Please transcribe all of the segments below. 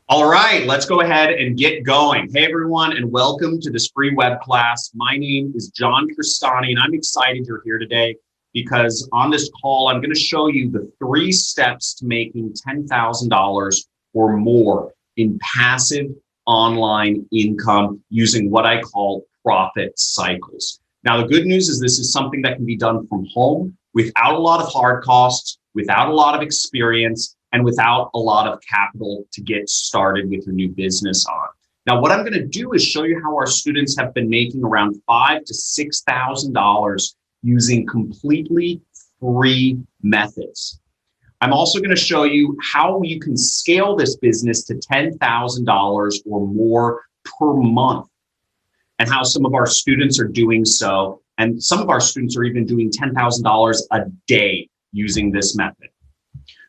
All right, let's go ahead and get going. Hey everyone, and welcome to this free web class. My name is John Crestani, and I'm excited you're here today because on this call, I'm going to show you the 3 steps to making $10,000 or more in passive online income using what I call profit cycles. Now, the good news is this is something that can be done from home without a lot of hard costs, without a lot of experience, and without a lot of capital to get started with your new business on. Now, what I'm going to do is show you how our students have been making around $5,000 to $6,000 using completely free methods. I'm also going to show you how you can scale this business to $10,000 or more per month, and how some of our students are doing so. And some of our students are even doing $10,000 a day using this method.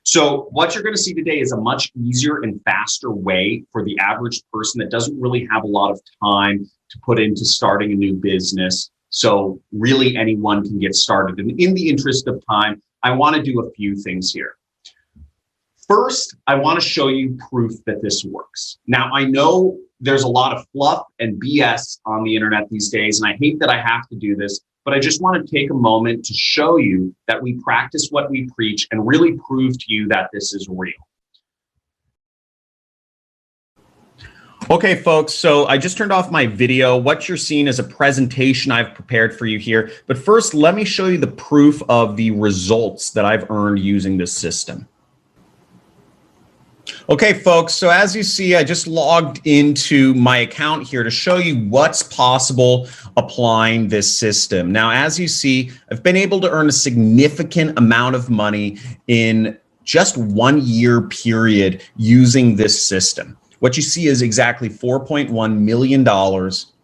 So what you're going to see today is a much easier and faster way for the average person that doesn't really have a lot of time to put into starting a new business. So really anyone can get started. And in the interest of time, I want to do a few things here. First, I want to show you proof that this works. Now, I know there's a lot of fluff and BS on the internet these days, and I hate that I have to do this, but I just want to take a moment to show you that we practice what we preach and really prove to you that this is real. Okay, folks, so I just turned off my video. What you're seeing is a presentation I've prepared for you here. But first, let me show you the proof of the results that I've earned using this system. Okay, folks, so as you see, I just logged into my account here to show you what's possible applying this system. Now, as you see, I've been able to earn a significant amount of money in just 1 year period using this system. What you see is exactly $4.1 million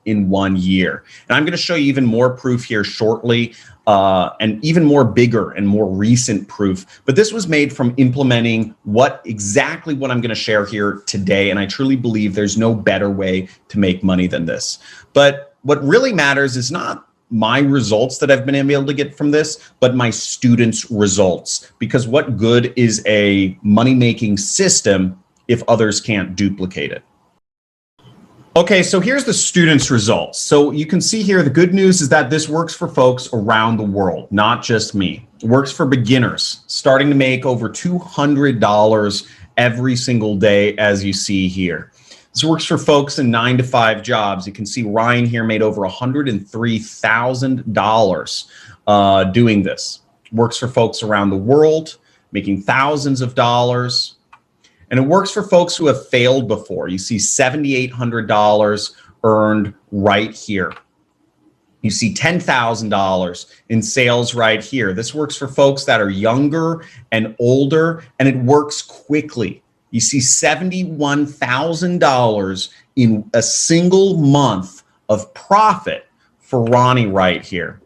in 1 year. And I'm going to show you even more proof here shortly, and even more bigger and more recent proof. But this was made from implementing exactly what I'm going to share here today. And I truly believe there's no better way to make money than this. But what really matters is not my results that I've been able to get from this, but my students' results. Because what good is a money-making system if others can't duplicate it? Okay, so here's the students' results. So you can see here, the good news is that this works for folks around the world, not just me. It works for beginners, starting to make over $200 every single day, as you see here. This works for folks in 9-to-5 jobs. You can see Ryan here made over $103,000 doing this. It works for folks around the world, making thousands of dollars. And it works for folks who have failed before. You see $7,800 earned right here. You see $10,000 in sales right here. This works for folks that are younger and older, and it works quickly. You see $71,000 in a single month of profit for Ronnie right here.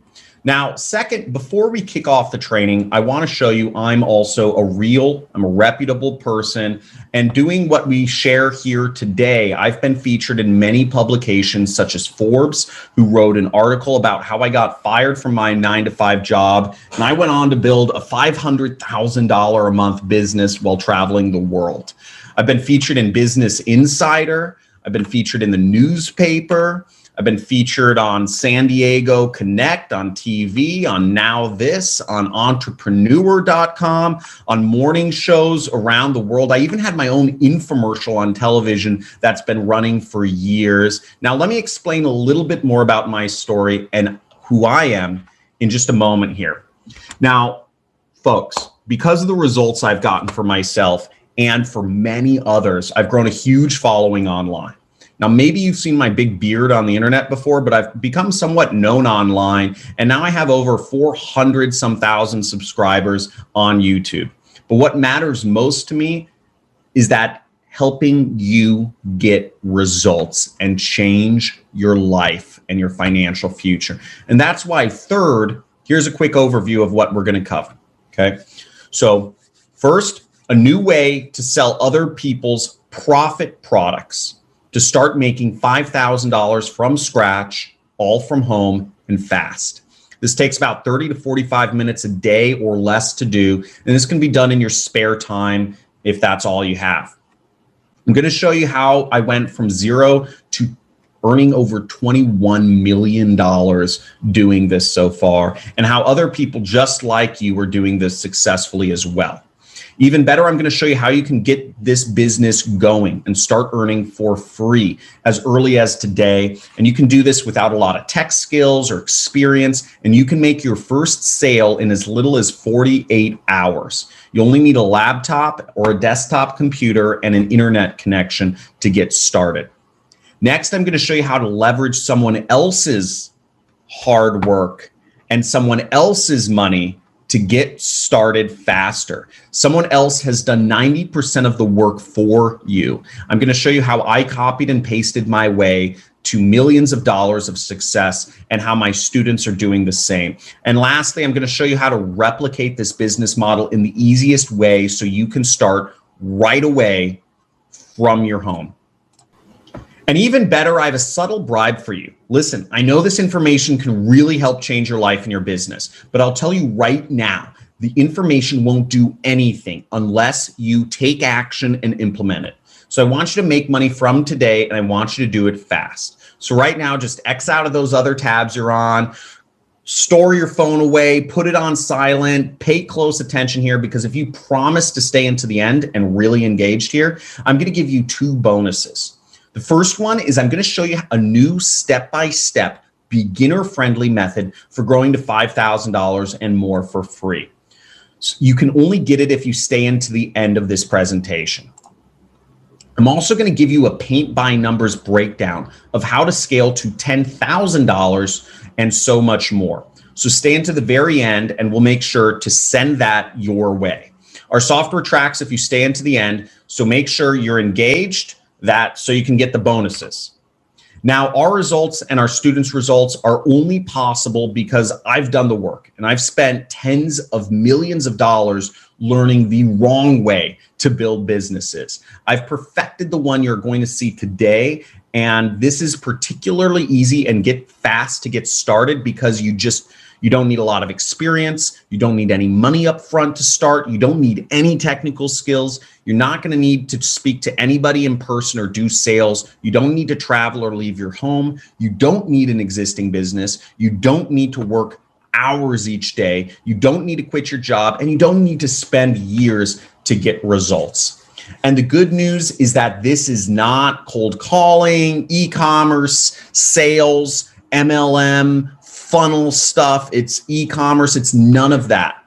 Now, second, before we kick off the training, I want to show you I'm also I'm a reputable person, and doing what we share here today, I've been featured in many publications such as Forbes, who wrote an article about how I got fired from my 9-to-5 job, and I went on to build a $500,000 a month business while traveling the world. I've been featured in Business Insider. I've been featured in the newspaper. I've been featured on San Diego Connect, on TV, on Now This, on entrepreneur.com, on morning shows around the world. I even had my own infomercial on television that's been running for years. Now, let me explain a little bit more about my story and who I am in just a moment here. Now, folks, because of the results I've gotten for myself and for many others, I've grown a huge following online. Now, maybe you've seen my big beard on the internet before, but I've become somewhat known online, and now I have over 400-some thousand subscribers on YouTube. But what matters most to me is that helping you get results and change your life and your financial future. And that's why, third, here's a quick overview of what we're going to cover, okay? So first, a new way to sell other people's profit products to start making $5,000 from scratch, all from home and fast. This takes about 30 to 45 minutes a day or less to do, and this can be done in your spare time if that's all you have. I'm going to show you how I went from zero to earning over $21 million doing this so far, and how other people just like you are doing this successfully as well. Even better, I'm going to show you how you can get this business going and start earning for free as early as today. And you can do this without a lot of tech skills or experience, and you can make your first sale in as little as 48 hours. You only need a laptop or a desktop computer and an internet connection to get started. Next, I'm going to show you how to leverage someone else's hard work and someone else's money to get started faster. Someone else has done 90% of the work for you. I'm going to show you how I copied and pasted my way to millions of dollars of success and how my students are doing the same. And lastly, I'm going to show you how to replicate this business model in the easiest way so you can start right away from your home. And even better, I have a subtle bribe for you. Listen, I know this information can really help change your life and your business, but I'll tell you right now, the information won't do anything unless you take action and implement it. So I want you to make money from today, and I want you to do it fast. So right now, just X out of those other tabs you're on, store your phone away, put it on silent, pay close attention here, because if you promise to stay into the end and really engaged here, I'm going to give you 2 bonuses. The first one is I'm going to show you a new step-by-step beginner-friendly method for growing to $5,000 and more for free. So you can only get it if you stay into the end of this presentation. I'm also going to give you a paint-by-numbers breakdown of how to scale to $10,000 and so much more. So stay into the very end, and we'll make sure to send that your way. Our software tracks if you stay into the end, so make sure you're engaged, so you can get the bonuses. Now, our results and our students' results are only possible because I've done the work, and I've spent tens of millions of dollars learning the wrong way to build businesses. I've perfected the one you're going to see today, and this is particularly easy and fast to get started because you don't need a lot of experience. You don't need any money up front to start. You don't need any technical skills. You're not going to need to speak to anybody in person or do sales. You don't need to travel or leave your home. You don't need an existing business. You don't need to work hours each day. You don't need to quit your job, and you don't need to spend years to get results. And the good news is that this is not cold calling, e-commerce, sales, MLM, funnel stuff. It's e-commerce. It's none of that.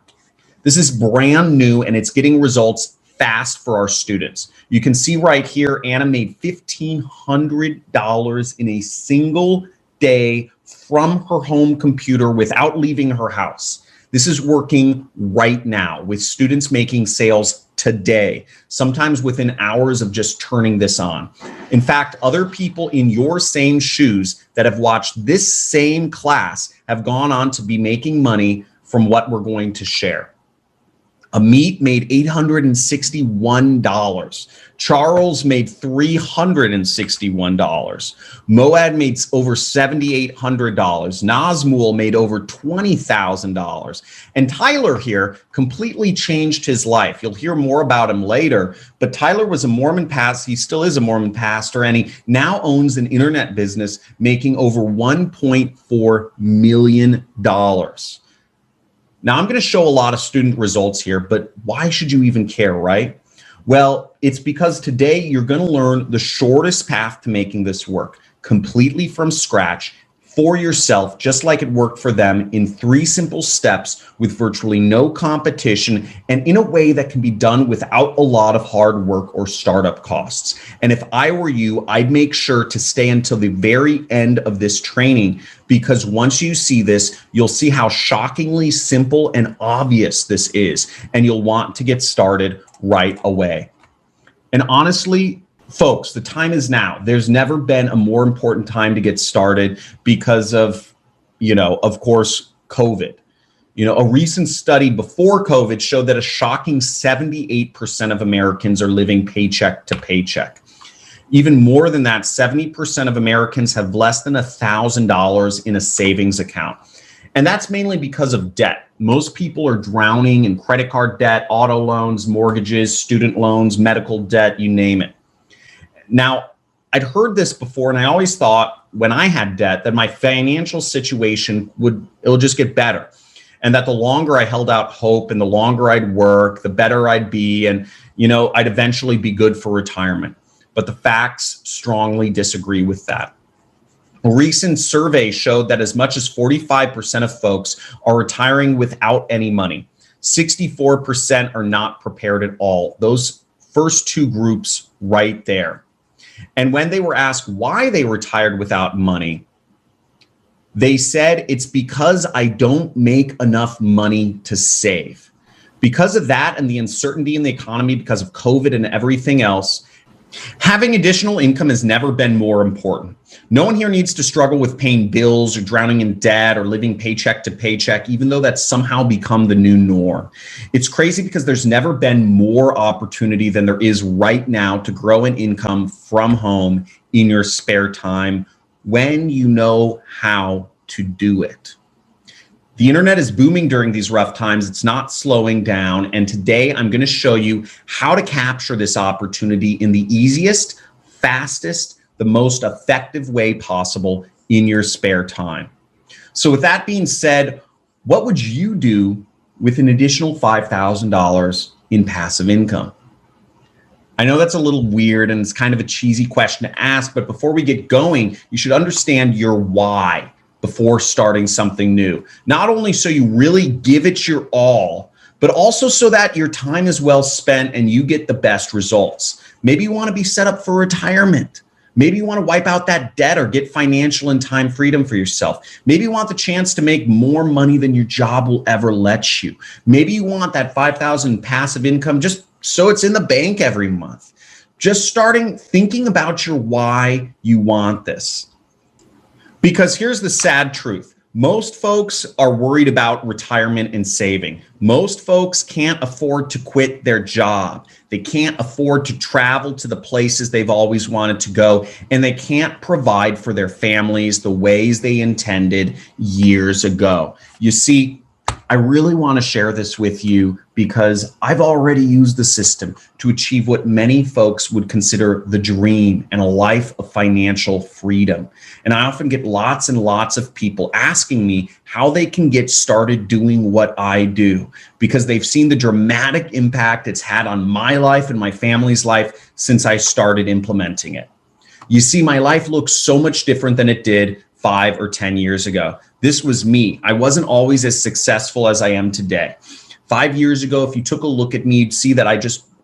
This is brand new, and it's getting results fast for our students. You can see right here, Anna made $1,500 in a single day from her home computer without leaving her house. This is working right now with students making sales today, sometimes within hours of just turning this on. In fact, other people in your same shoes that have watched this same class have gone on to be making money from what we're going to share. Amit made $861. Charles made $361. Moad made over $7,800. Nazmul made over $20,000. And Tyler here completely changed his life. You'll hear more about him later, but Tyler was a Mormon pastor. He still is a Mormon pastor, and he now owns an internet business making over $1.4 million. Now, I'm going to show a lot of student results here, but why should you even care, right? Well, it's because today you're going to learn the shortest path to making this work completely from scratch for yourself, just like it worked for them, in 3 simple steps with virtually no competition and in a way that can be done without a lot of hard work or startup costs. And if I were you, I'd make sure to stay until the very end of this training, because once you see this, you'll see how shockingly simple and obvious this is, and you'll want to get started right away. And honestly, folks, the time is now. There's never been a more important time to get started because of, of course, COVID. A recent study before COVID showed that a shocking 78% of Americans are living paycheck to paycheck. Even more than that, 70% of Americans have less than $1,000 in a savings account. And that's mainly because of debt. Most people are drowning in credit card debt, auto loans, mortgages, student loans, medical debt, you name it. Now, I'd heard this before, and I always thought when I had debt that my financial situation it'll just get better. And that the longer I held out hope and the longer I'd work, the better I'd be. And, I'd eventually be good for retirement. But the facts strongly disagree with that. A recent survey showed that as much as 45% of folks are retiring without any money. 64% are not prepared at all. Those first two groups right there. And when they were asked why they retired without money, they said, it's because I don't make enough money to save. Because of that and the uncertainty in the economy because of COVID and everything else, having additional income has never been more important. No one here needs to struggle with paying bills or drowning in debt or living paycheck to paycheck, even though that's somehow become the new norm. It's crazy because there's never been more opportunity than there is right now to grow an income from home in your spare time when you know how to do it. The internet is booming during these rough times. It's not slowing down. And today I'm going to show you how to capture this opportunity in the easiest, fastest, the most effective way possible in your spare time. So with that being said, what would you do with an additional $5,000 in passive income? I know that's a little weird and it's kind of a cheesy question to ask, but before we get going, you should understand your why before starting something new. Not only so you really give it your all, but also so that your time is well spent and you get the best results. Maybe you want to be set up for retirement. Maybe you want to wipe out that debt or get financial and time freedom for yourself. Maybe you want the chance to make more money than your job will ever let you. Maybe you want that $5,000 passive income just so it's in the bank every month. Just thinking about your why you want this. Because here's the sad truth. Most folks are worried about retirement and saving. Most folks can't afford to quit their job. They can't afford to travel to the places they've always wanted to go, and they can't provide for their families the ways they intended years ago. You see, I really want to share this with you because I've already used the system to achieve what many folks would consider the dream and a life of financial freedom. And I often get lots and lots of people asking me how they can get started doing what I do because they've seen the dramatic impact it's had on my life and my family's life since I started implementing it. You see, my life looks so much different than it did 5 or 10 years ago. This was me. I wasn't always as successful as I am today. 5 years ago, if you took a look at me, you'd see that I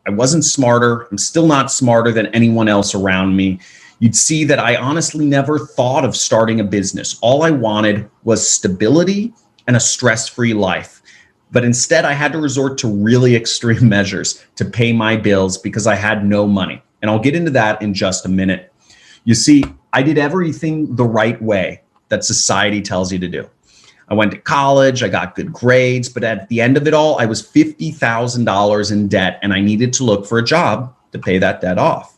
wasn't smarter. I'm still not smarter than anyone else around me. You'd see that I honestly never thought of starting a business. All I wanted was stability and a stress-free life. But instead, I had to resort to really extreme measures to pay my bills because I had no money. And I'll get into that in just a minute. You see, I did everything the right way that society tells you to do. I went to college, I got good grades, but at the end of it all, I was $50,000 in debt and I needed to look for a job to pay that debt off,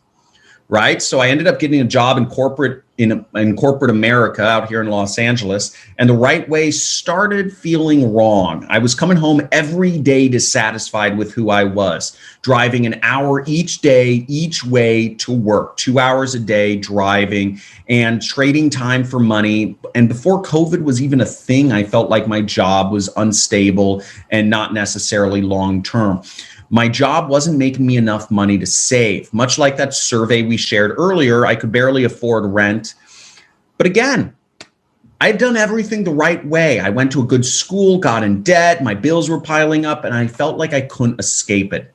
right? So I ended up getting a job in corporate America out here in Los Angeles, and the right way started feeling wrong. I was coming home every day dissatisfied with who I was, driving an hour each day, each way to work, 2 hours a day driving and trading time for money. And before COVID was even a thing, I felt like my job was unstable and not necessarily long-term. My job wasn't making me enough money to save. Much like that survey we shared earlier, I could barely afford rent. But again, I'd done everything the right way. I went to a good school, got in debt, my bills were piling up, and I felt like I couldn't escape it.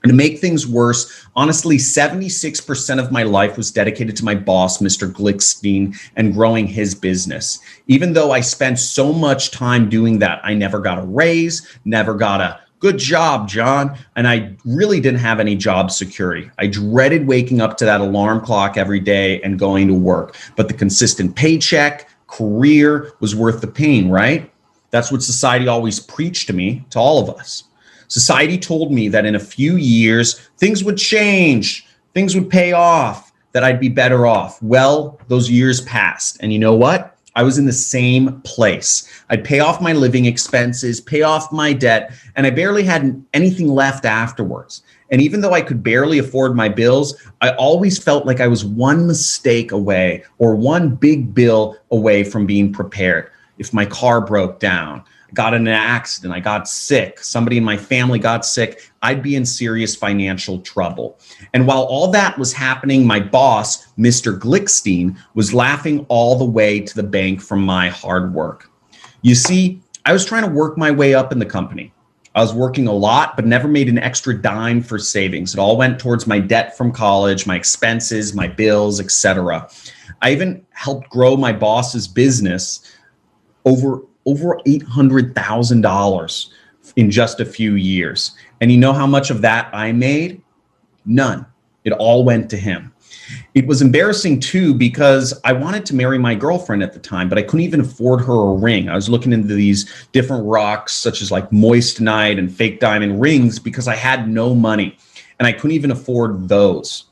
And to make things worse, honestly, 76% of my life was dedicated to my boss, Mr. Glickstein, and growing his business. Even though I spent so much time doing that, I never got a raise, never got a good job, John. And I really didn't have any job security. I dreaded waking up to that alarm clock every day and going to work. But the consistent paycheck, career was worth the pain, right? That's what society always preached to me, to all of us. Society told me that in a few years, things would change, things would pay off, that I'd be better off. Well, those years passed. And you know what? I was in the same place. I'd pay off my living expenses, pay off my debt, and I barely had anything left afterwards. And even though I could barely afford my bills, I always felt like I was one mistake away or one big bill away from being prepared. If my car broke down, got in an accident, I got sick, somebody in my family got sick, I'd be in serious financial trouble. And while all that was happening, my boss, Mr. Glickstein, was laughing all the way to the bank from my hard work. You see, I was trying to work my way up in the company. I was working a lot, but never made an extra dime for savings. It all went towards my debt from college, my expenses, my bills, etc. I even helped grow my boss's business over $800,000 in just a few years. And you know how much of that I made? None. It all went to him. It was embarrassing too, because I wanted to marry my girlfriend at the time, but I couldn't even afford her a ring. I was looking into these different rocks, such as like moissanite and fake diamond rings, because I had no money and I couldn't even afford those.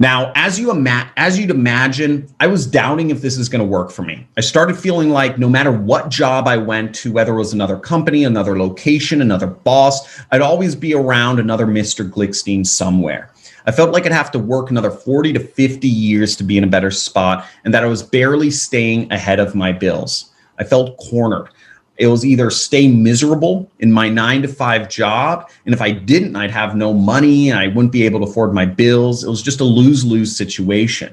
Now, as you'd imagine, I was doubting if this is going to work for me. I started feeling like no matter what job I went to, whether it was another company, another location, another boss, I'd always be around another Mr. Glickstein somewhere. I felt like I'd have to work another 40 to 50 years to be in a better spot, and that I was barely staying ahead of my bills. I felt cornered. It was either stay miserable in my 9-to-5 job, and if I didn't, I'd have no money and I wouldn't be able to afford my bills. It was just a lose-lose situation.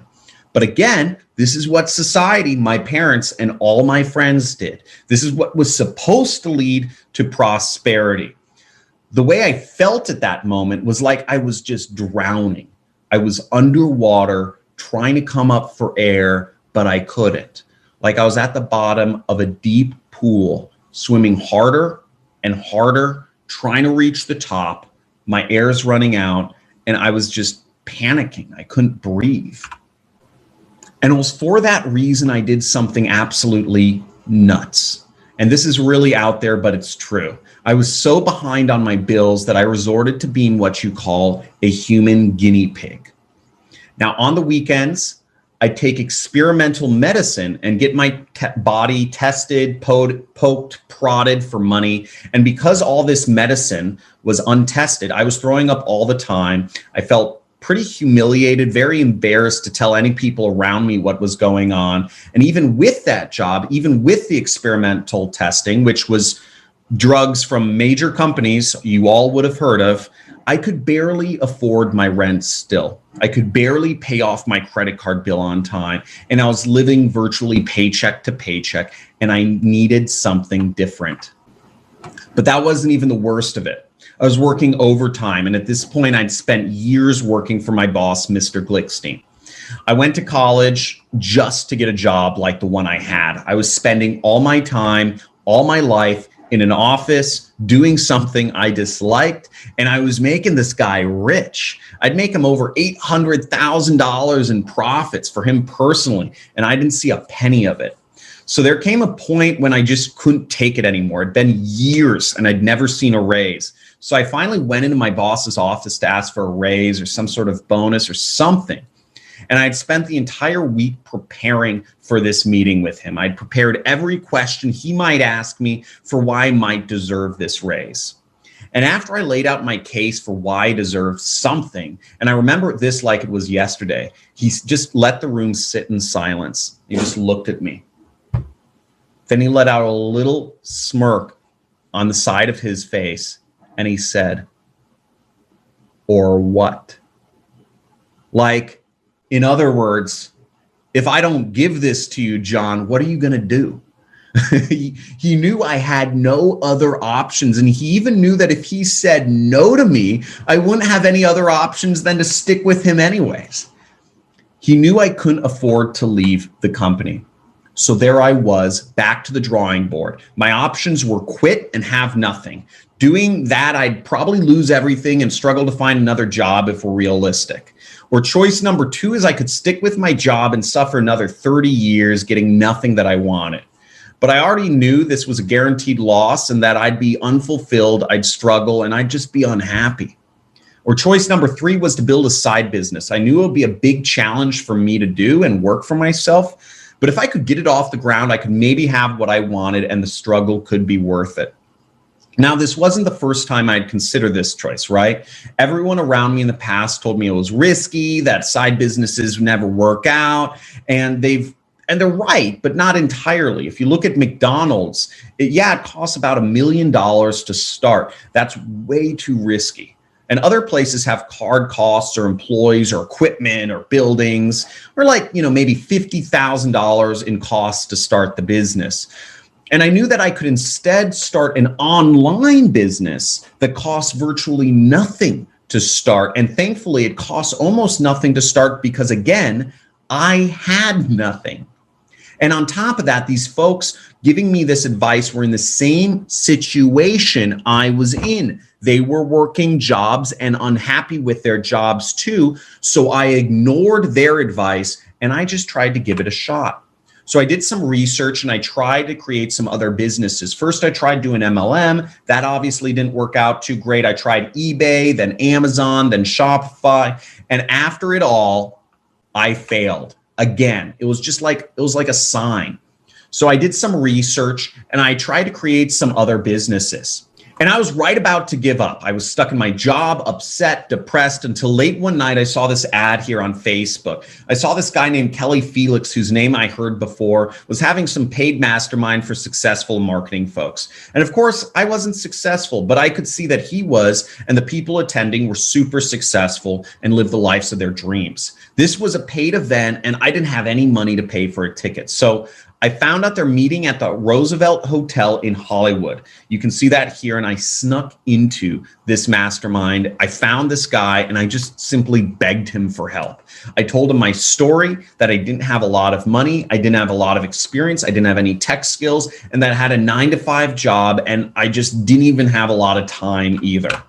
But again, this is what society, my parents, and all my friends did. This is what was supposed to lead to prosperity. The way I felt at that moment was like I was just drowning. I was underwater trying to come up for air, but I couldn't. Like I was at the bottom of a deep pool, swimming harder and harder, trying to reach the top. My air's running out, and I was just panicking. I couldn't breathe. And it was for that reason I did something absolutely nuts. And this is really out there, but it's true. I was so behind on my bills that I resorted to being what you call a human guinea pig. Now, on the weekends, I take experimental medicine and get my body tested, poked, prodded for money. And because all this medicine was untested, I was throwing up all the time. I felt pretty humiliated, very embarrassed to tell any people around me what was going on. And even with that job, even with the experimental testing, which was drugs from major companies you all would have heard of, I could barely afford my rent still. I could barely pay off my credit card bill on time. And I was living virtually paycheck to paycheck, and I needed something different. But that wasn't even the worst of it. I was working overtime, and at this point, I'd spent years working for my boss, Mr. Glickstein. I went to college just to get a job like the one I had. I was spending all my time, all my life in an office doing something I disliked, and I was making this guy rich. I'd make him over $800,000 in profits for him personally, and I didn't see a penny of it. So there came a point when I just couldn't take it anymore. It'd been years and I'd never seen a raise. So I finally went into my boss's office to ask for a raise or some sort of bonus or something. And I'd spent the entire week preparing for this meeting with him. I'd prepared every question he might ask me for why I might deserve this raise. And after I laid out my case for why I deserved something, and I remember this like it was yesterday, he just let the room sit in silence. He just looked at me. Then he let out a little smirk on the side of his face, and he said, "Or what?" Like, in other words, if I don't give this to you, John, what are you going to do? He knew I had no other options. And he even knew that if he said no to me, I wouldn't have any other options than to stick with him anyways. He knew I couldn't afford to leave the company. So there I was, back to the drawing board. My options were quit and have nothing. Doing that, I'd probably lose everything and struggle to find another job if we're realistic. Or choice number two is I could stick with my job and suffer another 30 years getting nothing that I wanted. But I already knew this was a guaranteed loss and that I'd be unfulfilled, I'd struggle, and I'd just be unhappy. Or choice number three was to build a side business. I knew it would be a big challenge for me to do and work for myself, But if I could get it off the ground, I could maybe have what I wanted and the struggle could be worth it. Now, this wasn't the first time I'd considered this choice, right? Everyone around me in the past told me it was risky, that side businesses would never work out, and they're right, but not entirely. If you look at McDonald's, it costs about $1 million to start. That's way too risky. And other places have card costs or employees or equipment or buildings, or maybe $50,000 in costs to start the business. And I knew that I could instead start an online business that costs virtually nothing to start. And thankfully, it costs almost nothing to start because, again, I had nothing. And on top of that, these folks giving me this advice were in the same situation I was in. They were working jobs and unhappy with their jobs too. So I ignored their advice and I just tried to give it a shot. So I did some research and I tried to create some other businesses. First, I tried doing MLM. That obviously didn't work out too great. I tried eBay, then Amazon, then Shopify. And after it all, I failed. Again, it was like a sign. So I did some research and I tried to create some other businesses. And I was right about to give up. I was stuck in my job, upset, depressed, until late one night I saw this ad here on Facebook. I saw this guy named Kelly Felix, whose name I heard before, was having some paid mastermind for successful marketing folks. And of course, I wasn't successful, but I could see that he was, and the people attending were super successful and lived the lives of their dreams. This was a paid event and I didn't have any money to pay for a ticket. So I found out they're meeting at the Roosevelt Hotel in Hollywood. You can see that here. And I snuck into this mastermind. I found this guy and I just simply begged him for help. I told him my story, that I didn't have a lot of money. I didn't have a lot of experience. I didn't have any tech skills, and that I had a 9-to-5 job. And I just didn't even have a lot of time either.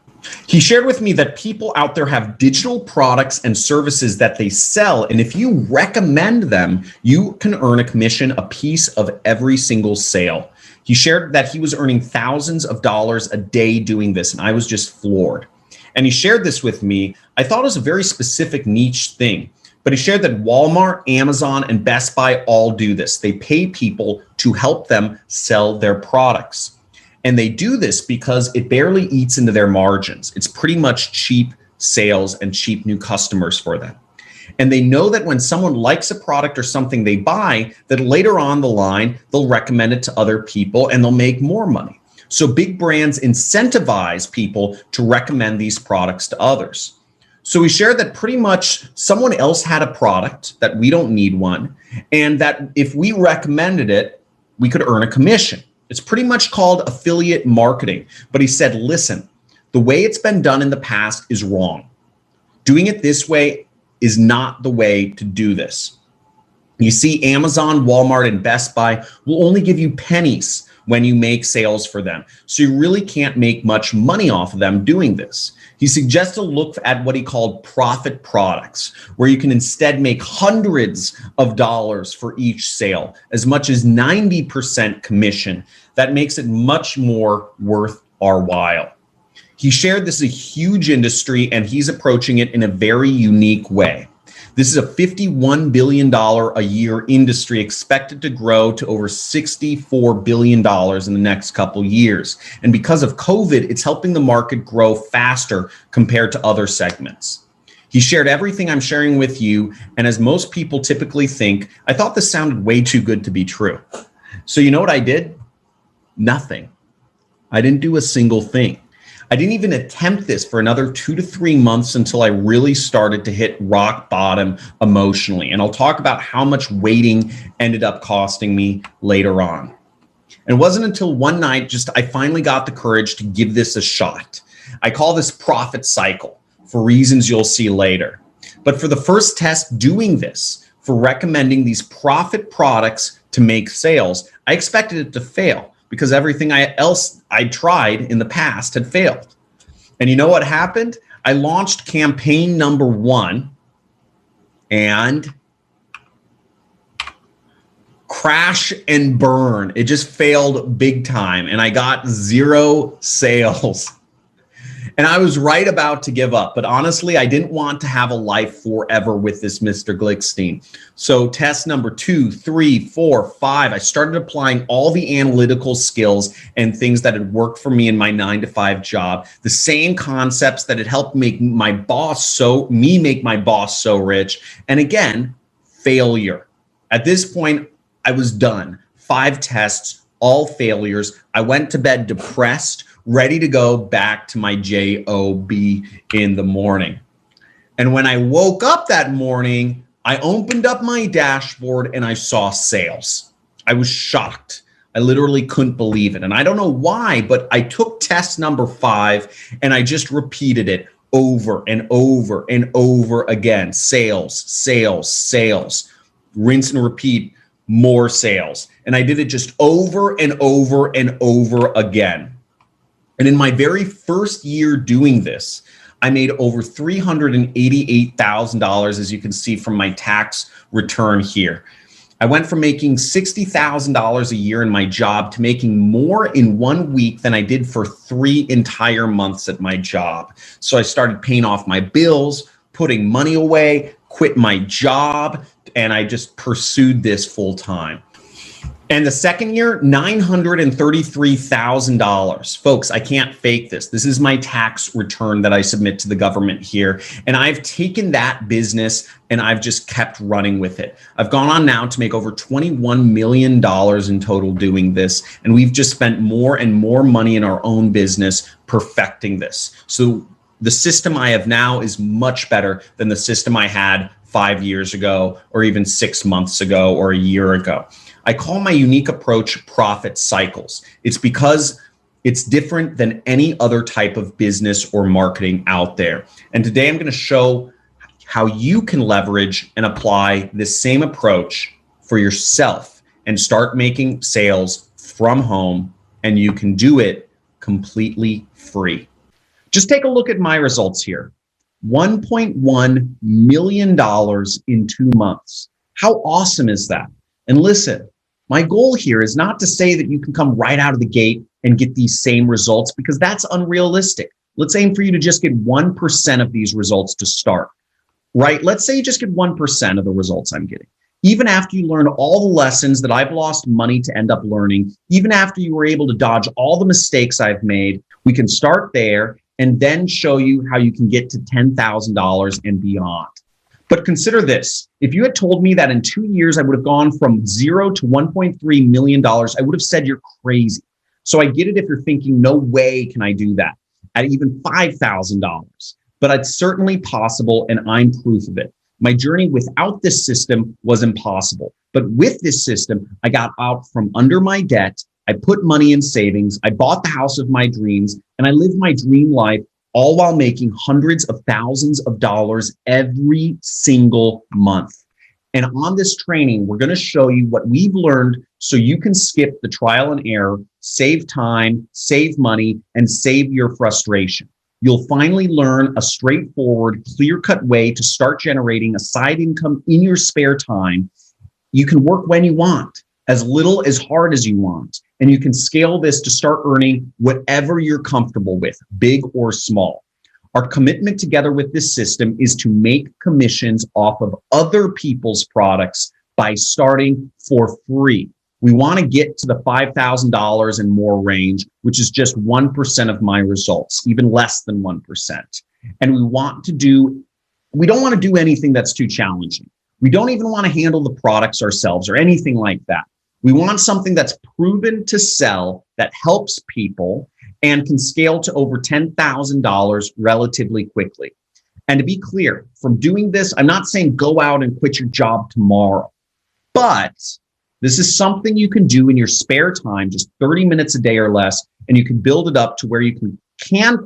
He shared with me that people out there have digital products and services that they sell. And if you recommend them, you can earn a commission, a piece of every single sale. He shared that he was earning thousands of dollars a day doing this. And I was just floored. And he shared this with me. I thought it was a very specific niche thing. But he shared that Walmart, Amazon, and Best Buy all do this. They pay people to help them sell their products. And they do this because it barely eats into their margins. It's pretty much cheap sales and cheap new customers for them. And they know that when someone likes a product or something they buy, that later on the line, they'll recommend it to other people and they'll make more money. So big brands incentivize people to recommend these products to others. So we shared that pretty much someone else had a product that we don't need one, and that if we recommended it, we could earn a commission. It's pretty much called affiliate marketing. But he said, listen, the way it's been done in the past is wrong. Doing it this way is not the way to do this. You see, Amazon, Walmart, and Best Buy will only give you pennies when you make sales for them. So you really can't make much money off of them doing this. He suggested look at what he called profit products, where you can instead make hundreds of dollars for each sale, as much as 90% commission. That makes it much more worth our while. He shared this is a huge industry and he's approaching it in a very unique way. This is a $51 billion a year industry expected to grow to over $64 billion in the next couple years. And because of COVID, it's helping the market grow faster compared to other segments. He shared everything I'm sharing with you. And as most people typically think, I thought this sounded way too good to be true. So you know what I did? Nothing. I didn't do a single thing. I didn't even attempt this for another 2 to 3 months until I really started to hit rock bottom emotionally. And I'll talk about how much waiting ended up costing me later on. And it wasn't until one night I finally got the courage to give this a shot. I call this profit cycle for reasons you'll see later. But for the first test doing this, for recommending these profit products to make sales, I expected it to fail, because everything else I tried in the past had failed. And you know what happened? I launched campaign number 1 and crash and burn. It just failed big time and I got 0 sales. And I was right about to give up, but honestly, I didn't want to have a life forever with this Mr. Glickstein. So test number 2, 3, 4, 5, I started applying all the analytical skills and things that had worked for me in my 9-to-5 job, the same concepts that had helped make my boss so rich. And again, failure. At this point, I was done. 5 tests, all failures. I went to bed depressed, ready to go back to my job in the morning. And when I woke up that morning, I opened up my dashboard and I saw sales. I was shocked. I literally couldn't believe it. And I don't know why, but I took test number 5 and I just repeated it over and over and over again. Sales, sales, sales, rinse and repeat, more sales. And I did it just over and over and over again. And in my very first year doing this, I made over $388,000, as you can see from my tax return here. I went from making $60,000 a year in my job to making more in 1 week than I did for 3 entire months at my job. So I started paying off my bills, putting money away, quit my job, and I just pursued this full time. And the second year, $933,000. Folks, I can't fake this. This is my tax return that I submit to the government here. And I've taken that business and I've just kept running with it. I've gone on now to make over $21 million in total doing this. And we've just spent more and more money in our own business perfecting this. So the system I have now is much better than the system I had 5 years ago, or even 6 months ago, or a year ago. I call my unique approach profit cycles. It's because it's different than any other type of business or marketing out there. And today I'm going to show how you can leverage and apply this same approach for yourself and start making sales from home, and you can do it completely free. Just take a look at my results here. $1.1 million in 2 months. How awesome is that? And listen, my goal here is not to say that you can come right out of the gate and get these same results, because that's unrealistic. Let's aim for you to just get 1% of these results to start, right? Let's say you just get 1% of the results I'm getting. Even after you learn all the lessons that I've lost money to end up learning, even after you were able to dodge all the mistakes I've made, we can start there and then show you how you can get to $10,000 and beyond. But consider this. If you had told me that in 2 years, I would have gone from 0 to $1.3 million, I would have said you're crazy. So I get it if you're thinking, no way can I do that at even $5,000. But it's certainly possible, and I'm proof of it. My journey without this system was impossible. But with this system, I got out from under my debt. I put money in savings. I bought the house of my dreams, and I lived my dream life, all while making hundreds of thousands of dollars every single month. And on this training, we're going to show you what we've learned so you can skip the trial and error, save time, save money, and save your frustration. You'll finally learn a straightforward, clear-cut way to start generating a side income in your spare time. You can work when you want, as little as hard as you want. And you can scale this to start earning whatever you're comfortable with, big or small. Our commitment together with this system is to make commissions off of other people's products by starting for free. We want to get to the $5,000 and more range, which is just 1% of my results, even less than 1%. And we don't want to do anything that's too challenging. We don't even want to handle the products ourselves or anything like that. We want something that's proven to sell, that helps people, and can scale to over $10,000 relatively quickly. And to be clear, from doing this, I'm not saying go out and quit your job tomorrow, but this is something you can do in your spare time, just 30 minutes a day or less, and you can build it up to where you can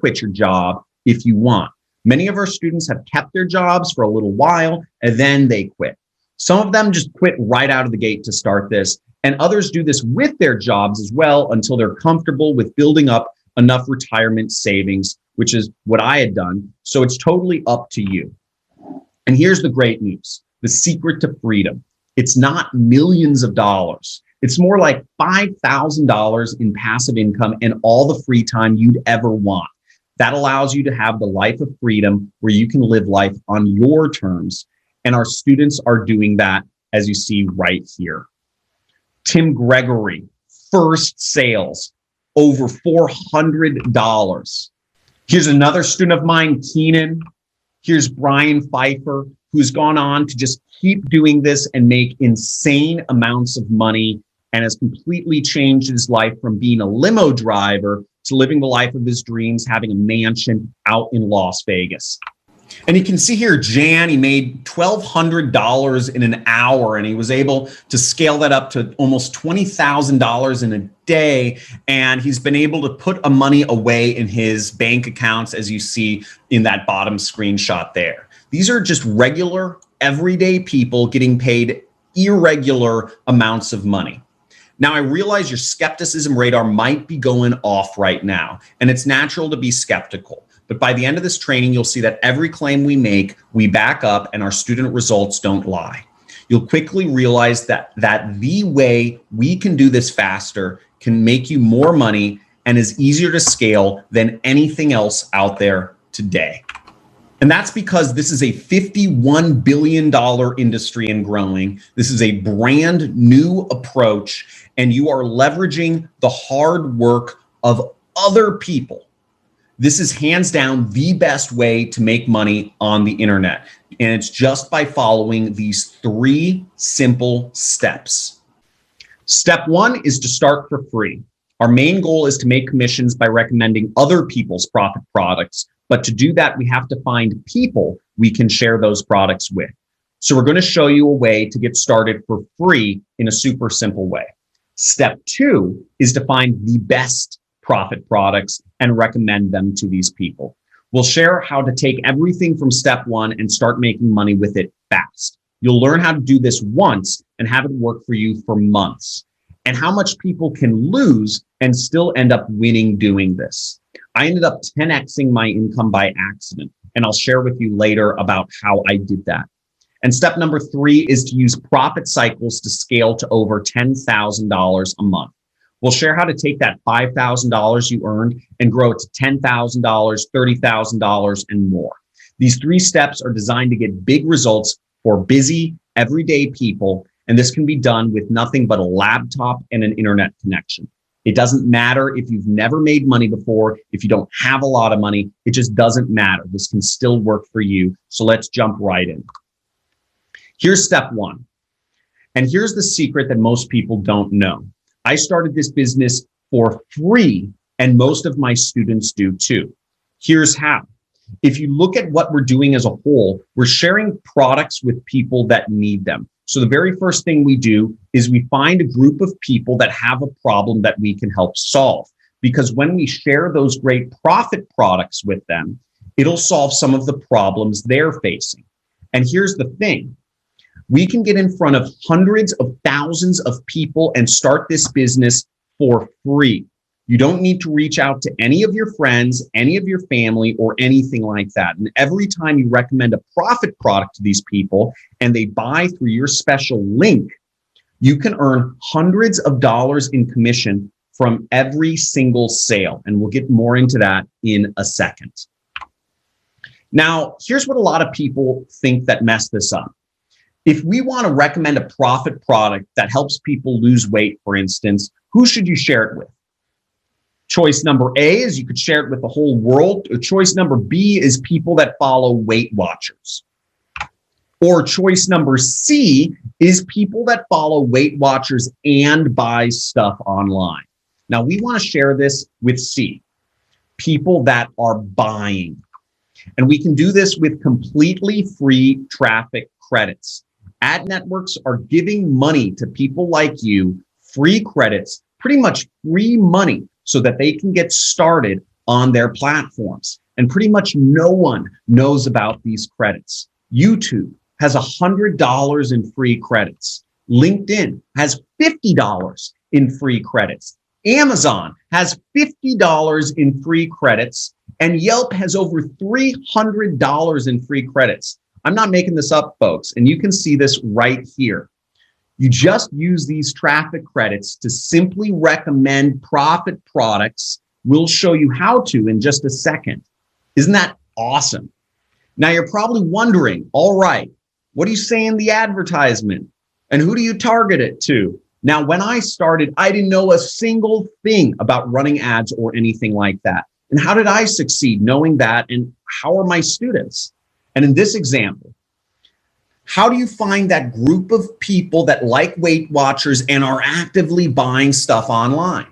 quit your job if you want. Many of our students have kept their jobs for a little while, and then they quit. Some of them just quit right out of the gate to start this, and others do this with their jobs as well until they're comfortable with building up enough retirement savings, which is what I had done. So it's totally up to you. And here's the great news, the secret to freedom. It's not millions of dollars. It's more like $5,000 in passive income and all the free time you'd ever want. That allows you to have the life of freedom where you can live life on your terms. And our students are doing that, as you see right here. Tim Gregory, first sales, over $400. Here's another student of mine, Keenan. Here's Brian Pfeiffer, who's gone on to just keep doing this and make insane amounts of money and has completely changed his life from being a limo driver to living the life of his dreams, having a mansion out in Las Vegas. And you can see here, Jan, he made $1,200 in an hour, and he was able to scale that up to almost $20,000 in a day. And he's been able to put money away in his bank accounts, as you see in that bottom screenshot there. These are just regular, everyday people getting paid irregular amounts of money. Now, I realize your skepticism radar might be going off right now, and it's natural to be skeptical. But by the end of this training, you'll see that every claim we make, we back up, and our student results don't lie. You'll quickly realize that the way we can do this faster can make you more money and is easier to scale than anything else out there today. And that's because this is a $51 billion industry and growing. This is a brand new approach, and you are leveraging the hard work of other people. This is hands down the best way to make money on the internet. And it's just by following these 3 simple steps. Step 1 is to start for free. Our main goal is to make commissions by recommending other people's profit products. But to do that, we have to find people we can share those products with. So we're going to show you a way to get started for free in a super simple way. Step 2 is to find the best profit products and recommend them to these people. We'll share how to take everything from step 1 and start making money with it fast. You'll learn how to do this once and have it work for you for months, and how much people can lose and still end up winning doing this. I ended up 10xing my income by accident, and I'll share with you later about how I did that. And step number 3 is to use profit cycles to scale to over $10,000 a month. We'll share how to take that $5,000 you earned and grow it to $10,000, $30,000, and more. These 3 steps are designed to get big results for busy, everyday people, and this can be done with nothing but a laptop and an internet connection. It doesn't matter if you've never made money before, if you don't have a lot of money, it just doesn't matter. This can still work for you. So let's jump right in. Here's step 1. And here's the secret that most people don't know. I started this business for free, and most of my students do too. Here's how. If you look at what we're doing as a whole, we're sharing products with people that need them. So the very first thing we do is we find a group of people that have a problem that we can help solve. Because when we share those great profit products with them, it'll solve some of the problems they're facing. And here's the thing. We can get in front of hundreds of thousands of people and start this business for free. You don't need to reach out to any of your friends, any of your family, or anything like that. And every time you recommend a profit product to these people and they buy through your special link, you can earn hundreds of dollars in commission from every single sale. And we'll get more into that in a second. Now, here's what a lot of people think that mess this up. If we want to recommend a profit product that helps people lose weight, for instance, who should you share it with? Choice number A is you could share it with the whole world. Or choice number B is people that follow Weight Watchers. Or choice number C is people that follow Weight Watchers and buy stuff online. Now, we want to share this with C, people that are buying. And we can do this with completely free traffic credits. Ad networks are giving money to people like you, free credits, pretty much free money, so that they can get started on their platforms. And pretty much no one knows about these credits. YouTube has $100 in free credits. LinkedIn has $50 in free credits. Amazon has $50 in free credits. And Yelp has over $300 in free credits. I'm not making this up, folks, and you can see this right here. You just use these traffic credits to simply recommend profit products. We'll show you how to in just a second. Isn't that awesome? Now you're probably wondering, all right, what do you say in the advertisement? And who do you target it to? Now, when I started, I didn't know a single thing about running ads or anything like that. And how did I succeed knowing that? And how are my students? And in this example, how do you find that group of people that like Weight Watchers and are actively buying stuff online?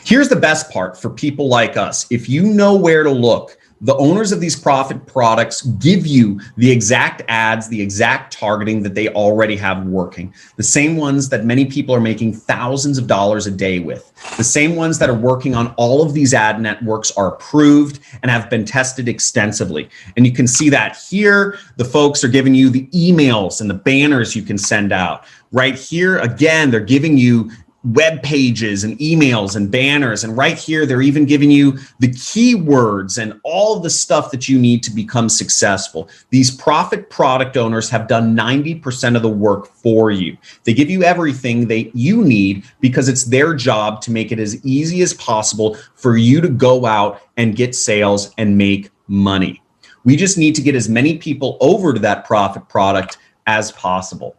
Here's the best part for people like us. If you know where to look, the owners of these profit products give you the exact ads, the exact targeting that they already have working. The same ones that many people are making thousands of dollars a day with. The same ones that are working on all of these ad networks are approved and have been tested extensively. And you can see that here, the folks are giving you the emails and the banners you can send out. Right here, again, they're giving you web pages and emails and banners. And right here, they're even giving you the keywords and all of the stuff that you need to become successful. These profit product owners have done 90% of the work for you. They give you everything that you need because it's their job to make it as easy as possible for you to go out and get sales and make money. We just need to get as many people over to that profit product as possible.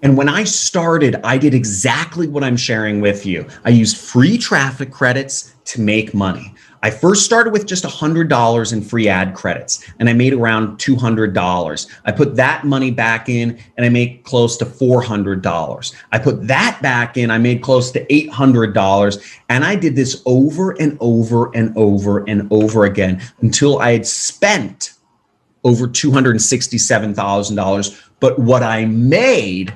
And when I started, I did exactly what I'm sharing with you. I used free traffic credits to make money. I first started with just $100 in free ad credits, and I made around $200. I put that money back in, and I made close to $400. I put that back in, I made close to $800. And I did this over and over and over and over again until I had spent over $267,000. But what I made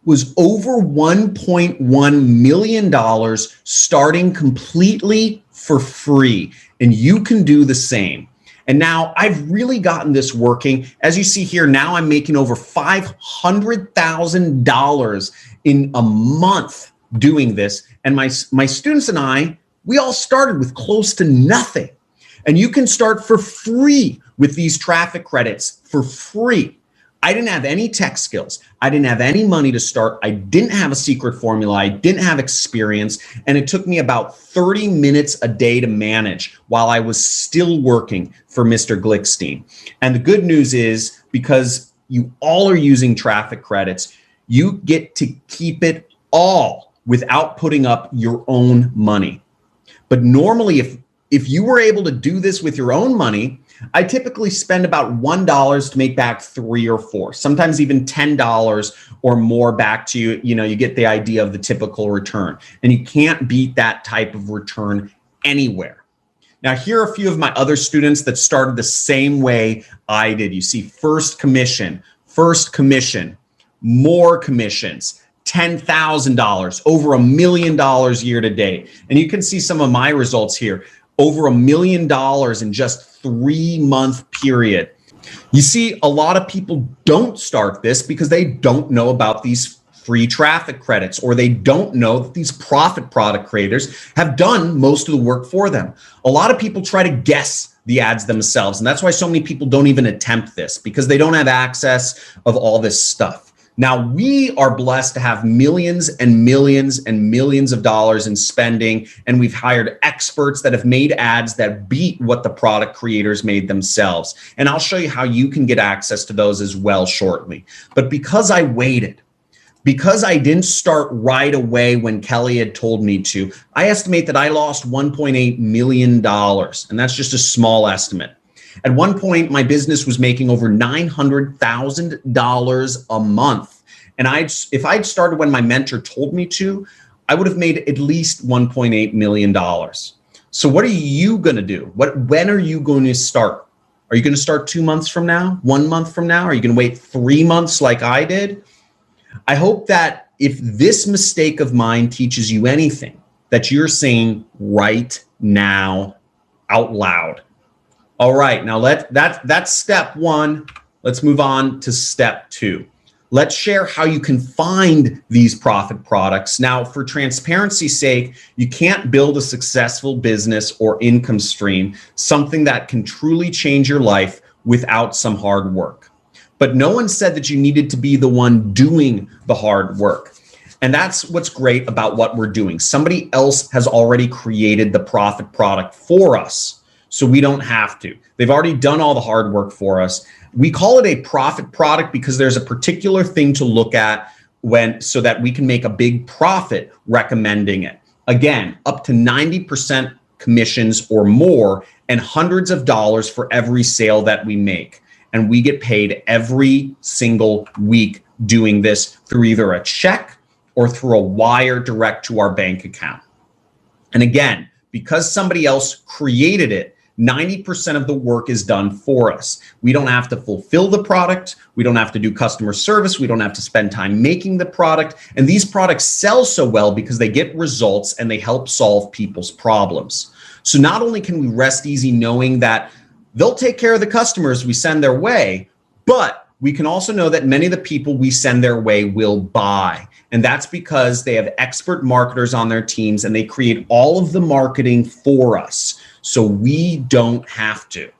was over $1.1 million starting completely for free. And you can do the same. And now I've really gotten this working. As you see here, now I'm making over $500,000 in a month doing this. And my students and I, we all started with close to nothing. And you can start for free with these traffic credits for free. I didn't have any tech skills. I didn't have any money to start. I didn't have a secret formula. I didn't have experience. And it took me about 30 minutes a day to manage while I was still working for Mr. Glickstein. And the good news is, because you all are using traffic credits, you get to keep it all without putting up your own money. But normally, if you were able to do this with your own money, I typically spend about $1 to make back $3 or $4, sometimes even $10 or more back to you. You know, you get the idea of the typical return, and you can't beat that type of return anywhere. Now, here are a few of my other students that started the same way I did. You see first commission, more commissions, $10,000, over $1 million year to date. And you can see some of my results here. Over $1 million in just 3-month period. You see, a lot of people don't start this because they don't know about these free traffic credits, or they don't know that these profit product creators have done most of the work for them. A lot of people try to guess the ads themselves, and that's why so many people don't even attempt this, because they don't have access of all this stuff. Now, we are blessed to have millions and millions and millions of dollars in spending, and we've hired experts that have made ads that beat what the product creators made themselves. And I'll show you how you can get access to those as well shortly. But because I waited, because I didn't start right away when Kelly had told me to, I estimate that I lost $1.8 million, and that's just a small estimate. At one point, my business was making over $900,000 a month. And if I'd started when my mentor told me to, I would have made at least $1.8 million. So what are you going to do? When are you going to start? Are you going to start 2 months from now, 1 month from now? Are you going to wait 3 months like I did? I hope that if this mistake of mine teaches you anything, that you're saying right now out loud. All right, now that's step 1. Let's move on to step 2. Let's share how you can find these profit products. Now, for transparency's sake, you can't build a successful business or income stream, something that can truly change your life, without some hard work. But no one said that you needed to be the one doing the hard work. And that's what's great about what we're doing. Somebody else has already created the profit product for us. so we don't have to. They've already done all the hard work for us. We call it a profit product because there's a particular thing to look at so that we can make a big profit recommending it. Again, up to 90% commissions or more, and hundreds of dollars for every sale that we make. And we get paid every single week doing this through either a check or through a wire direct to our bank account. And again, because somebody else created it, 90% of the work is done for us. We don't have to fulfill the product. We don't have to do customer service. We don't have to spend time making the product. And these products sell so well because they get results and they help solve people's problems. So not only can we rest easy knowing that they'll take care of the customers we send their way, but we can also know that many of the people we send their way will buy. And that's because they have expert marketers on their teams and they create all of the marketing for us. So we don't have to.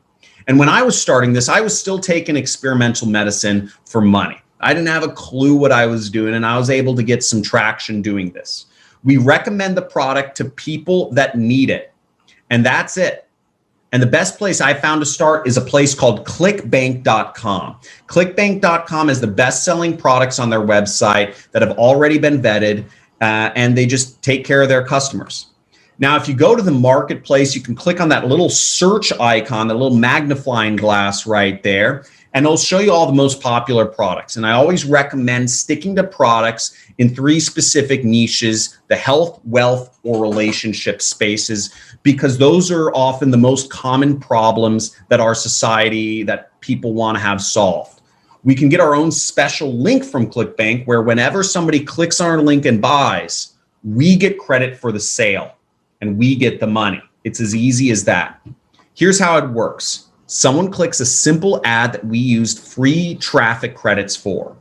And when I was starting this, I was still taking experimental medicine for money. I didn't have a clue what I was doing, and I was able to get some traction doing this. We recommend the product to people that need it, and that's it. And the best place I found to start is a place called clickbank.com. Clickbank.com is the best-selling products on their website that have already been vetted, and they just take care of their customers. Now, if you go to the marketplace, you can click on that little search icon, the little magnifying glass right there, and it'll show you all the most popular products. And I always recommend sticking to products in 3 specific niches: the health, wealth, or relationship spaces, because those are often the most common problems that our society, that people want to have solved. We can get our own special link from ClickBank where whenever somebody clicks on our link and buys, we get credit for the sale. And we get the money. It's as easy as that. Here's how it works. Someone clicks a simple ad that we used free traffic credits for.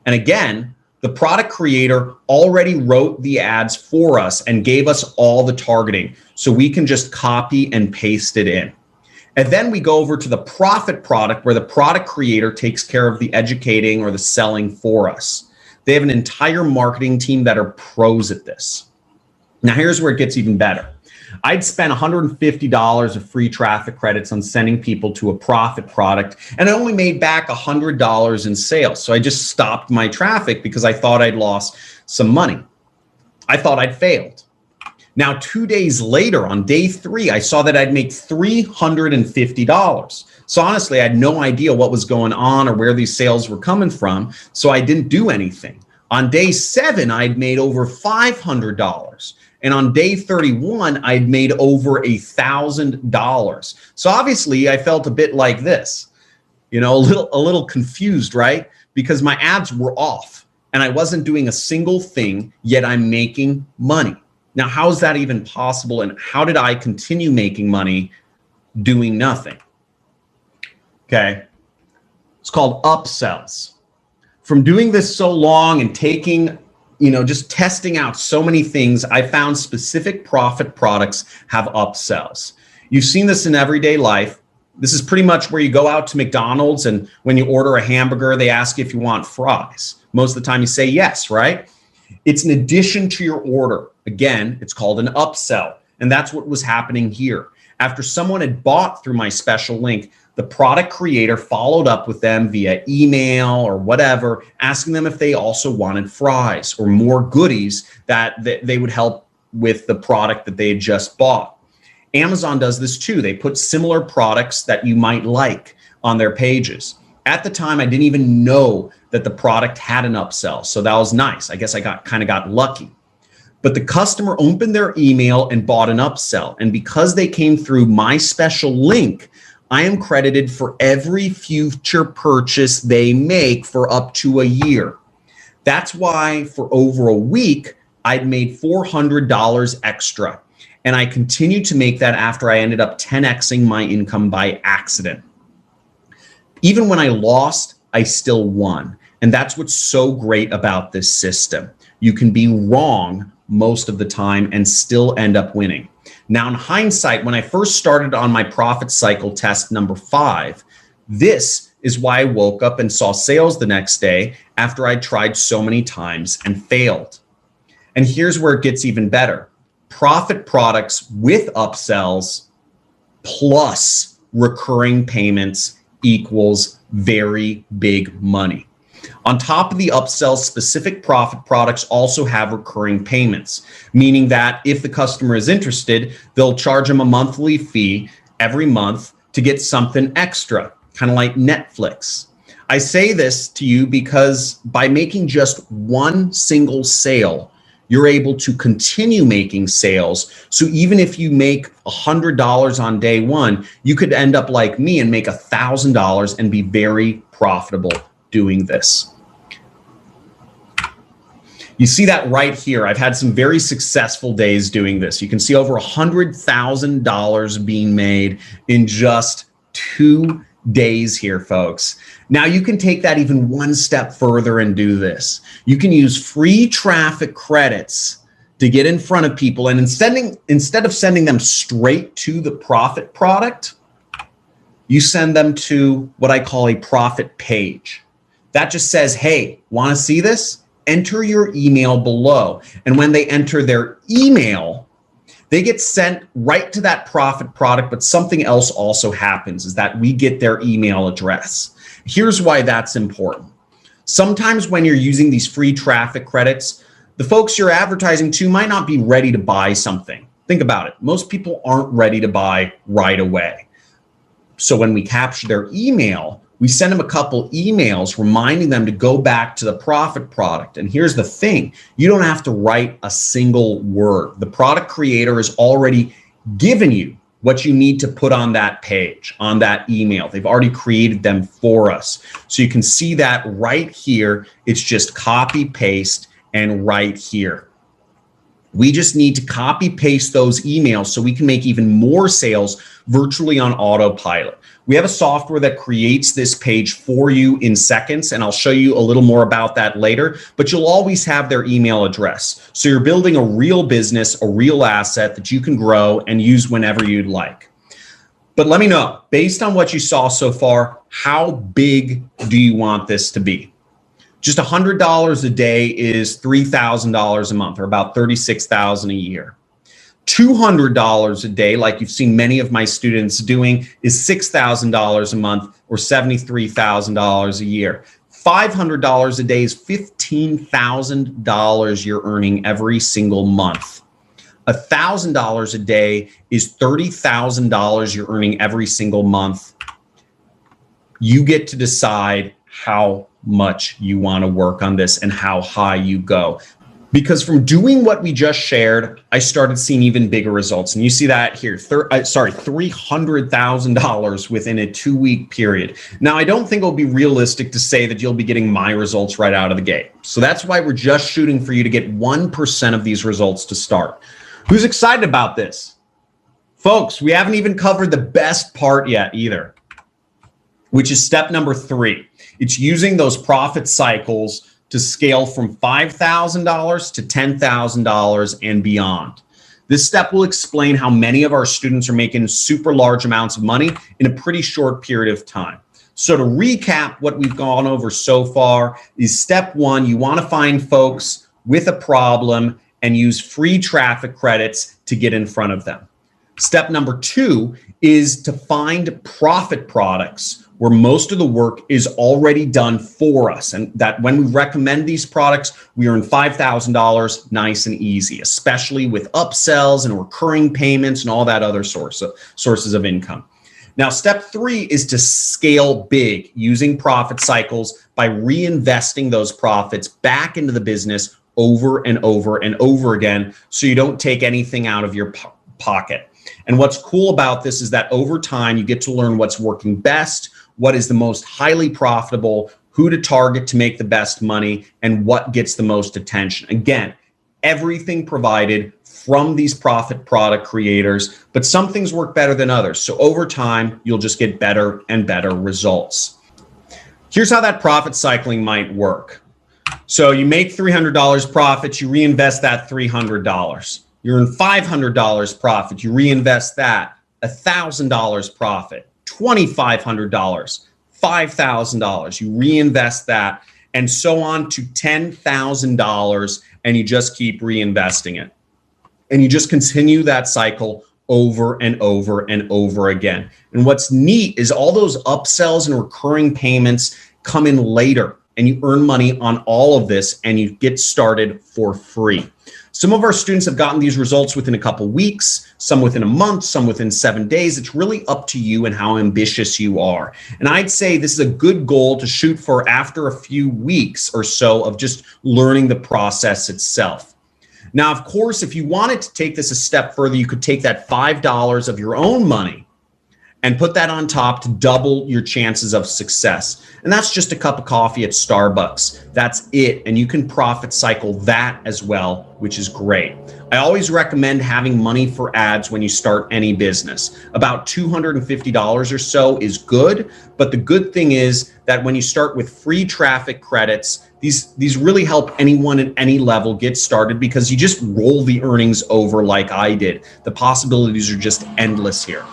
And again, the product creator already wrote the ads for us and gave us all the targeting. So we can just copy and paste it in. And then we go over to the profit product where the product creator takes care of the educating or the selling for us. They have an entire marketing team that are pros at this. Now, here's where it gets even better. I'd spent $150 of free traffic credits on sending people to a profit product, and I only made back $100 in sales. So I just stopped my traffic because I thought I'd lost some money. I thought I'd failed. Now, 2 days later, on day 3, I saw that I'd make $350. So honestly, I had no idea what was going on or where these sales were coming from, so I didn't do anything. On day 7, I'd made over $500. And on day 31, I'd made over $1,000. So obviously I felt a bit like this, a little confused, right? Because my ads were off and I wasn't doing a single thing, yet I'm making money. Now, how is that even possible? And how did I continue making money doing nothing? Okay. It's called upsells. From doing this so long and taking just testing out so many things, I found specific profit products have upsells. You've seen this in everyday life. This is pretty much where you go out to McDonald's and when you order a hamburger, they ask you if you want fries. Most of the time you say yes, right? It's an addition to your order. Again, it's called an upsell. And that's what was happening here. After someone had bought through my special link, the product creator followed up with them via email or whatever, asking them if they also wanted fries or more goodies that they would help with the product that they had just bought. Amazon does this too. They put similar products that you might like on their pages. At the time, I didn't even know that the product had an upsell. So that was nice. I guess I kind of got lucky. But the customer opened their email and bought an upsell. And because they came through my special link, I am credited for every future purchase they make for up to a year. That's why for over a week, I'd made $400 extra. And I continued to make that after I ended up 10xing my income by accident. Even when I lost, I still won. And that's what's so great about this system. You can be wrong most of the time and still end up winning. Now, in hindsight, when I first started on my profit cycle test number 5, this is why I woke up and saw sales the next day after I tried so many times and failed. And here's where it gets even better. Profit products with upsells, plus recurring payments equals very big money. On top of the upsell, specific profit products also have recurring payments, meaning that if the customer is interested, they'll charge them a monthly fee every month to get something extra, kind of like Netflix. I say this to you because by making just one single sale, you're able to continue making sales. So even if you make $100 on day one, you could end up like me and make $1,000 and be very profitable doing this. You see that right here. I've had some very successful days doing this. You can see over $100,000 being made in just 2 days here, folks. Now you can take that even one step further and do this. You can use free traffic credits to get in front of people, and instead of sending them straight to the profit product, you send them to what I call a profit page. That just says, hey, want to see this? Enter your email below. And when they enter their email, they get sent right to that profit product, but something else also happens is that we get their email address. Here's why that's important. Sometimes when you're using these free traffic credits, the folks you're advertising to might not be ready to buy something. Think about it. Most people aren't ready to buy right away. So when we capture their email, we send them a couple emails reminding them to go back to the profit product. And here's the thing, you don't have to write a single word. The product creator has already given you what you need to put on that page, on that email. They've already created them for us. So you can see that right here. It's just copy, paste, and right here. We just need to copy paste those emails so we can make even more sales virtually on autopilot. We have a software that creates this page for you in seconds, and I'll show you a little more about that later, but you'll always have their email address. So you're building a real business, a real asset that you can grow and use whenever you'd like. But let me know, based on what you saw so far, how big do you want this to be? Just $100 a day is $3,000 a month, or about $36,000 a year. $200 a day, like you've seen many of my students doing, is $6,000 a month, or $73,000 a year. $500 a day is $15,000 you're earning every single month. $1,000 a day is $30,000 you're earning every single month. You get to decide how much you want to work on this and how high you go. Because from doing what we just shared, I started seeing even bigger results. And you see that here, $300,000 within a 2-week period. Now, I don't think it'll be realistic to say that you'll be getting my results right out of the gate. So that's why we're just shooting for you to get 1% of these results to start. Who's excited about this? Folks, we haven't even covered the best part yet either, which is step number 3. It's using those profit cycles to scale from $5,000 to $10,000 and beyond. This step will explain how many of our students are making super large amounts of money in a pretty short period of time. So to recap what we've gone over so far is step 1, you want to find folks with a problem and use free traffic credits to get in front of them. Step number 2 is to find profit products where most of the work is already done for us. And that when we recommend these products, we earn $5,000 nice and easy, especially with upsells and recurring payments and all that other sources of income. Now, step 3 is to scale big using profit cycles by reinvesting those profits back into the business over and over and over again, so you don't take anything out of your pocket. And what's cool about this is that over time, you get to learn what's working best, what is the most highly profitable, who to target to make the best money, and what gets the most attention. Again, everything provided from these profit product creators, but some things work better than others. So over time, you'll just get better and better results. Here's how that profit cycling might work. So you make $300 profit, you reinvest that $300. You earn $500 profit, you reinvest that. $1,000 profit, $2,500, $5,000, you reinvest that, and so on to $10,000, and you just keep reinvesting it. And you just continue that cycle over and over and over again. And what's neat is all those upsells and recurring payments come in later, and you earn money on all of this, and you get started for free. Some of our students have gotten these results within a couple weeks, some within a month, some within 7 days. It's really up to you and how ambitious you are. And I'd say this is a good goal to shoot for after a few weeks or so of just learning the process itself. Now, of course, if you wanted to take this a step further, you could take that $5 of your own money and put that on top to double your chances of success. And that's just a cup of coffee at Starbucks. That's it. And you can profit cycle that as well, which is great. I always recommend having money for ads when you start any business. About $250 or so is good. But the good thing is that when you start with free traffic credits, these really help anyone at any level get started, because you just roll the earnings over like I did. The possibilities are just endless here.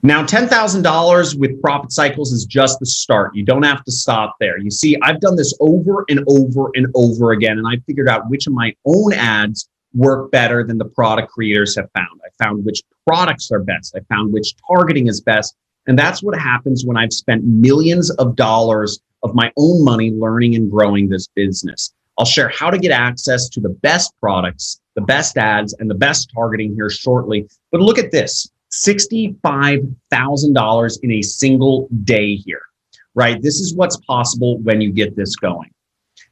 Now, $10,000 with profit cycles is just the start. You don't have to stop there. You see, I've done this over and over and over again, and I figured out which of my own ads work better than the product creators have found. I found which products are best. I found which targeting is best. And that's what happens when I've spent millions of dollars of my own money learning and growing this business. I'll share how to get access to the best products, the best ads, and the best targeting here shortly. But look at this. $65,000 in a single day here, right? This is what's possible when you get this going.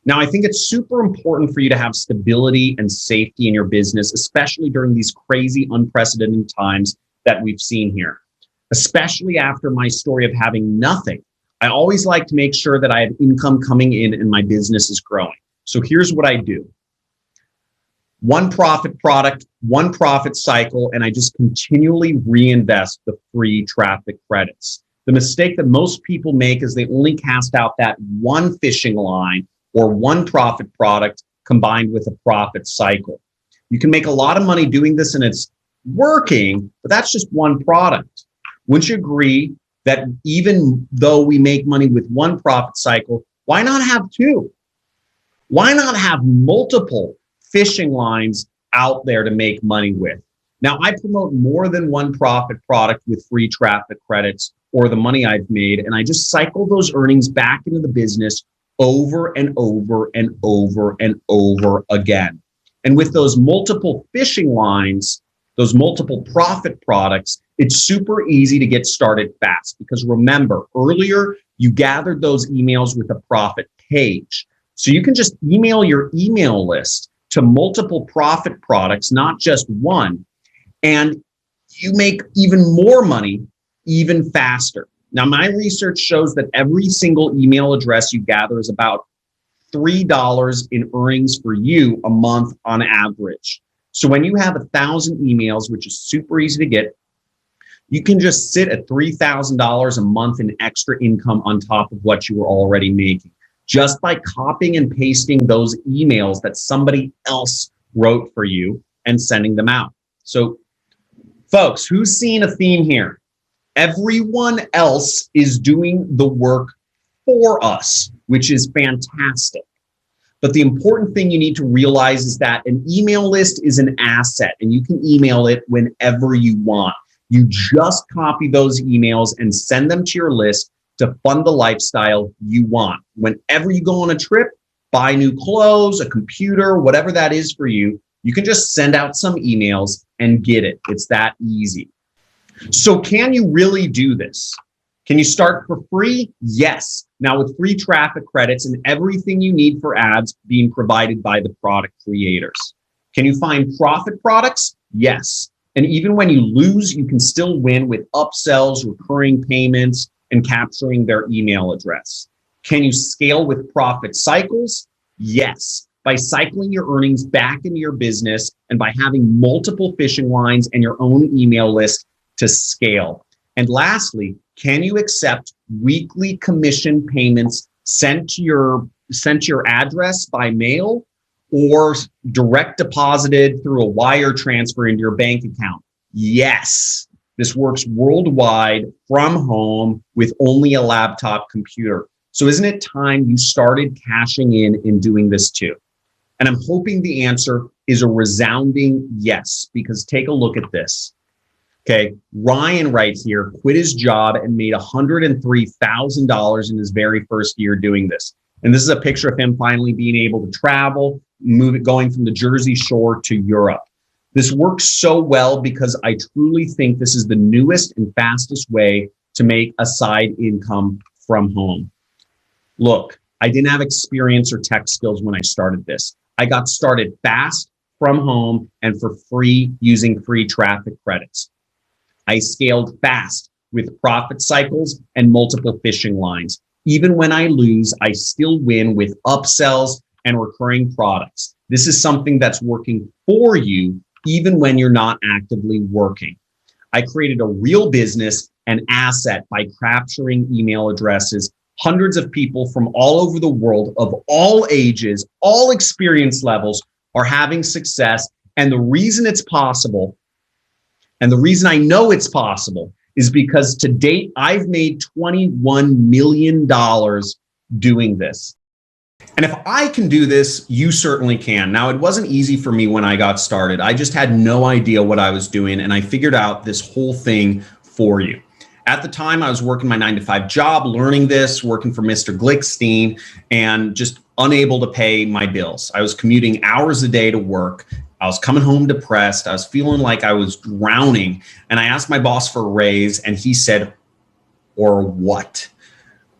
Now, I think it's super important for you to have stability and safety in your business, especially during these crazy, unprecedented times that we've seen here, especially after my story of having nothing. I always like to make sure that I have income coming in and my business is growing. So here's what I do. One profit product, one profit cycle, and I just continually reinvest the free traffic credits. The mistake that most people make is they only cast out that one fishing line or one profit product combined with a profit cycle. You can make a lot of money doing this and it's working, but that's just one product. Wouldn't you agree that even though we make money with one profit cycle, why not have two? Why not have multiple fishing lines out there to make money with? Now, I promote more than one profit product with free traffic credits or the money I've made, and I just cycle those earnings back into the business over and over and over and over again. And with those multiple fishing lines, those multiple profit products, it's super easy to get started fast, because remember, earlier you gathered those emails with a profit page. So you can just email your email list to multiple profit products, not just one, and you make even more money even faster. Now, my research shows that every single email address you gather is about $3 in earnings for you a month on average. So when you have 1,000 emails, which is super easy to get, you can just sit at $3,000 a month in extra income on top of what you were already making, just by copying and pasting those emails that somebody else wrote for you and sending them out. So, folks, who's seen a theme here? Everyone else is doing the work for us, which is fantastic. But the important thing you need to realize is that an email list is an asset, and you can email it whenever you want. You just copy those emails and send them to your list to fund the lifestyle you want. Whenever you go on a trip, buy new clothes, a computer, whatever that is for you, you can just send out some emails and get it. It's that easy. So can you really do this? Can you start for free? Yes. Now with free traffic credits and everything you need for ads being provided by the product creators. Can you find profit products? Yes. And even when you lose, you can still win with upsells, recurring payments, and capturing their email address. Can you scale with profit cycles? Yes. By cycling your earnings back into your business and by having multiple fishing lines and your own email list to scale. And lastly, can you accept weekly commission payments sent to your address by mail or direct deposited through a wire transfer into your bank account? Yes. This works worldwide from home with only a laptop computer. So isn't it time you started cashing in and doing this too? And I'm hoping the answer is a resounding yes, because take a look at this. Okay, Ryan right here quit his job and made $103,000 in his very first year doing this. And this is a picture of him finally being able to travel, going from the Jersey Shore to Europe. This works so well because I truly think this is the newest and fastest way to make a side income from home. Look, I didn't have experience or tech skills when I started this. I got started fast from home and for free using free traffic credits. I scaled fast with profit cycles and multiple fishing lines. Even when I lose, I still win with upsells and recurring products. This is something that's working for you, even when you're not actively working. I created a real business and asset by capturing email addresses. Hundreds of people from all over the world of all ages, all experience levels are having success. And the reason it's possible, and the reason I know it's possible, is because to date, I've made $21 million doing this. And if I can do this, you certainly can. Now, it wasn't easy for me when I got started. I just had no idea what I was doing, and I figured out this whole thing for you. At the time, I was working my 9-to-5 job, learning this, working for Mr. Glickstein, and just unable to pay my bills. I was commuting hours a day to work. I was coming home depressed. I was feeling like I was drowning. And I asked my boss for a raise, and he said, "Or what?"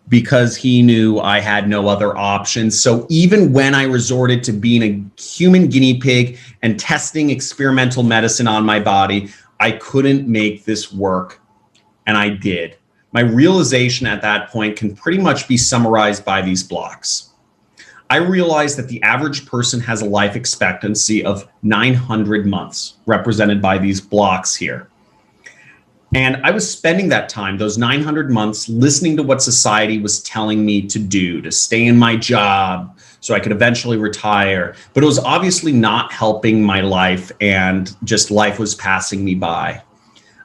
Because he knew I had no other options. So even when I resorted to being a human guinea pig and testing experimental medicine on my body, I couldn't make this work. And I did. My realization at that point can pretty much be summarized by these blocks. I realized that the average person has a life expectancy of 900 months, represented by these blocks here. And I was spending that time, those 900 months, listening to what society was telling me to do, to stay in my job so I could eventually retire. But it was obviously not helping my life, and just life was passing me by.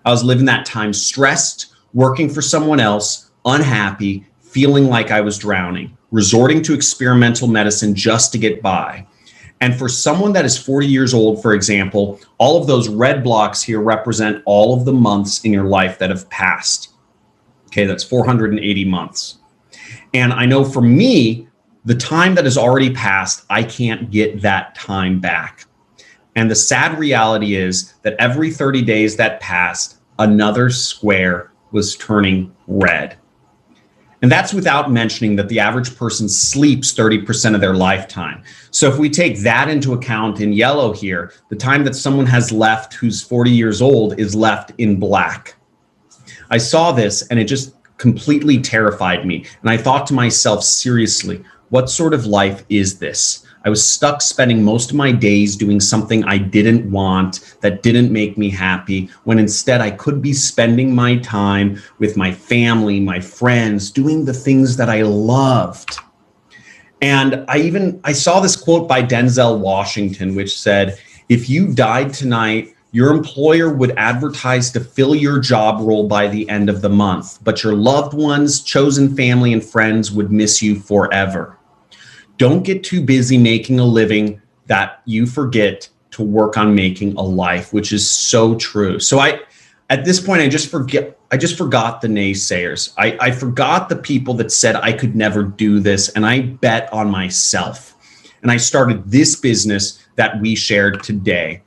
I was living that time stressed, working for someone else, unhappy, feeling like I was drowning, resorting to experimental medicine just to get by. And for someone that is 40 years old, for example, all of those red blocks here represent all of the months in your life that have passed. Okay, that's 480 months. And I know for me, the time that has already passed, I can't get that time back. And the sad reality is that every 30 days that passed, another square was turning red. And that's without mentioning that the average person sleeps 30% of their lifetime. So if we take that into account in yellow here, the time that someone has left who's 40 years old is left in black. I saw this and it just completely terrified me. And I thought to myself, seriously, what sort of life is this? I was stuck spending most of my days doing something I didn't want, that didn't make me happy, when instead I could be spending my time with my family, my friends, doing the things that I loved. And I saw this quote by Denzel Washington, which said, "If you died tonight, your employer would advertise to fill your job role by the end of the month, but your loved ones, chosen family, and friends would miss you forever. Don't get too busy making a living that you forget to work on making a life," which is so true. So at this point, I just forgot the naysayers. I forgot the people that said I could never do this, and I bet on myself. And I started this business that we shared today.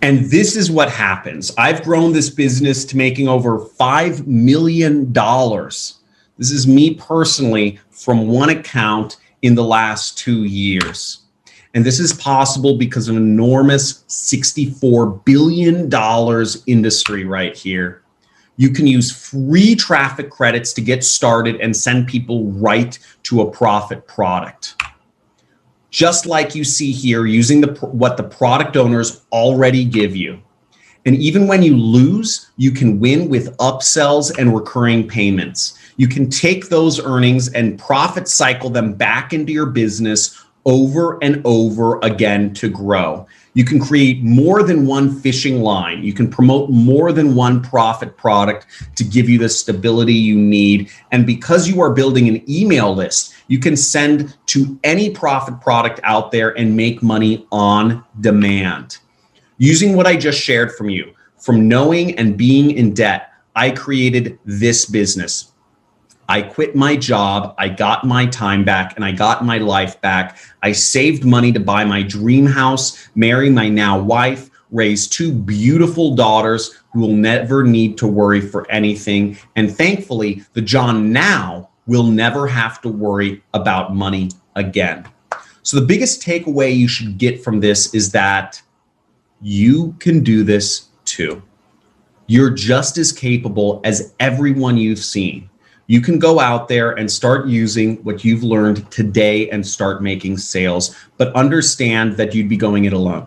And this is what happens. I've grown this business to making over $5 million. This is me personally from one account in the last 2 years. And this is possible because of an enormous $64 billion industry right here. You can use free traffic credits to get started and send people right to a profit product. Just like you see here, using what the product owners already give you. And even when you lose, you can win with upsells and recurring payments. You can take those earnings and profit cycle them back into your business over and over again to grow. You can create more than one fishing line. You can promote more than one profit product to give you the stability you need. And because you are building an email list, You can send to any profit product out there and make money on demand. Using what I just shared from you, from knowing and being in debt, I created this business. I quit my job, I got my time back, and I got my life back. I saved money to buy my dream house, marry my now wife, raise 2 beautiful daughters who will never need to worry for anything. And thankfully, the John now will never have to worry about money again. So the biggest takeaway you should get from this is that you can do this too. You're just as capable as everyone you've seen. You can go out there and start using what you've learned today and start making sales, but understand that you'd be going it alone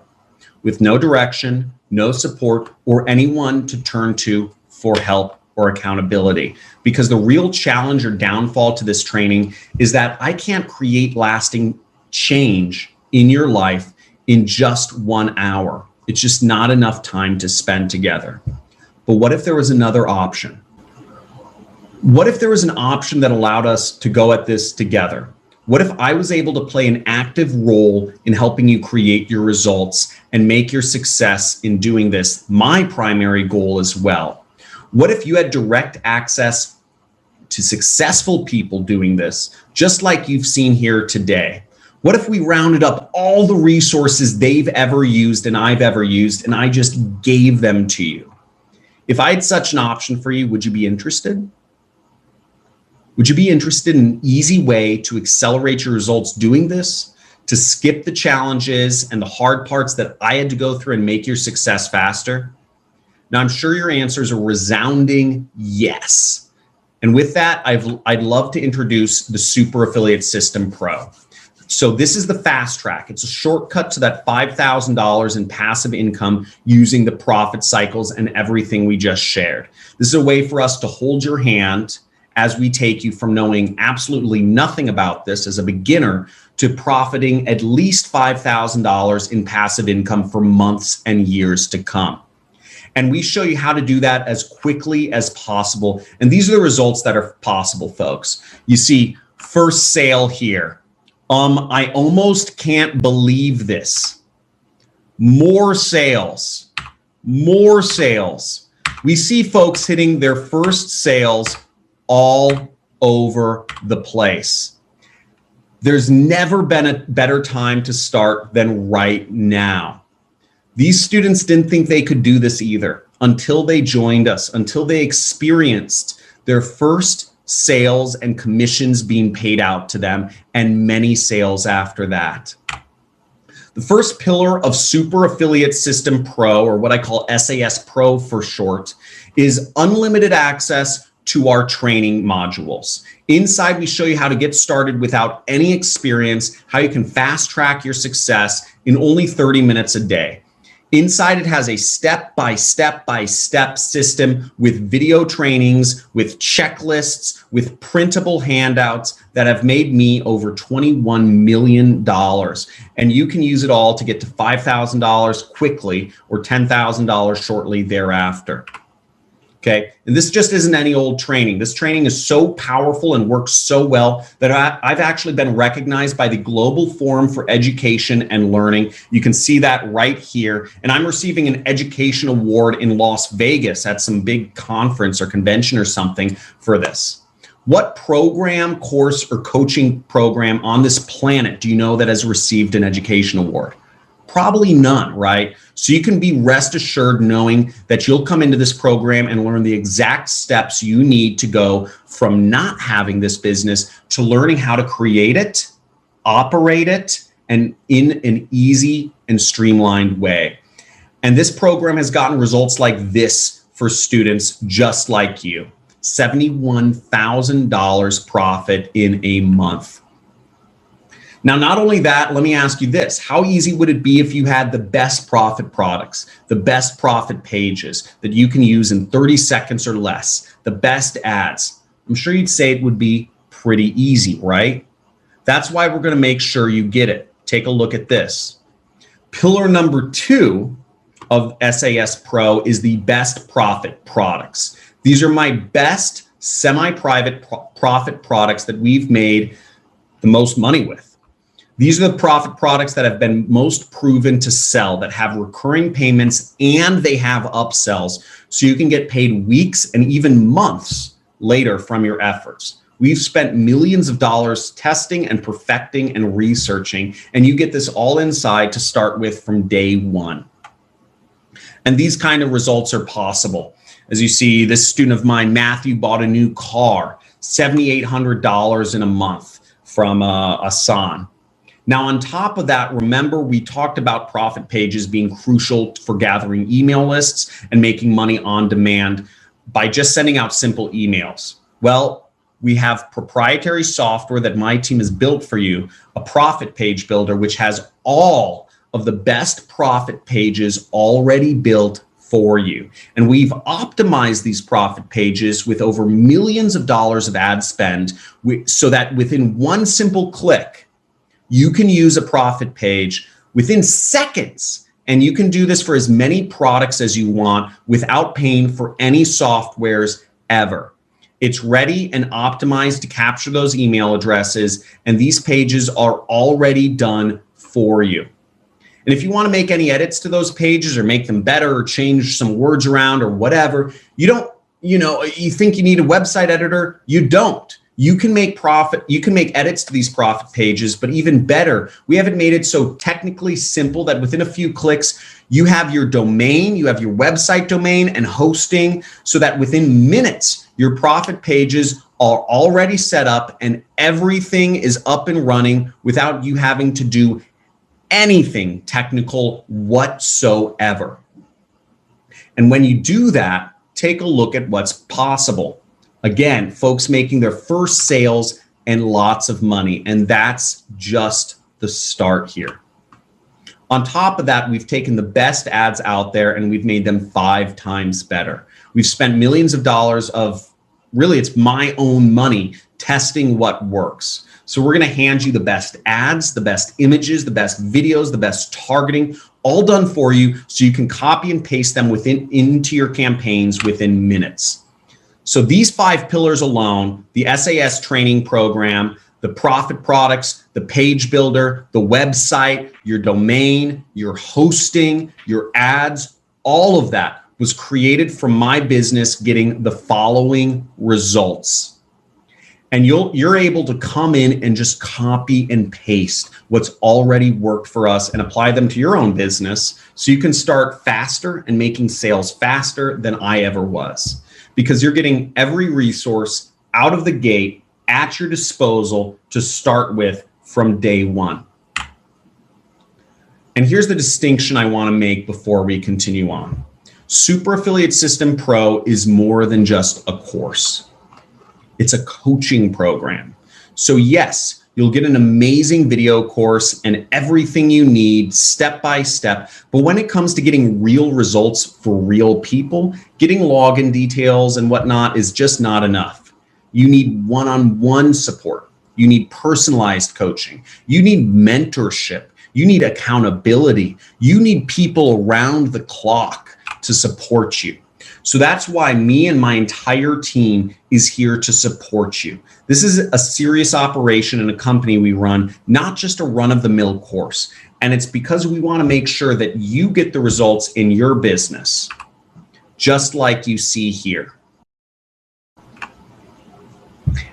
with no direction, no support, or anyone to turn to for help or accountability. Because the real challenge or downfall to this training is that I can't create lasting change in your life in just 1 hour. It's just not enough time to spend together. But what if there was another option? What if there was an option that allowed us to go at this together? What if I was able to play an active role in helping you create your results and make your success in doing this my primary goal as well? What if you had direct access to successful people doing this, just like you've seen here today? What if we rounded up all the resources they've ever used and I've ever used, and I just gave them to you? If I had such an option for you, would you be interested? Would you be interested in an easy way to accelerate your results doing this, to skip the challenges and the hard parts that I had to go through and make your success faster? Now, I'm sure your answers are resounding yes. And with that, I'd love to introduce the Super Affiliate System Pro. So this is the fast track. It's a shortcut to that $5,000 in passive income using the profit cycles and everything we just shared. This is a way for us to hold your hand as we take you from knowing absolutely nothing about this as a beginner to profiting at least $5,000 in passive income for months and years to come. And we show you how to do that as quickly as possible. And these are the results that are possible, folks. You see, first sale here. I almost can't believe this. More sales, more sales. We see folks hitting their first sales all over the place. There's never been a better time to start than right now. These students didn't think they could do this either until they joined us, until they experienced their first sales and commissions being paid out to them, and many sales after that. The first pillar of Super Affiliate System Pro, or what I call SAS Pro for short, is unlimited access to our training modules. Inside, we show you how to get started without any experience, how you can fast track your success in only 30 minutes a day. Inside, it has a step-by-step system with video trainings, with checklists, with printable handouts that have made me over $21 million. And you can use it all to get to $5,000 quickly or $10,000 shortly thereafter. Okay, and this just isn't any old training. This training is so powerful and works so well that I've actually been recognized by the Global Forum for Education and Learning. You can see that right here. And I'm receiving an education award in Las Vegas at some big conference or convention or something for this. What program, course, or coaching program on this planet do you know that has received an education award? Probably none, right? So you can be rest assured knowing that you'll come into this program and learn the exact steps you need to go from not having this business to learning how to create it, operate it, and in an easy and streamlined way. And this program has gotten results like this for students just like you. $71,000 profit in a month. Now, not only that, let me ask you this. How easy would it be if you had the best profit products, the best profit pages that you can use in 30 seconds or less, the best ads? I'm sure you'd say it would be pretty easy, right? That's why we're going to make sure you get it. Take a look at this. Pillar number 2 of SAS Pro is the best profit products. These are my best semi-private profit products that we've made the most money with. These are the profit products that have been most proven to sell, that have recurring payments and they have upsells, so you can get paid weeks and even months later from your efforts. We've spent millions of dollars testing and perfecting and researching, and you get this all inside to start with from day one. And these kind of results are possible. As you see, this student of mine, Matthew, bought a new car, $7,800 in a month from Asan. Now, on top of that, remember we talked about profit pages being crucial for gathering email lists and making money on demand by just sending out simple emails. Well, we have proprietary software that my team has built for you, a profit page builder, which has all of the best profit pages already built for you. And we've optimized these profit pages with over millions of dollars of ad spend so that within one simple click, you can use a profit page within seconds. And you can do this for as many products as you want without paying for any softwares ever. It's ready and optimized to capture those email addresses, and these pages are already done for you. And if you want to make any edits to those pages or make them better or change some words around or whatever, you think you need a website editor, you don't. You can make edits to these profit pages, but even better, we haven't made it so technically simple that within a few clicks, you have your domain, you have your website domain and hosting, so that within minutes, your profit pages are already set up and everything is up and running without you having to do anything technical whatsoever. And when you do that, take a look at what's possible. Again, folks making their first sales and lots of money, and that's just the start here. On top of that, we've taken the best ads out there and we've made them 5 times better. We've spent millions of dollars of, really it's my own money, testing what works. So we're gonna hand you the best ads, the best images, the best videos, the best targeting, all done for you so you can copy and paste them into your campaigns within minutes. So these 5 pillars alone, the SAS training program, the profit products, the page builder, the website, your domain, your hosting, your ads, all of that was created from my business getting the following results. And you're able to come in and just copy and paste what's already worked for us and apply them to your own business so you can start faster and making sales faster than I ever was. Because you're getting every resource out of the gate at your disposal to start with from day one. And here's the distinction I want to make before we continue on. Super Affiliate System Pro is more than just a course. It's a coaching program. So yes, you'll get an amazing video course and everything you need step by step. But when it comes to getting real results for real people, getting login details and whatnot is just not enough. You need one-on-one support. You need personalized coaching. You need mentorship. You need accountability. You need people around the clock to support you. So that's why me and my entire team is here to support you. This is a serious operation and a company we run, not just a run-of-the-mill course. And it's because we want to make sure that you get the results in your business, just like you see here.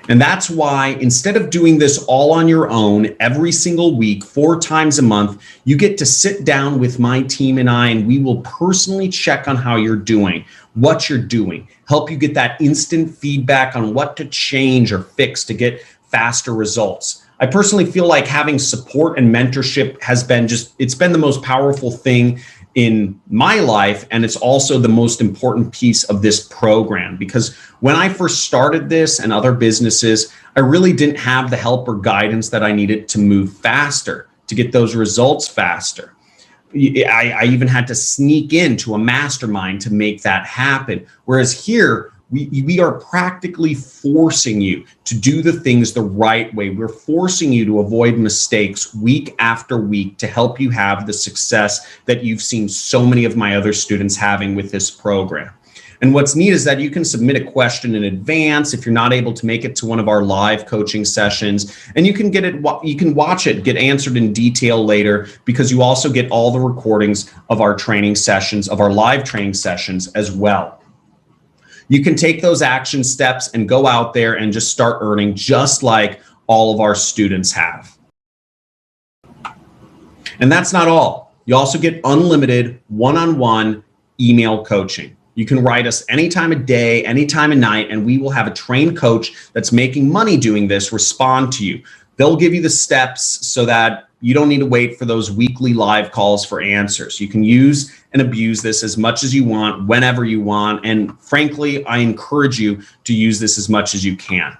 And that's why instead of doing this all on your own every single week, 4 times a month, you get to sit down with my team and I, and we will personally check on how you're doing, what you're doing, help you get that instant feedback on what to change or fix to get faster results. I personally feel like having support and mentorship has been it's been the most powerful thing in my life, and it's also the most important piece of this program, because when I first started this and other businesses, I really didn't have the help or guidance that I needed to move faster, to get those results faster. I even had to sneak into a mastermind to make that happen. Whereas here, we are practically forcing you to do the things the right way. We're forcing you to avoid mistakes week after week to help you have the success that you've seen so many of my other students having with this program. And what's neat is that you can submit a question in advance if you're not able to make it to one of our live coaching sessions, and you can watch it, get answered in detail later, because you also get all the recordings of our training sessions, of our live training sessions as well. You can take those action steps and go out there and just start earning just like all of our students have. And that's not all. You also get unlimited one-on-one email coaching. You can write us anytime of day, anytime of night, and we will have a trained coach that's making money doing this respond to you. They'll give you the steps so that you don't need to wait for those weekly live calls for answers. You can use and abuse this as much as you want, whenever you want. And frankly, I encourage you to use this as much as you can.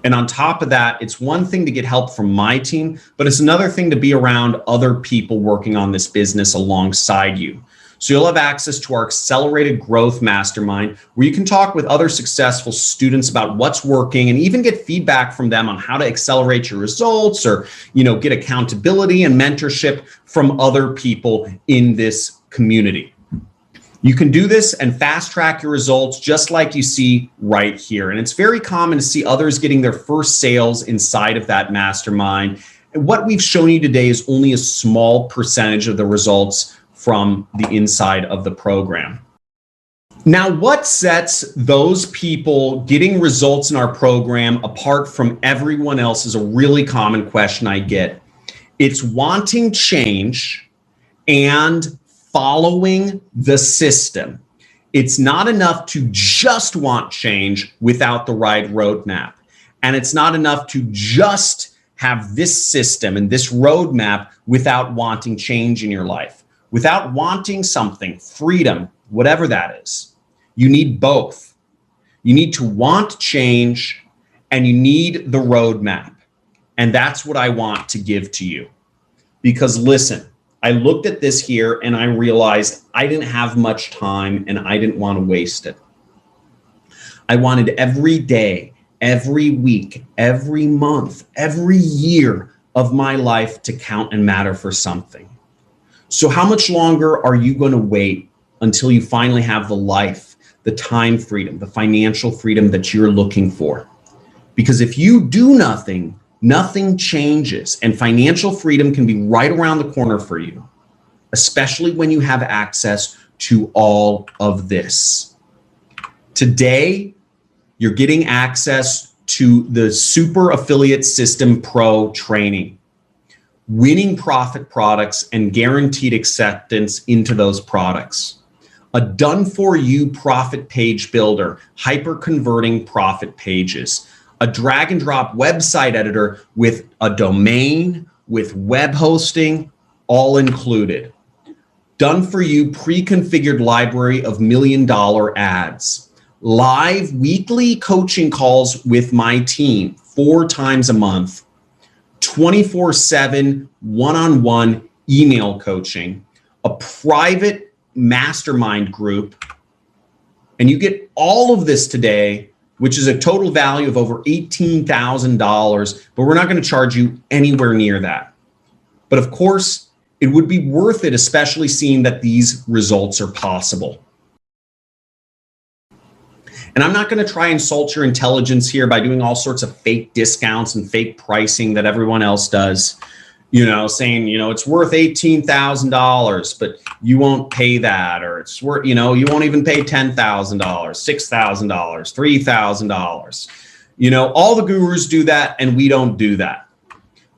And on top of that, it's one thing to get help from my team, but it's another thing to be around other people working on this business alongside you. So you'll have access to our accelerated growth mastermind, where you can talk with other successful students about what's working and even get feedback from them on how to accelerate your results, or, get accountability and mentorship from other people in this community. You can do this and fast track your results just like you see right here. And it's very common to see others getting their first sales inside of that mastermind. And what we've shown you today is only a small percentage of the results from the inside of the program. Now, what sets those people getting results in our program apart from everyone else is a really common question I get. It's wanting change and following the system. It's not enough to just want change without the right roadmap. And it's not enough to just have this system and this roadmap without wanting change in your life. Without wanting something, freedom, whatever that is, you need both. You need to want change and you need the roadmap. And that's what I want to give to you. Because listen, I looked at this here and I realized I didn't have much time and I didn't want to waste it. I wanted every day, every week, every month, every year of my life to count and matter for something. So how much longer are you going to wait until you finally have the life, the time freedom, the financial freedom that you're looking for? Because if you do nothing, nothing changes, and financial freedom can be right around the corner for you, especially when you have access to all of this. Today, you're getting access to the Super Affiliate System Pro training, winning profit products and guaranteed acceptance into those products, a done-for-you profit page builder, hyper-converting profit pages, a drag-and-drop website editor with a domain, with web hosting, all included. Done-for-you pre-configured library of million-dollar ads, live weekly coaching calls with my team 4 times a month, 24/7 one-on-one email coaching, a private mastermind group, and you get all of this today, which is a total value of over $18,000, but we're not going to charge you anywhere near that. But of course, it would be worth it, especially seeing that these results are possible. And I'm not going to try and insult your intelligence here by doing all sorts of fake discounts and fake pricing that everyone else does, saying, it's worth $18,000, but you won't pay that, or it's worth, you won't even pay $10,000, $6,000, $3,000. All the gurus do that and we don't do that.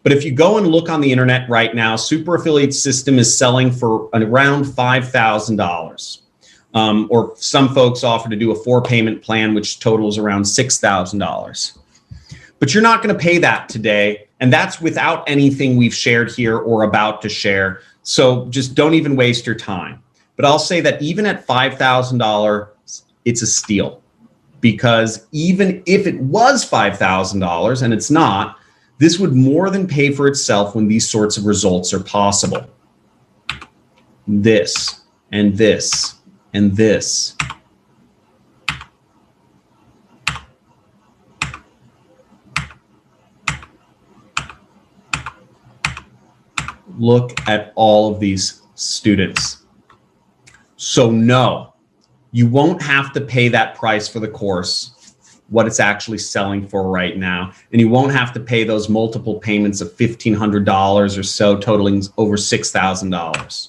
But if you go and look on the internet right now, Super Affiliate System is selling for around $5,000. Or some folks offer to do a 4-payment plan, which totals around $6,000. But you're not going to pay that today. And that's without anything we've shared here or about to share. So just don't even waste your time. But I'll say that even at $5,000, it's a steal. Because even if it was $5,000, and it's not, this would more than pay for itself when these sorts of results are possible. This and this and this. Look at all of these students. So no, You won't have to pay that price for the course, what it's actually selling for right now. And you won't have to pay those multiple payments of $1,500 or so, totaling over $6,000.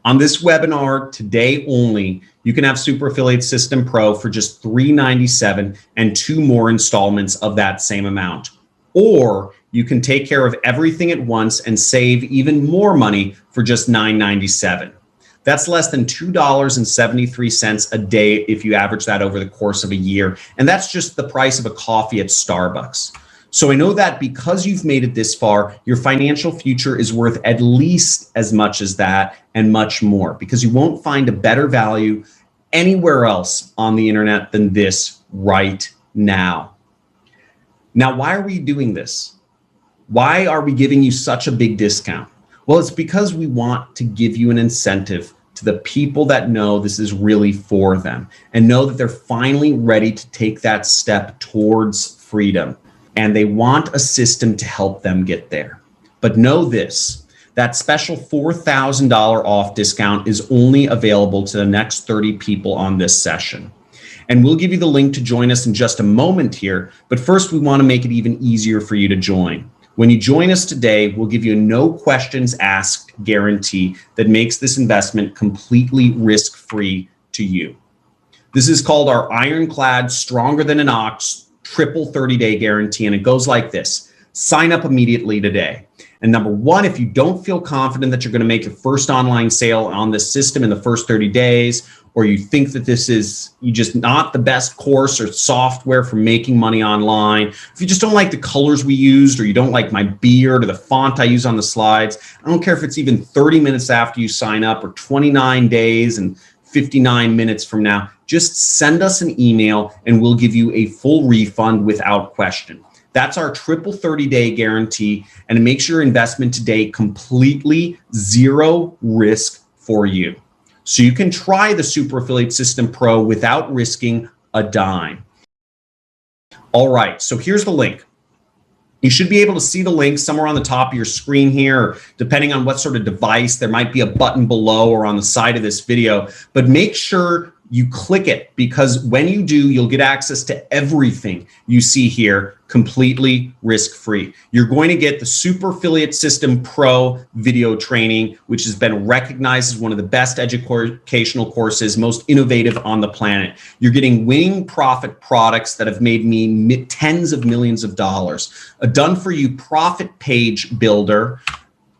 On this webinar today only, you can have Super Affiliate System Pro for just $397 and 2 more installments of that same amount. Or you can take care of everything at once and save even more money for just $997. That's less than $2.73 a day if you average that over the course of a year. And that's just the price of a coffee at Starbucks. So I know that because you've made it this far, your financial future is worth at least as much as that and much more, because you won't find a better value anywhere else on the internet than this right now. Now, why are we doing this? Why are we giving you such a big discount? Well, it's because we want to give you an incentive to the people that know this is really for them and know that they're finally ready to take that step towards freedom. And they want a system to help them get there. But know this, that special $4,000 off discount is only available to the next 30 people on this session. And we'll give you the link to join us in just a moment here. But first, we want to make it even easier for you to join. When you join us today, we'll give you a no questions asked guarantee that makes this investment completely risk-free to you. This is called our ironclad, stronger than an ox, triple 30-day guarantee, and it goes like this. Sign up immediately today. And number one, if you don't feel confident that you're going to make your first online sale on this system in the first 30 days, or you think that this is just not the best course or software for making money online, if you just don't like the colors we used, or you don't like my beard or the font I use on the slides, I don't care if it's even 30 minutes after you sign up or 29 days and 59 minutes from now, just send us an email and we'll give you a full refund without question. That's our triple 30-day guarantee, and it makes your investment today completely zero risk for you. So you can try the Super Affiliate System Pro without risking a dime. All right, so here's the link. You should be able to see the link somewhere on the top of your screen here, or depending on what sort of device, there might be a button below or on the side of this video, but make sure you click it, because when you do, you'll get access to everything you see here completely risk-free. You're going to get the Super Affiliate System Pro video training, which has been recognized as one of the best educational courses, most innovative on the planet. You're getting winning profit products that have made me tens of millions of dollars, a done-for-you profit page builder,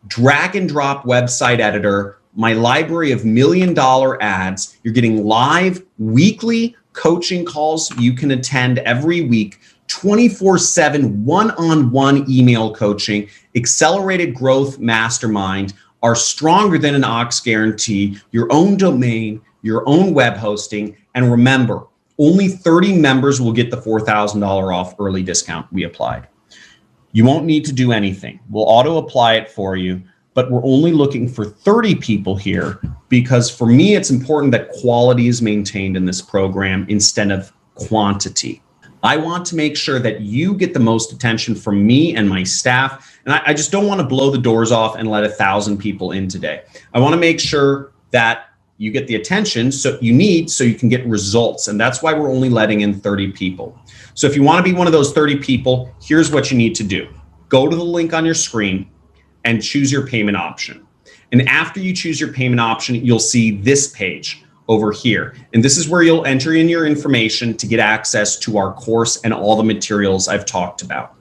drag and drop website editor, my library of $1 million ads. You're getting live weekly coaching calls you can attend every week, 24/7 one-on-one email coaching, accelerated growth mastermind, our stronger than an ox guarantee, your own domain, your own web hosting. And remember, only 30 members will get the $4,000 off early discount we applied. You won't need to do anything. We'll auto apply it for you. But we're only looking for 30 people here, because for me, it's important that quality is maintained in this program instead of quantity. I want to make sure that you get the most attention from me and my staff. And I just don't want to blow the doors off and let 1,000 people in today. I want to make sure that you get the attention so you can get results. And that's why we're only letting in 30 people. So if you want to be one of those 30 people, here's what you need to do. Go to the link on your screen and choose your payment option. And after you choose your payment option, you'll see this page over here. And this is where you'll enter in your information to get access to our course and all the materials I've talked about.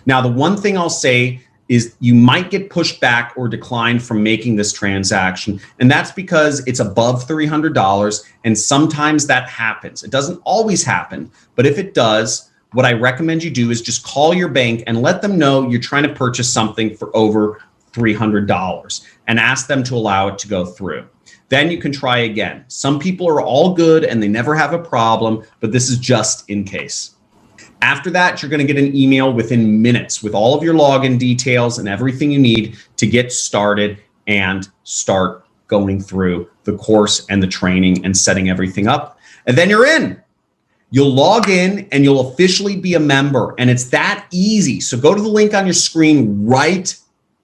Now, the one thing I'll say is you might get pushed back or declined from making this transaction. And that's because it's above $300. And sometimes that happens. It doesn't always happen, but if it does, what I recommend you do is just call your bank and let them know you're trying to purchase something for over $300 and ask them to allow it to go through. Then you can try again. Some people are all good and they never have a problem, but this is just in case. After that, you're going to get an email within minutes with all of your login details and everything you need to get started and start going through the course and the training and setting everything up. And then you're in. You'll log in and you'll officially be a member, and it's that easy. So go to the link on your screen right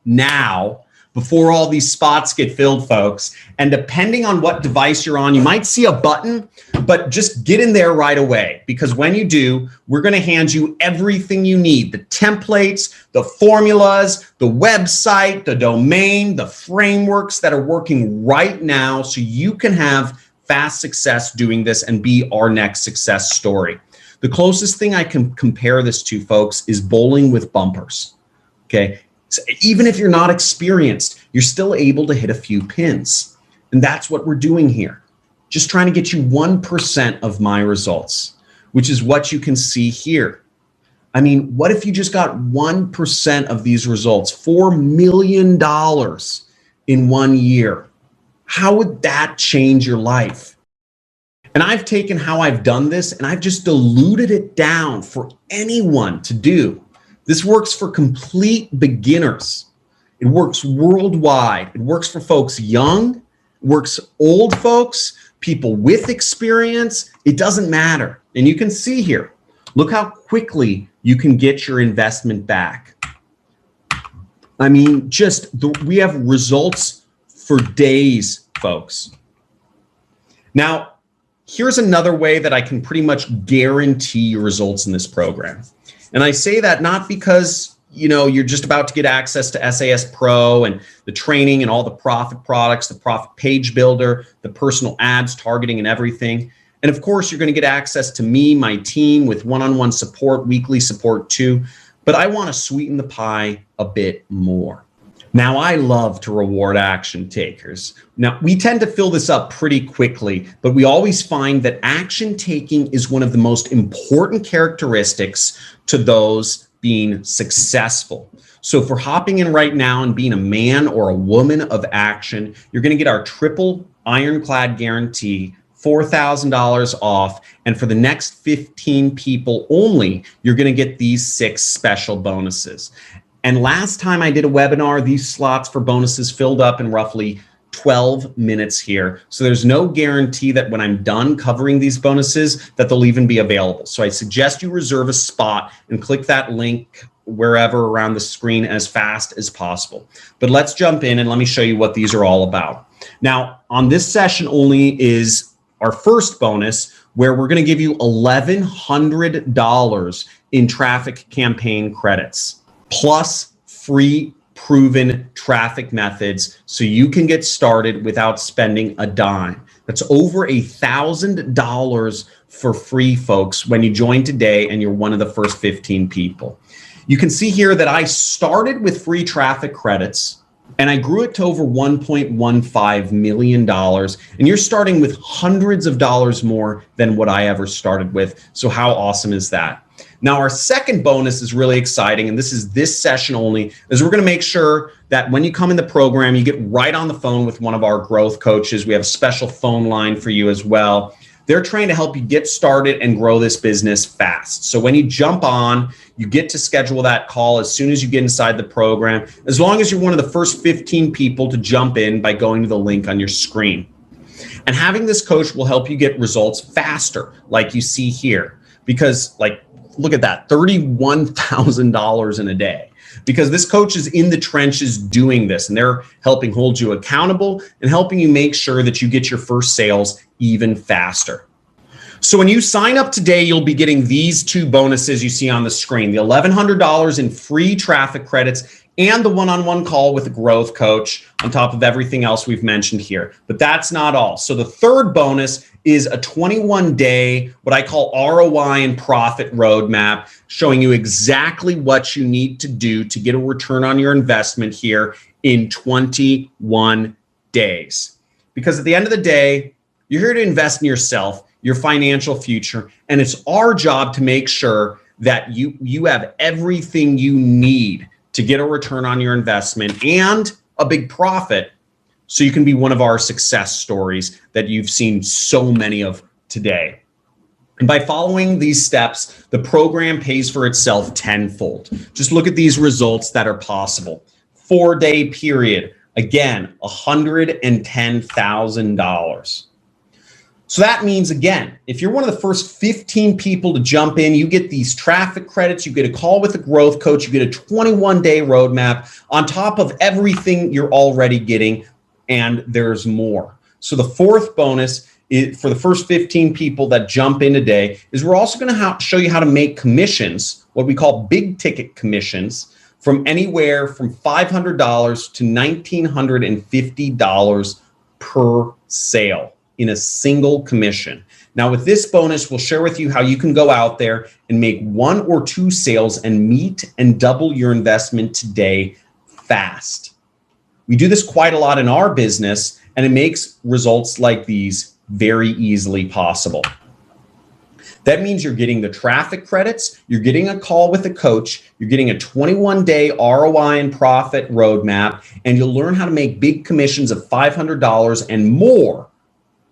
now, before all these spots get filled, folks. And depending on what device you're on, you might see a button, but just get in there right away, because when you do, we're going to hand you everything you need: the templates, the formulas, the website, the domain, the frameworks that are working right now, so you can have fast success doing this and be our next success story. The closest thing I can compare this to, folks, is bowling with bumpers. Okay. So even if you're not experienced, you're still able to hit a few pins. And that's what we're doing here. Just trying to get you 1% of my results, which is what you can see here. I mean, what if you just got 1% of these results, $4 million in 1 year? How would that change your life? And I've taken how I've done this and I've just diluted it down for anyone to do. This works for complete beginners. It works worldwide. It works for folks young, works old folks, people with experience. It doesn't matter. And you can see here, look how quickly you can get your investment back. I mean, we have results for days, folks. Now, here's another way that I can pretty much guarantee your results in this program. And I say that not because, you're just about to get access to SAS Pro and the training and all the profit products, the profit page builder, the personal ads targeting and everything. And of course, you're going to get access to me, my team, with one-on-one support, weekly support too. But I want to sweeten the pie a bit more. Now, I love to reward action takers. Now, we tend to fill this up pretty quickly, but we always find that action taking is one of the most important characteristics to those being successful. So if we're hopping in right now and being a man or a woman of action, you're going to get our triple ironclad guarantee, $4,000 off. And for the next 15 people only, you're going to get these 6 special bonuses. And last time I did a webinar, these slots for bonuses filled up in roughly 12 minutes here. So there's no guarantee that when I'm done covering these bonuses that they'll even be available. So I suggest you reserve a spot and click that link wherever around the screen as fast as possible. But let's jump in and let me show you what these are all about. Now, on this session only is our first bonus, where we're going to give you $1,100 in traffic campaign credits, plus free proven traffic methods, so you can get started without spending a dime. That's over $1,000 for free, folks, when you join today and you're one of the first 15 people. You can see here that I started with free traffic credits and I grew it to over $1.15 million. And you're starting with hundreds of dollars more than what I ever started with. So how awesome is that? Now, our second bonus is really exciting, and this is this session only, is we're going to make sure that when you come in the program, you get right on the phone with one of our growth coaches. We have a special phone line for you as well. They're trying to help you get started and grow this business fast. So when you jump on, you get to schedule that call as soon as you get inside the program, as long as you're one of the first 15 people to jump in by going to the link on your screen. And having this coach will help you get results faster, like you see here, because look at that, $31,000 in a day. Because this coach is in the trenches doing this, and they're helping hold you accountable and helping you make sure that you get your first sales even faster. So when you sign up today, you'll be getting these 2 bonuses you see on the screen, the $1,100 in free traffic credits and the one-on-one call with a growth coach on top of everything else we've mentioned here. But that's not all. So the third bonus is a 21-day, what I call ROI and profit roadmap, showing you exactly what you need to do to get a return on your investment here in 21 days. Because at the end of the day, you're here to invest in yourself, your financial future, and it's our job to make sure that you have everything you need to get a return on your investment and a big profit, so you can be one of our success stories that you've seen so many of today. And by following these steps, the program pays for itself tenfold. Just look at these results that are possible. 4-day period, again, $110,000. So that means, again, if you're one of the first 15 people to jump in, you get these traffic credits, you get a call with a growth coach, you get a 21-day roadmap on top of everything you're already getting, and there's more. So the fourth bonus is, for the first 15 people that jump in today, is we're also going to show you how to make commissions, what we call big ticket commissions, from anywhere from $500 to $1,950 per sale in a single commission. Now with this bonus, we'll share with you how you can go out there and make 1 or 2 sales and meet and double your investment today fast. We do this quite a lot in our business, and it makes results like these very easily possible. That means you're getting the traffic credits, you're getting a call with a coach, you're getting a 21-day ROI and profit roadmap, and you'll learn how to make big commissions of $500 and more.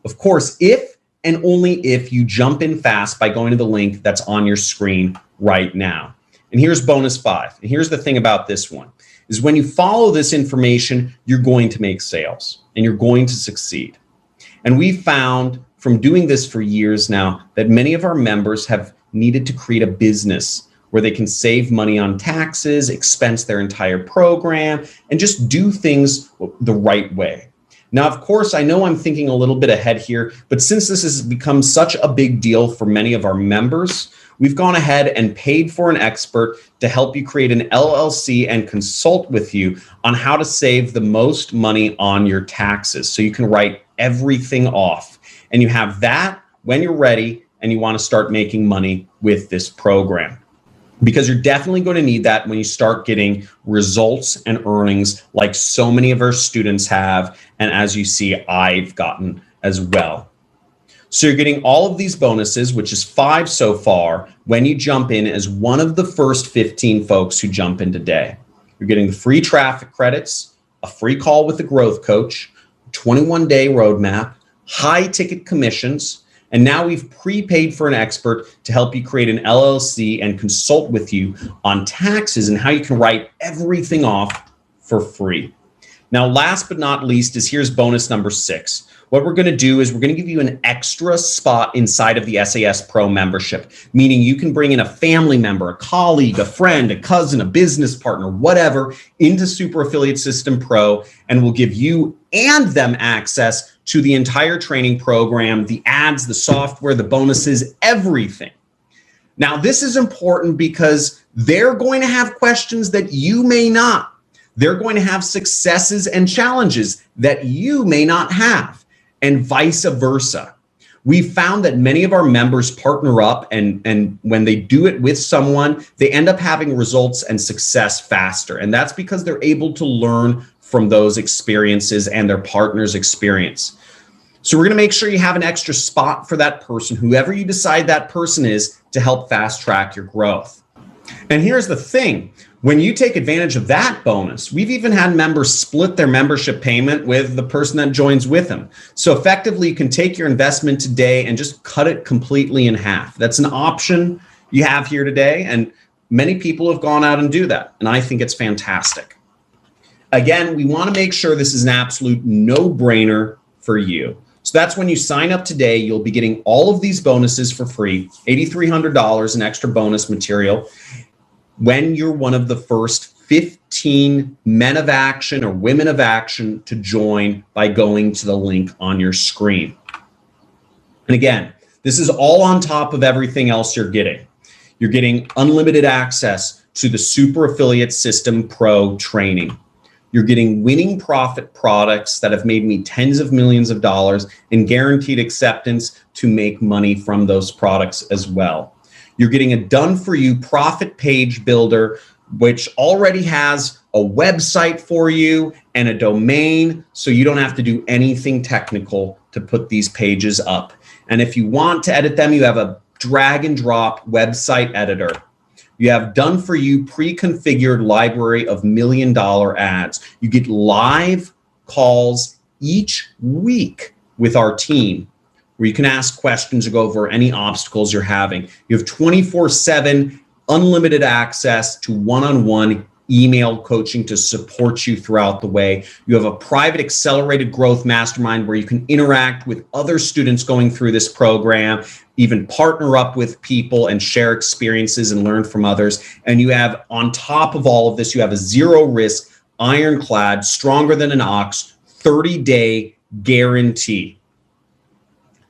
Of course, if and only if you jump in fast by going to the link that's on your screen right now. And here's bonus 5. And here's the thing about this one, is when you follow this information, you're going to make sales and you're going to succeed. And we found from doing this for years now that many of our members have needed to create a business where they can save money on taxes, expense their entire program, and just do things the right way. Now, of course, I know I'm thinking a little bit ahead here, but since this has become such a big deal for many of our members, we've gone ahead and paid for an expert to help you create an LLC and consult with you on how to save the most money on your taxes so you can write everything off. And you have that when you're ready and you want to start making money with this program. Because you're definitely going to need that when you start getting results and earnings like so many of our students have. And as you see, I've gotten as well. So you're getting all of these bonuses, which is 5 so far, when you jump in as one of the first 15 folks who jump in today. You're getting the free traffic credits, a free call with a growth coach, 21-day roadmap, high ticket commissions, and now we've prepaid for an expert to help you create an LLC and consult with you on taxes and how you can write everything off for free. Now, last but not least is here's bonus number 6. What we're going to do is we're going to give you an extra spot inside of the SAS Pro membership, meaning you can bring in a family member, a colleague, a friend, a cousin, a business partner, whatever, into Super Affiliate System Pro, and we'll give you and them access to the entire training program, the ads, the software, the bonuses, everything. Now, this is important because they're going to have questions that you may not. They're going to have successes and challenges that you may not have, and vice versa. We found that many of our members partner up, and when they do it with someone, they end up having results and success faster. And that's because they're able to learn from those experiences and their partner's experience. So we're going to make sure you have an extra spot for that person, whoever you decide that person is, to help fast track your growth. And here's the thing. When you take advantage of that bonus, we've even had members split their membership payment with the person that joins with them. So effectively, you can take your investment today and just cut it completely in half. That's an option you have here today, and many people have gone out and do that, and I think it's fantastic. Again, we want to make sure this is an absolute no-brainer for you. So that's when you sign up today, you'll be getting all of these bonuses for free, $8,300 in extra bonus material, when you're one of the first 15 men of action or women of action to join by going to the link on your screen. And again, this is all on top of everything else you're getting. You're getting unlimited access to the Super Affiliate System Pro training. You're getting winning profit products that have made me tens of millions of dollars and guaranteed acceptance to make money from those products as well. You're getting a done-for-you profit page builder, which already has a website for you and a domain, so you don't have to do anything technical to put these pages up. And if you want to edit them, you have a drag and drop website editor. You have done-for-you pre-configured library of $1 million ads. You get live calls each week with our team where you can ask questions or go over any obstacles you're having. You have 24/7 unlimited access to one-on-one email coaching to support you throughout the way. You have a private accelerated growth mastermind where you can interact with other students going through this program, even partner up with people and share experiences and learn from others. And you have, on top of all of this, you have a zero risk, ironclad, stronger than an ox, 30-day guarantee.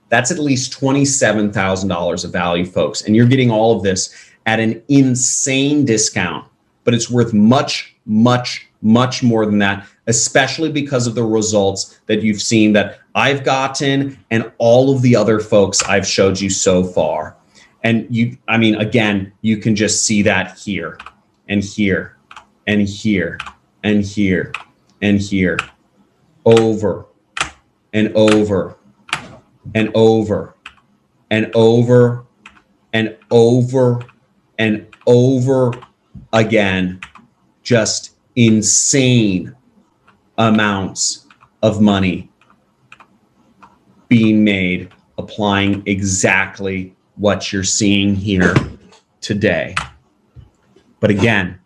That's at least $27,000 of value, folks. And you're getting all of this at an insane discount, but it's worth much, much, much more than that, especially because of the results that you've seen that I've gotten and all of the other folks I've showed you so far. And again, you can just see that here and here and here and here and here, over and over and over and over and over and over again. Just insane amounts of money being made, applying exactly what you're seeing here today. But again,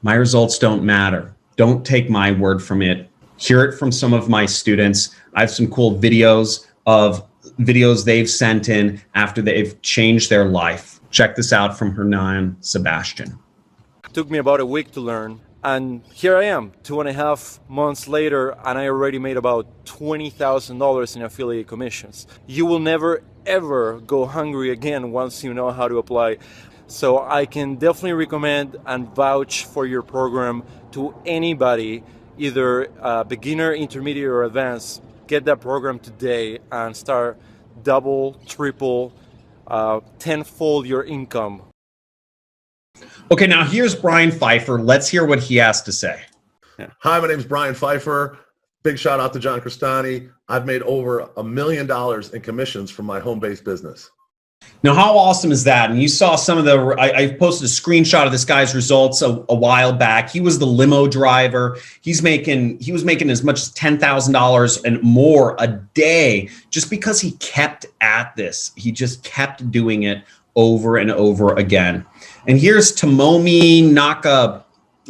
my results don't matter. Don't take my word from it. Hear it from some of my students. I have some cool videos they've sent in after they've changed their life. Check this out from Hernan Sebastian. It took me about a week to learn. And here I am, 2.5 months later, and I already made about $20,000 in affiliate commissions. You will never, ever go hungry again once you know how to apply. So I can definitely recommend and vouch for your program to anybody, either beginner, intermediate, or advanced. Get that program today and start double, triple, tenfold your income. Okay, now here's Brian Pfeiffer. Let's hear what he has to say. Hi, my name is Brian Pfeiffer. Big shout out to John Crestani. I've made over $1 million in commissions from my home-based business. Now, how awesome is that? And you saw some of the, I posted a screenshot of this guy's results a while back. He was the limo driver. He was making as much as $10,000 and more a day just because he kept at this. He just kept doing it over and over again. And here's Tomomi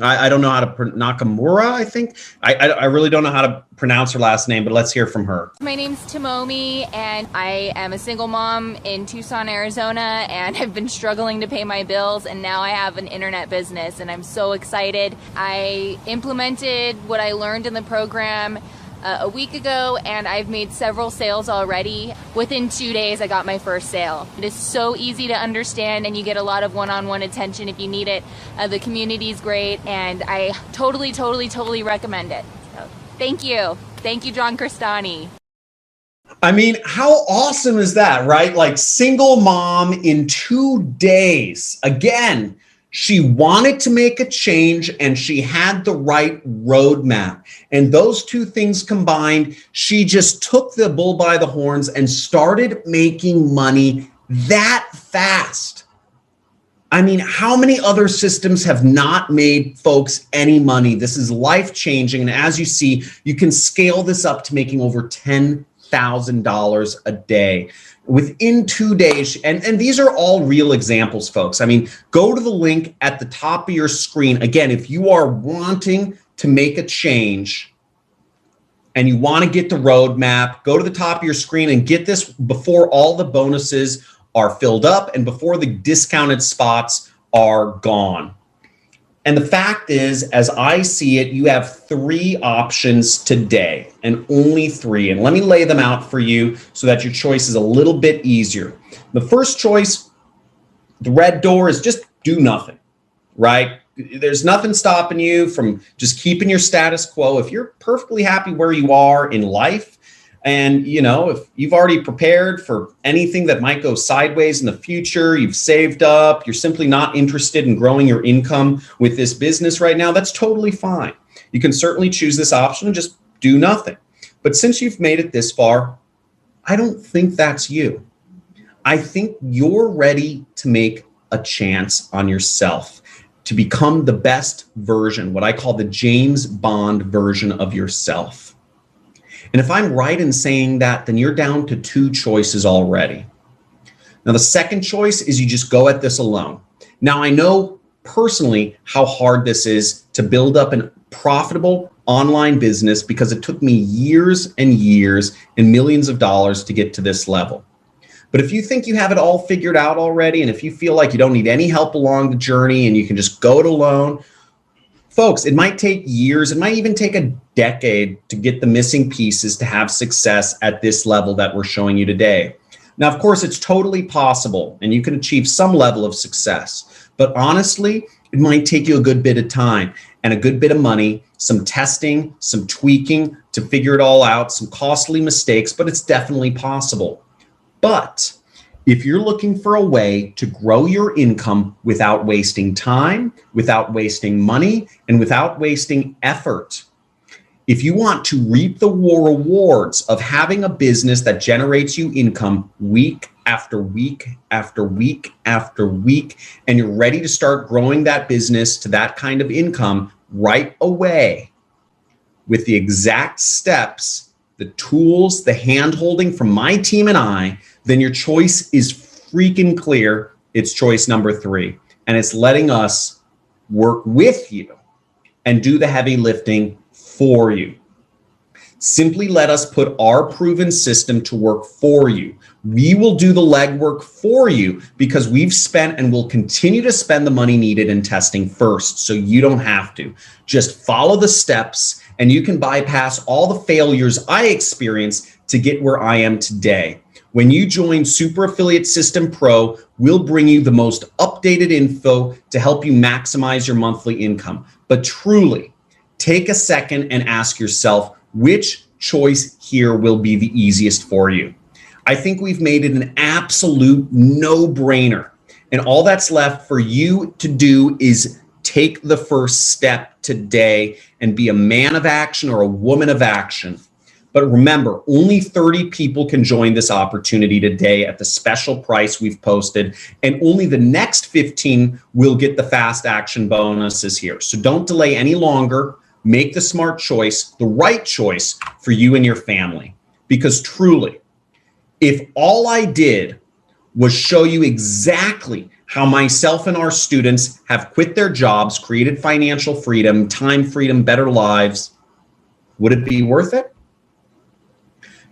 I don't know how to Nakamura, I think. I really don't know how to pronounce her last name, but let's hear from her. My name's Tomomi, and I am a single mom in Tucson, Arizona, and I've been struggling to pay my bills, and now I have an internet business, and I'm so excited. I implemented what I learned in the program a week ago, and I've made several sales already. Within 2 days, I got my first sale. It is so easy to understand, and you get a lot of one-on-one attention if you need it. The community's great, and I totally recommend it. So, thank you. Thank you, John Crestani. I mean, how awesome is that, right? Like, single mom in 2 days. Again, she wanted to make a change and she had the right roadmap. And those two things combined, she just took the bull by the horns and started making money that fast. I mean, how many other systems have not made folks any money? This is life-changing. And as you see, you can scale this up to making over $10,000 a day. Within 2 days, and these are all real examples, folks. I mean, go to the link at the top of your screen. Again, if you are wanting to make a change and you want to get the roadmap, go to the top of your screen and get this before all the bonuses are filled up and before the discounted spots are gone. And the fact is, as I see it, you have 3 options today, and only 3. And let me lay them out for you so that your choice is a little bit easier. The first choice, the red door, is just do nothing, right? There's nothing stopping you from just keeping your status quo. If you're perfectly happy where you are in life, and if you've already prepared for anything that might go sideways in the future, you've saved up, you're simply not interested in growing your income with this business right now, that's totally fine. You can certainly choose this option and just do nothing. But since you've made it this far, I don't think that's you. I think you're ready to make a chance on yourself, to become the best version, what I call the James Bond version of yourself. And if I'm right in saying that, then you're down to 2 choices already. Now, the second choice is you just go at this alone. Now, I know personally how hard this is to build up a profitable online business, because it took me years and years and millions of dollars to get to this level. But if you think you have it all figured out already, and if you feel like you don't need any help along the journey and you can just go it alone, folks, it might take years, it might even take a decade to get the missing pieces to have success at this level that we're showing you today. Now, of course, it's totally possible and you can achieve some level of success, but honestly, it might take you a good bit of time and a good bit of money, some testing, some tweaking to figure it all out, some costly mistakes, but it's definitely possible. But if you're looking for a way to grow your income without wasting time, without wasting money, and without wasting effort, if you want to reap the rewards of having a business that generates you income week after week after week after week, and you're ready to start growing that business to that kind of income right away with the exact steps, the tools, the hand-holding from my team and I, then your choice is freaking clear. It's choice number 3, and it's letting us work with you and do the heavy lifting for you. Simply let us put our proven system to work for you. We will do the legwork for you because we've spent and will continue to spend the money needed in testing first, so you don't have to. Just follow the steps and you can bypass all the failures I experienced to get where I am today. When you join Super Affiliate System Pro, we'll bring you the most updated info to help you maximize your monthly income. But truly, take a second and ask yourself, which choice here will be the easiest for you? I think we've made it an absolute no-brainer. And all that's left for you to do is take the first step today and be a man of action or a woman of action. But remember, only 30 people can join this opportunity today at the special price we've posted, and only the next 15 will get the fast action bonuses here. So don't delay any longer. Make the smart choice, the right choice for you and your family. Because truly, if all I did was show you exactly how myself and our students have quit their jobs, created financial freedom, time freedom, better lives, would it be worth it?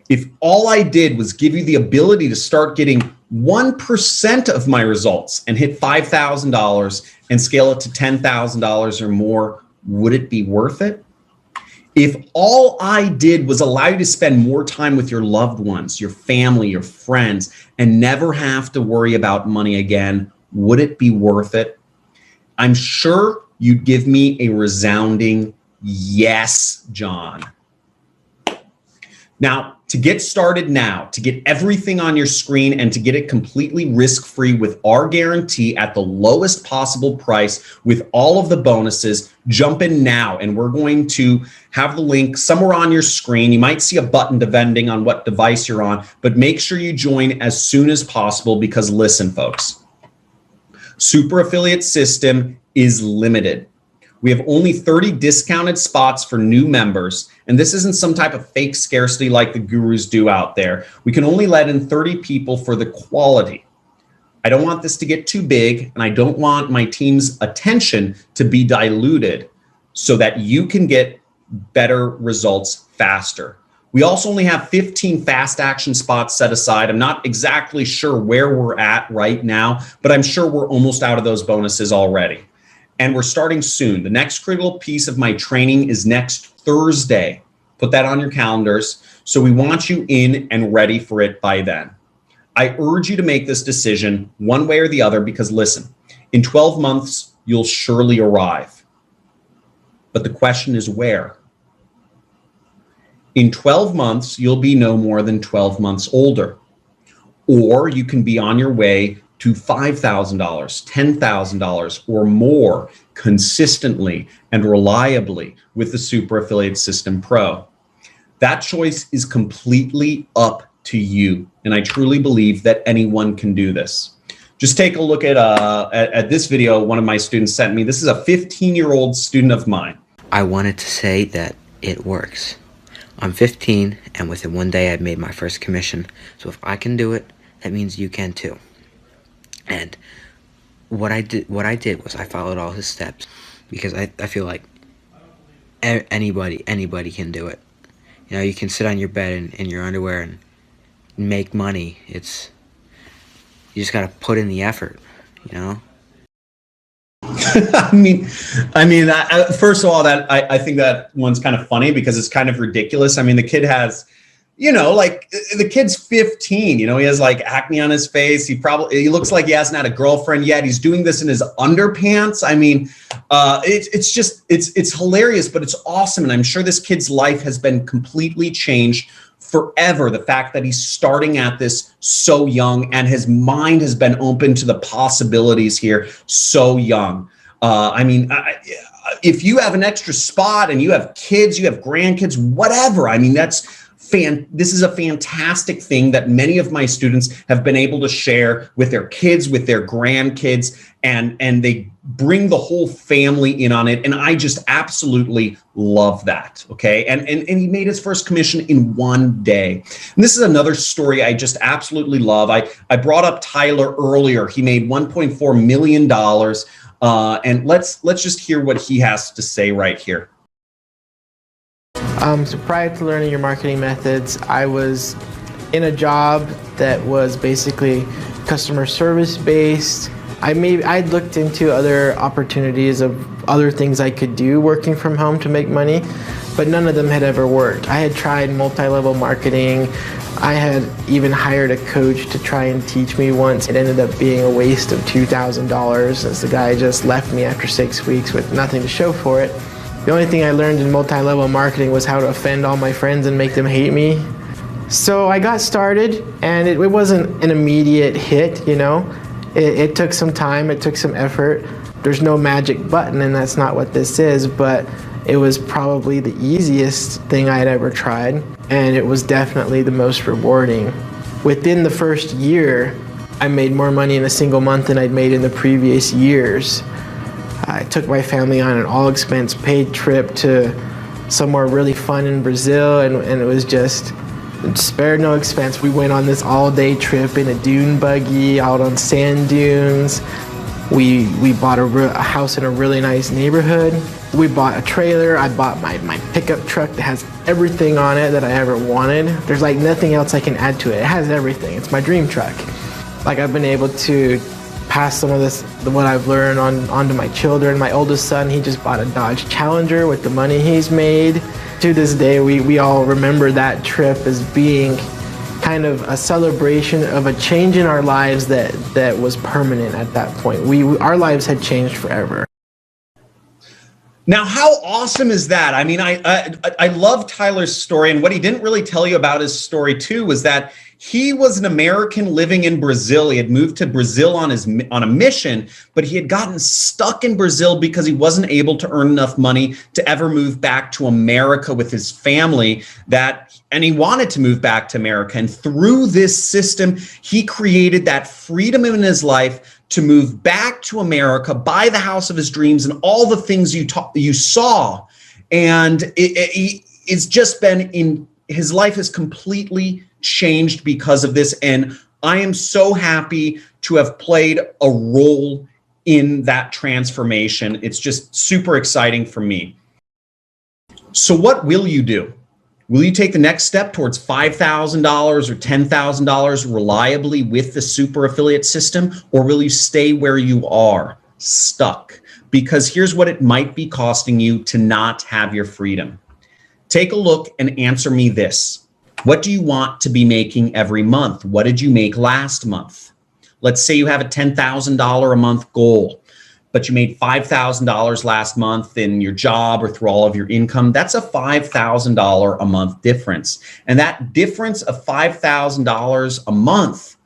If all I did was give you the ability to start getting 1% of my results and hit $5,000 and scale it to $10,000 or more, would it be worth it? If all I did was allow you to spend more time with your loved ones, your family, your friends, and never have to worry about money again, would it be worth it? I'm sure you'd give me a resounding yes, John. Now, to get started now, to get everything on your screen and to get it completely risk-free with our guarantee at the lowest possible price with all of the bonuses, jump in now and we're going to have the link somewhere on your screen. You might see a button depending on what device you're on, but make sure you join as soon as possible because listen, folks, Super Affiliate System is limited. We have only 30 discounted spots for new members, and this isn't some type of fake scarcity like the gurus do out there. We can only let in 30 people for the quality. I don't want this to get too big, and I don't want my team's attention to be diluted so that you can get better results faster. We also only have 15 fast action spots set aside. I'm not exactly sure where we're at right now, but I'm sure we're almost out of those bonuses already. And we're starting soon. The next critical piece of my training is next Thursday. Put that on your calendars. So we want you in and ready for it by then. I urge you to make this decision one way or the other because listen, in 12 months, you'll surely arrive. But the question is where? In 12 months, you'll be no more than 12 months older. Or you can be on your way to $5,000, $10,000 or more consistently and reliably with the Super Affiliate System Pro. That choice is completely up to you. And I truly believe that anyone can do this. Just take a look at this video one of my students sent me. This is a 15-year-old student of mine. I wanted to say that it works. I'm 15 and within one day I've made my first commission. So if I can do it, that means you can too. And what I did was I followed all his steps, because I feel like anybody can do it. You know, you can sit on your bed in your underwear and make money. You just got to put in the effort, you know? I mean, first of all, that I think that one's kind of funny because it's kind of ridiculous. I mean, the kid has, like the kid's 15, he has like acne on his face. He looks like he hasn't had a girlfriend yet. He's doing this in his underpants. I mean, it's hilarious, but it's awesome. And I'm sure this kid's life has been completely changed forever. The fact that he's starting at this so young and his mind has been open to the possibilities here so young. If you have an extra spot and you have kids, you have grandkids, whatever, this is a fantastic thing that many of my students have been able to share with their kids, with their grandkids, and they bring the whole family in on it. And I just absolutely love that. Okay. And he made his first commission in one day. And this is another story I just absolutely love. I brought up Tyler earlier. He made $1.4 million. And let's just hear what he has to say right here. So prior to learning your marketing methods, I was in a job that was basically customer service based. I'd looked into other opportunities of other things I could do working from home to make money, but none of them had ever worked. I had tried multi-level marketing. I had even hired a coach to try and teach me once. It ended up being a waste of $2,000 since the guy just left me after 6 weeks with nothing to show for it. The only thing I learned in multi-level marketing was how to offend all my friends and make them hate me. So I got started, and it wasn't an immediate hit, It took some time, it took some effort. There's no magic button, and that's not what this is, but it was probably the easiest thing I had ever tried, and it was definitely the most rewarding. Within the first year, I made more money in a single month than I'd made in the previous years. I took my family on an all-expense paid trip to somewhere really fun in Brazil, and it was just spared no expense. We went on this all-day trip in a dune buggy out on sand dunes. We bought a house in a really nice neighborhood. We bought a trailer. I bought my pickup truck that has everything on it that I ever wanted. There's like nothing else I can add to it. It has everything. It's my dream truck. Like, I've been able to pass some of what I've learned onto my children. My oldest son, he just bought a Dodge Challenger with the money he's made. To this day, we all remember that trip as being kind of a celebration of a change in our lives that was permanent at that point. Our lives had changed forever. Now, how awesome is that? I mean, I love Tyler's story, and what he didn't really tell you about his story too was that he was an American living in Brazil. He had moved to Brazil on a mission, but he had gotten stuck in Brazil because he wasn't able to earn enough money to ever move back to America with his family, and he wanted to move back to America. And through this system, he created that freedom in his life to move back to America, buy the house of his dreams, and all the things you saw. And it's just been his life has completely changed because of this. And I am so happy to have played a role in that transformation. It's just super exciting for me. So what will you do? Will you take the next step towards $5,000 or $10,000 reliably with the super affiliate system, or will you stay where you are, stuck? Because here's what it might be costing you to not have your freedom. Take a look and answer me this. What do you want to be making every month? What did you make last month? Let's say you have a $10,000 a month goal, but you made $5,000 last month in your job or through all of your income. That's a $5,000 a month difference. And that difference of $5,000 a month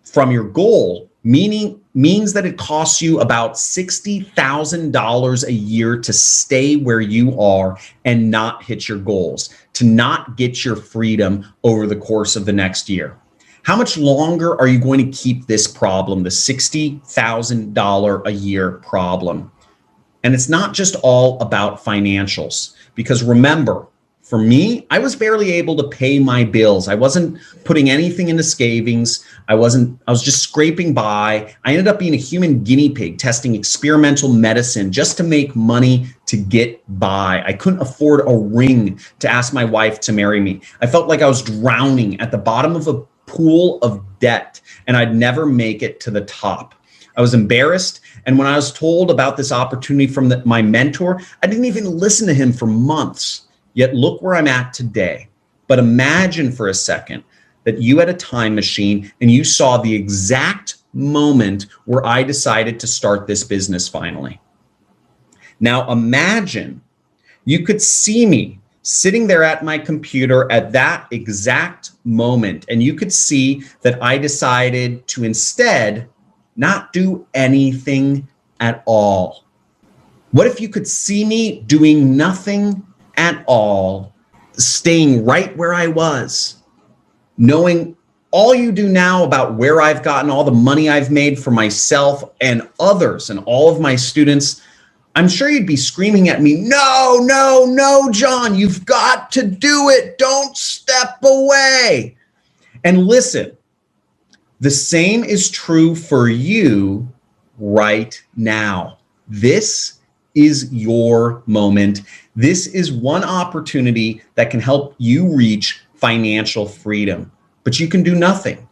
from your goal means that it costs you about $60,000 a year to stay where you are and not hit your goals, to not get your freedom over the course of the next year. How much longer are you going to keep this problem, the $60,000 a year problem? And it's not just all about financials, because remember, For me, I was barely able to pay my bills. I wasn't putting anything into savings. I was just scraping by. I ended up being a human guinea pig testing experimental medicine just to make money to get by. I couldn't afford a ring to ask my wife to marry me. I felt like I was drowning at the bottom of a pool of debt and I'd never make it to the top. I was embarrassed. And when I was told about this opportunity from my mentor, I didn't even listen to him for months. Yet look where I'm at today. But imagine for a second that you had a time machine and you saw the exact moment where I decided to start this business finally. Now imagine you could see me sitting there at my computer at that exact moment, and you could see that I decided to instead not do anything at all. What if you could see me doing nothing at all, staying right where I was, knowing all you do now about where I've gotten all the money I've made for myself and others and all of my students? I'm sure you'd be screaming at me, no, no, no, John, you've got to do it. Don't step away. And listen, the same is true for you right now. This is your moment. This is one opportunity that can help you reach financial freedom, but you can do nothing.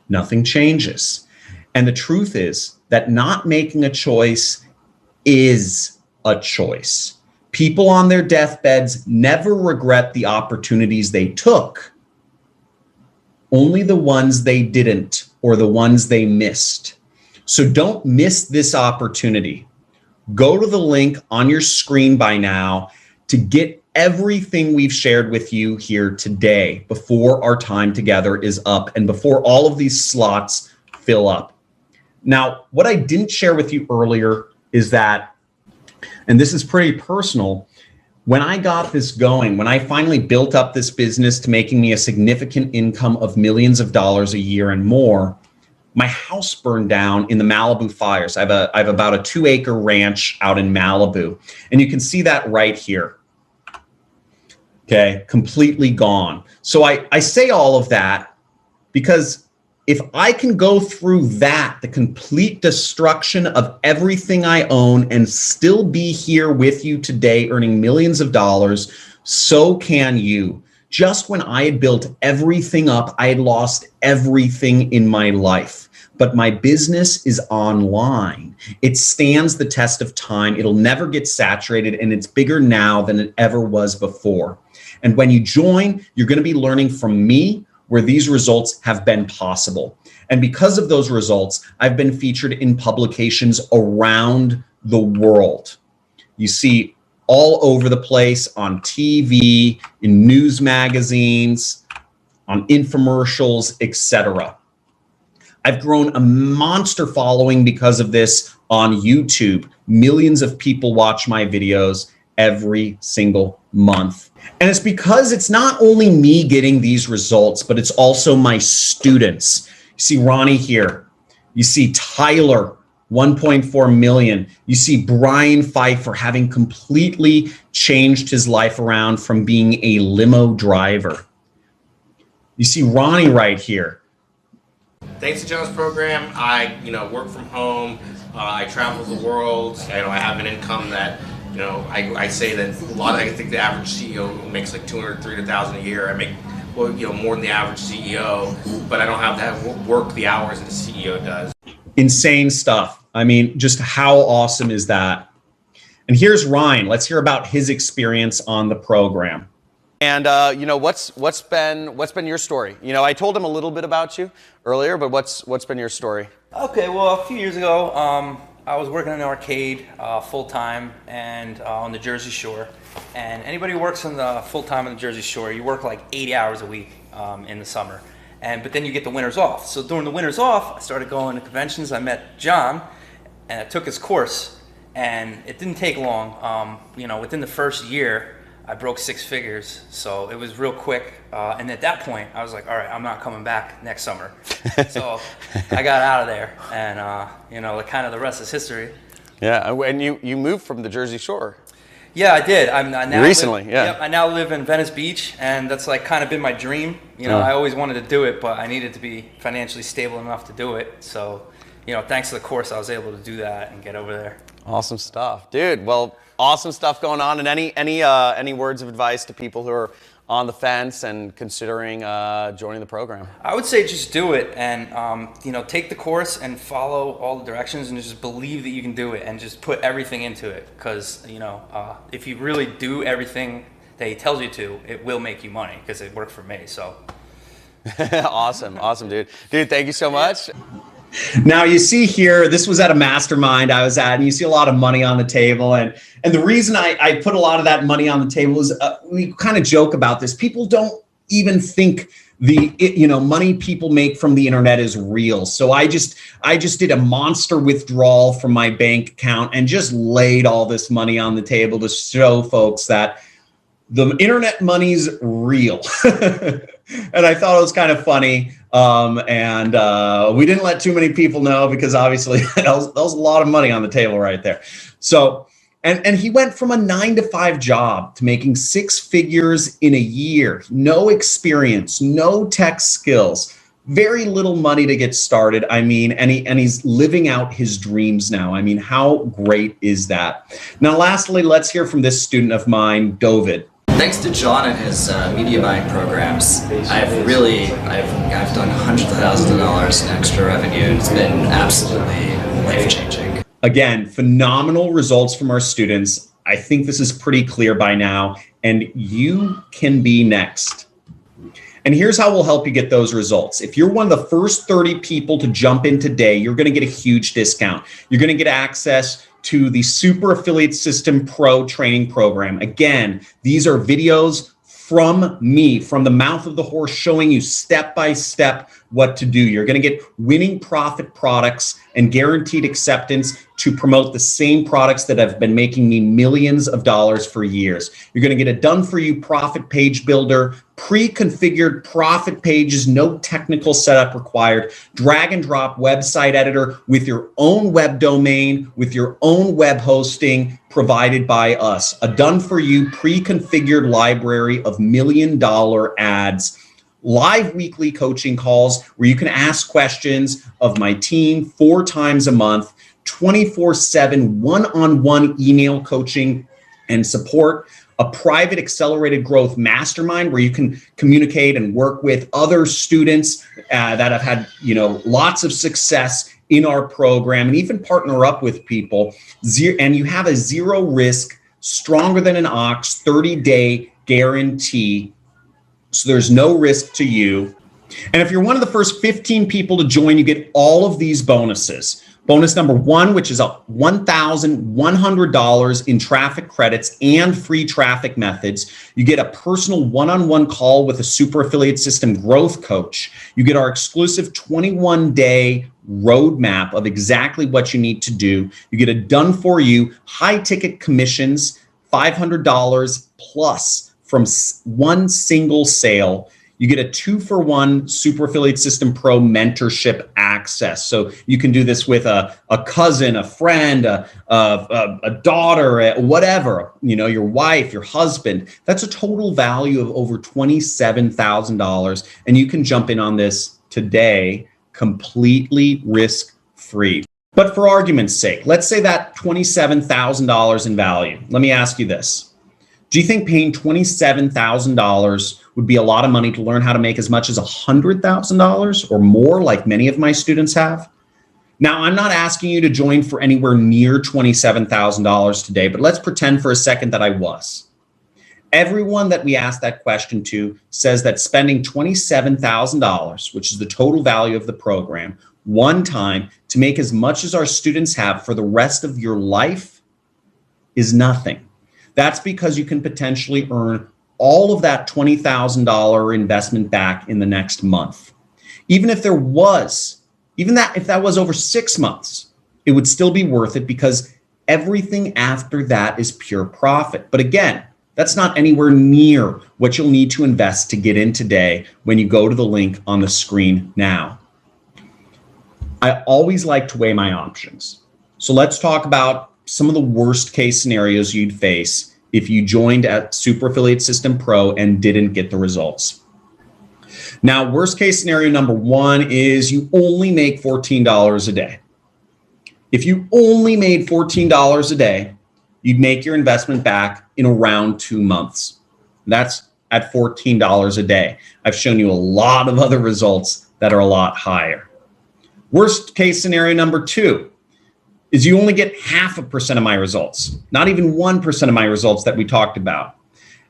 Nothing changes. And the truth is that not making a choice is a choice. People on their deathbeds never regret the opportunities they took, only the ones they didn't or the ones they missed. So don't miss this opportunity. Go to the link on your screen by now to get everything we've shared with you here today before our time together is up and before all of these slots fill up. Now, what I didn't share with you earlier is that, and this is pretty personal, when I got this going, when I finally built up this business to making me a significant income of millions of dollars a year and more, my house burned down in the Malibu fires. I have about a 2-acre ranch out in Malibu, and you can see that right here. Okay, completely gone. So I say all of that because if I can go through that, the complete destruction of everything I own, and still be here with you today earning millions of dollars, so can you. Just when I had built everything up, I had lost everything in my life. But my business is online. It stands the test of time. It'll never get saturated, and it's bigger now than it ever was before. And when you join, you're going to be learning from me where these results have been possible. And because of those results, I've been featured in publications around the world. You see all over the place on TV, in news magazines, on infomercials, etc. I've grown a monster following because of this on YouTube. Millions of people watch my videos every single month. And it's because it's not only me getting these results, but it's also my students. You see Ronnie here. You see Tyler, 1.4 million. You see Brian Pfeiffer having completely changed his life around from being a limo driver. You see Ronnie right here. Thanks to John's program, I work from home. I travel the world. I have an income that I say that I think the average CEO makes like $200,000-$300,000 a year. I make more than the average CEO, but I don't have that work the hours that the CEO does. Insane stuff. I mean, just how awesome is that? And here's Ryan. Let's hear about his experience on the program. And what's been your story? I told him a little bit about you earlier, but what's been your story? Okay, well, a few years ago, I was working in an arcade full time and on the Jersey Shore. And anybody who works on the full time on the Jersey Shore, you work like 80 hours a week in the summer. But then you get the winters off. So during the winters off, I started going to conventions. I met John, and I took his course. And it didn't take long. Within the first year, I broke 6 figures, so it was real quick. And at that point, I was like, all right, I'm not coming back next summer. So I got out of there, and kind of the rest is history. Yeah, and you moved from the Jersey Shore. Yeah, I did. I now Recently, live, yeah. Yep, I now live in Venice Beach, and that's like kind of been my dream. You know, I always wanted to do it, but I needed to be financially stable enough to do it. So, you know, thanks to the course, I was able to do that and get over there. Awesome stuff, dude. Well, awesome stuff going on. And any words of advice to people who are on the fence and considering joining the program? I would say just do it, and you know, take the course and follow all the directions, and just believe that you can do it, and just put everything into it. Because you know, if you really do everything that he tells you to, it will make you money. Because it worked for me. So awesome, dude. Dude, thank you so much. Now you see here, this was at a mastermind I was at, and you see a lot of money on the table. And the reason I put a lot of that money on the table is we kind of joke about this. People don't even think money people make from the internet is real. So I just did a monster withdrawal from my bank account and just laid all this money on the table to show folks that the internet money's real. And I thought it was kind of funny. We didn't let too many people know, because obviously that was a lot of money on the table right there. So, and he went from a 9-to-5 job to making 6 figures in a year, no experience, no tech skills, very little money to get started. I mean, and he's living out his dreams now. I mean, how great is that? Now, lastly, let's hear from this student of mine, David. Thanks to John and his media buying programs, I've done hundreds of thousands of dollars in extra revenue. It's been absolutely life-changing. Again, phenomenal results from our students. I think this is pretty clear by now, and you can be next. And here's how we'll help you get those results. If you're one of the first 30 people to jump in today, you're going to get a huge discount. You're going to get access to the Super Affiliate System Pro training program. Again, these are videos from me, from the mouth of the horse, showing you step by step what to do. You're going to get winning profit products and guaranteed acceptance to promote the same products that have been making me millions of dollars for years. You're going to get a done-for-you profit page builder, pre-configured profit pages, no technical setup required, drag and drop website editor with your own web domain, with your own web hosting provided by us, a done-for-you pre-configured library of million-dollar ads, live weekly coaching calls where you can ask questions of my team 4 times a month, 24/7 one-on-one email coaching and support, a private accelerated growth mastermind where you can communicate and work with other students that have had, lots of success in our program, and even partner up with people. And you have a 0 risk, stronger than an ox, 30-day guarantee. So there's no risk to you. And if you're one of the first 15 people to join, you get all of these bonuses. Bonus number 1, which is a $1,100 in traffic credits and free traffic methods. You get a personal one-on-one call with a Super Affiliate System growth coach. You get our exclusive 21-day roadmap of exactly what you need to do. You get a done-for-you high-ticket commissions, $500 plus from one single sale. You get a 2-for-1 Super Affiliate System Pro mentorship access. So you can do this with a cousin, a friend, a daughter, whatever, your wife, your husband. That's a total value of over $27,000. And you can jump in on this today, completely risk-free. But for argument's sake, let's say that $27,000 in value. Let me ask you this. Do you think paying $27,000 would be a lot of money to learn how to make as much as $100,000 or more, like many of my students have? Now, I'm not asking you to join for anywhere near $27,000 today, but let's pretend for a second that I was. Everyone that we asked that question to says that spending $27,000, which is the total value of the program, one time to make as much as our students have for the rest of your life is nothing. That's because you can potentially earn all of that $20,000 investment back in the next month. Even if that was over 6 months, it would still be worth it because everything after that is pure profit. But again, that's not anywhere near what you'll need to invest to get in today when you go to the link on the screen now. I always like to weigh my options. So let's talk about some of the worst case scenarios you'd face if you joined at Super Affiliate System Pro and didn't get the results. Now, worst case scenario number one is you only make $14 a day. If you only made $14 a day, you'd make your investment back in around 2 months. That's at $14 a day. I've shown you a lot of other results that are a lot higher. Worst case scenario number two is you only get 0.5% of my results, not even 1% of my results that we talked about.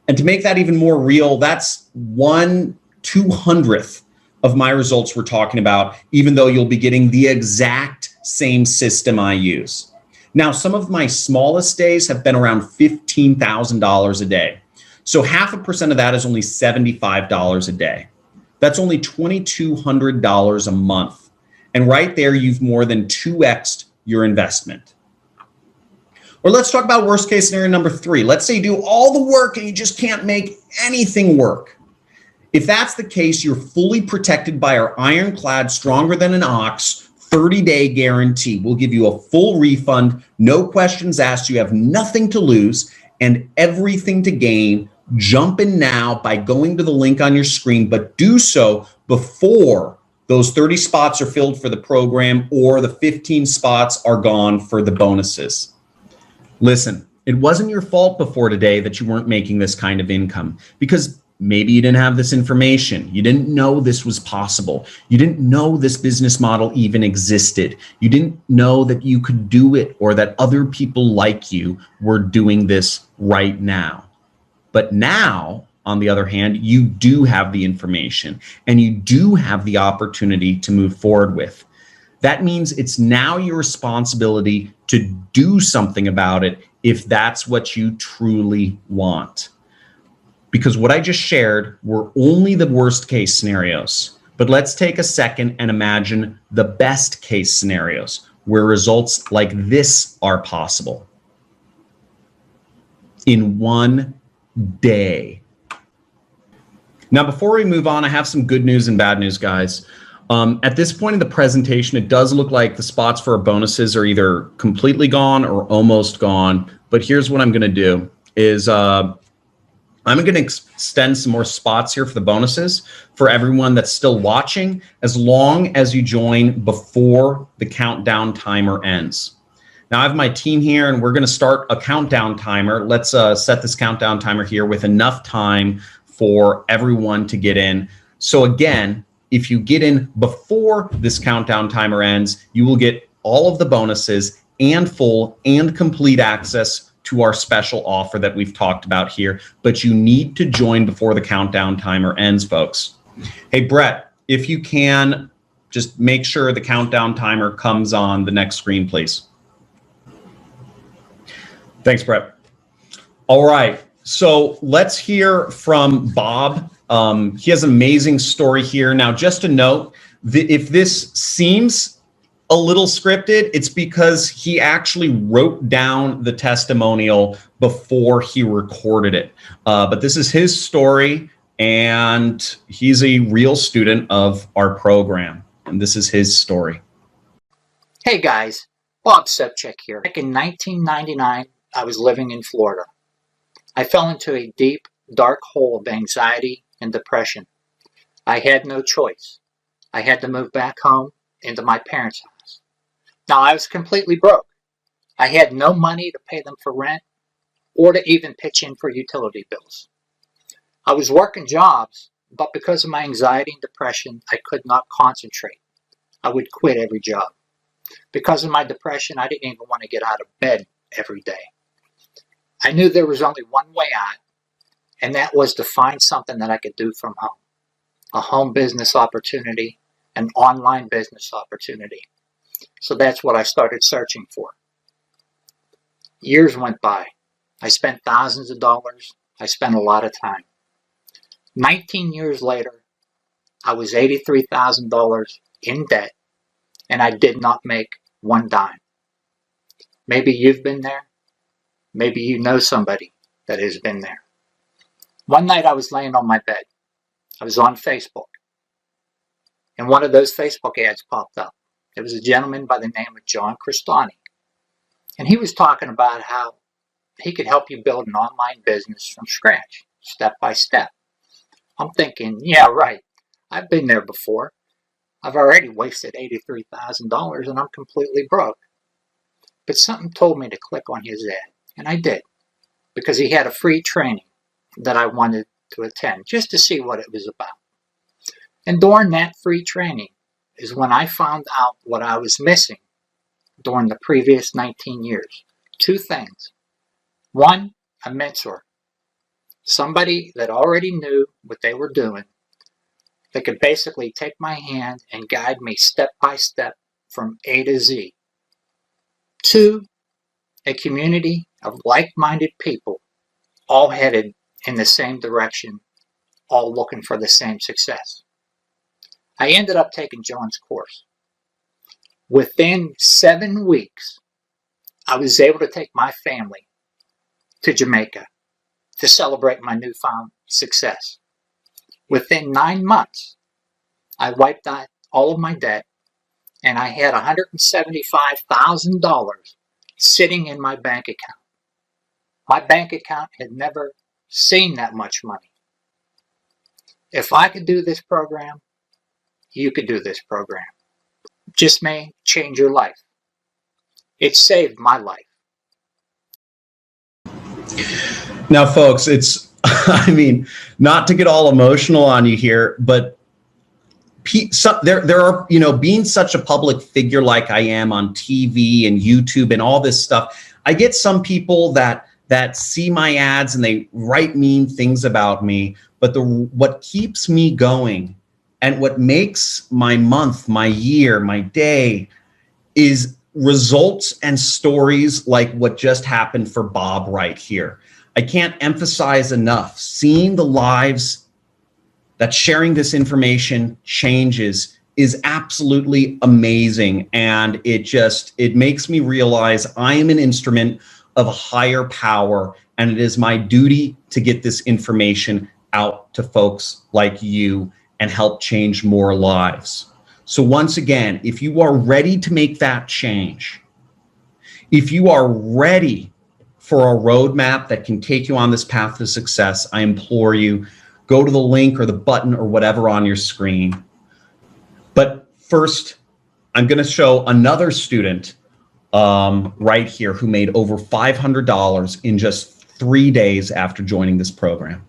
And to make that even more real, that's 1/200th of my results we're talking about, even though you'll be getting the exact same system I use. Now, some of my smallest days have been around $15,000 a day. So 0.5% of that is only $75 a day. That's only $2,200 a month. And right there, you've more than 2x'd your investment. Or let's talk about worst case scenario number three. Let's say you do all the work and you just can't make anything work. If that's the case, you're fully protected by our ironclad, stronger than an ox, 30-day guarantee. We'll give you a full refund, no questions asked. You have nothing to lose and everything to gain. Jump in now by going to the link on your screen, but do so before those 30 spots are filled for the program or the 15 spots are gone for the bonuses. Listen, it wasn't your fault before today that you weren't making this kind of income, because maybe you didn't have this information. You didn't know this was possible. You didn't know this business model even existed. You didn't know that you could do it or that other people like you were doing this right now. But now, on the other hand, you do have the information and you do have the opportunity to move forward with. That means it's now your responsibility to do something about it if that's what you truly want. Because what I just shared were only the worst case scenarios. But let's take a second and imagine the best case scenarios where results like this are possible in 1 day. Now, before we move on, I have some good news and bad news, guys. At this point in the presentation, it does look like the spots for our bonuses are either completely gone or almost gone. But here's what I'm going to do is I'm going to extend some more spots here for the bonuses for everyone that's still watching, as long as you join before the countdown timer ends. Now I have my team here and we're going to start a countdown timer. Let's set this countdown timer here with enough time for everyone to get in. So again, if you get in before this countdown timer ends, you will get all of the bonuses and full and complete access to our special offer that we've talked about here. But you need to join before the countdown timer ends, folks. Hey, Brett, if you can, just make sure the countdown timer comes on the next screen, please. Thanks, Brett. All right, so let's hear from Bob. He has an amazing story here. Now, just a note, if this seems a little scripted, it's because he actually wrote down the testimonial before he recorded it. But this is his story, and he's a real student of our program, and this is his story. Hey guys, Bob Sepchik here. Back in 1999, I was living in Florida. I fell into a deep, dark hole of anxiety and depression. I had no choice. I had to move back home into my parents' house. Now, I was completely broke. I had no money to pay them for rent or to even pitch in for utility bills. I was working jobs, but because of my anxiety and depression, I could not concentrate. I would quit every job. Because of my depression, I didn't even want to get out of bed every day. I knew there was only one way out, and that was to find something that I could do from home. A home business opportunity, an online business opportunity. So that's what I started searching for. Years went by. I spent thousands of dollars. I spent a lot of time. 19 years later, I was $83,000 in debt, and I did not make one dime. Maybe you've been there. Maybe you know somebody that has been there. One night I was laying on my bed. I was on Facebook. And one of those Facebook ads popped up. It was a gentleman by the name of John Crestani. And he was talking about how he could help you build an online business from scratch, step by step. I'm thinking, yeah, right. I've been there before. I've already wasted $83,000 and I'm completely broke. But something told me to click on his ad, and I did, because he had a free training that I wanted to attend just to see what it was about. And during that free training is when I found out what I was missing during the previous 19 years. Two things. One, a mentor. Somebody that already knew what they were doing, that could basically take my hand and guide me step by step from A to Z. Two, a community of like-minded people, all headed in the same direction, all looking for the same success. I ended up taking John's course. Within 7 weeks, I was able to take my family to Jamaica to celebrate my newfound success. Within 9 months, I wiped out all of my debt, and I had $175,000 sitting in my bank account. My bank account had never seen that much money. If I could do this program, you could do this program. Just may change your life. It saved my life. Now, folks, it's, I mean, not to get all emotional on you here, but there are, you know, being such a public figure like I am on TV and YouTube and all this stuff, I get some people that see my ads and they write mean things about me, but what keeps me going and what makes my month, my year, my day is results and stories like what just happened for Bob right here. I can't emphasize enough, seeing the lives that sharing this information changes is absolutely amazing. And it makes me realize I am an instrument of a higher power, and it is my duty to get this information out to folks like you and help change more lives. So once again, if you are ready to make that change, if you are ready for a roadmap that can take you on this path to success, I implore you, go to the link or the button or whatever on your screen. But first, I'm going to show another student right here who made over $500 in just 3 days after joining this program.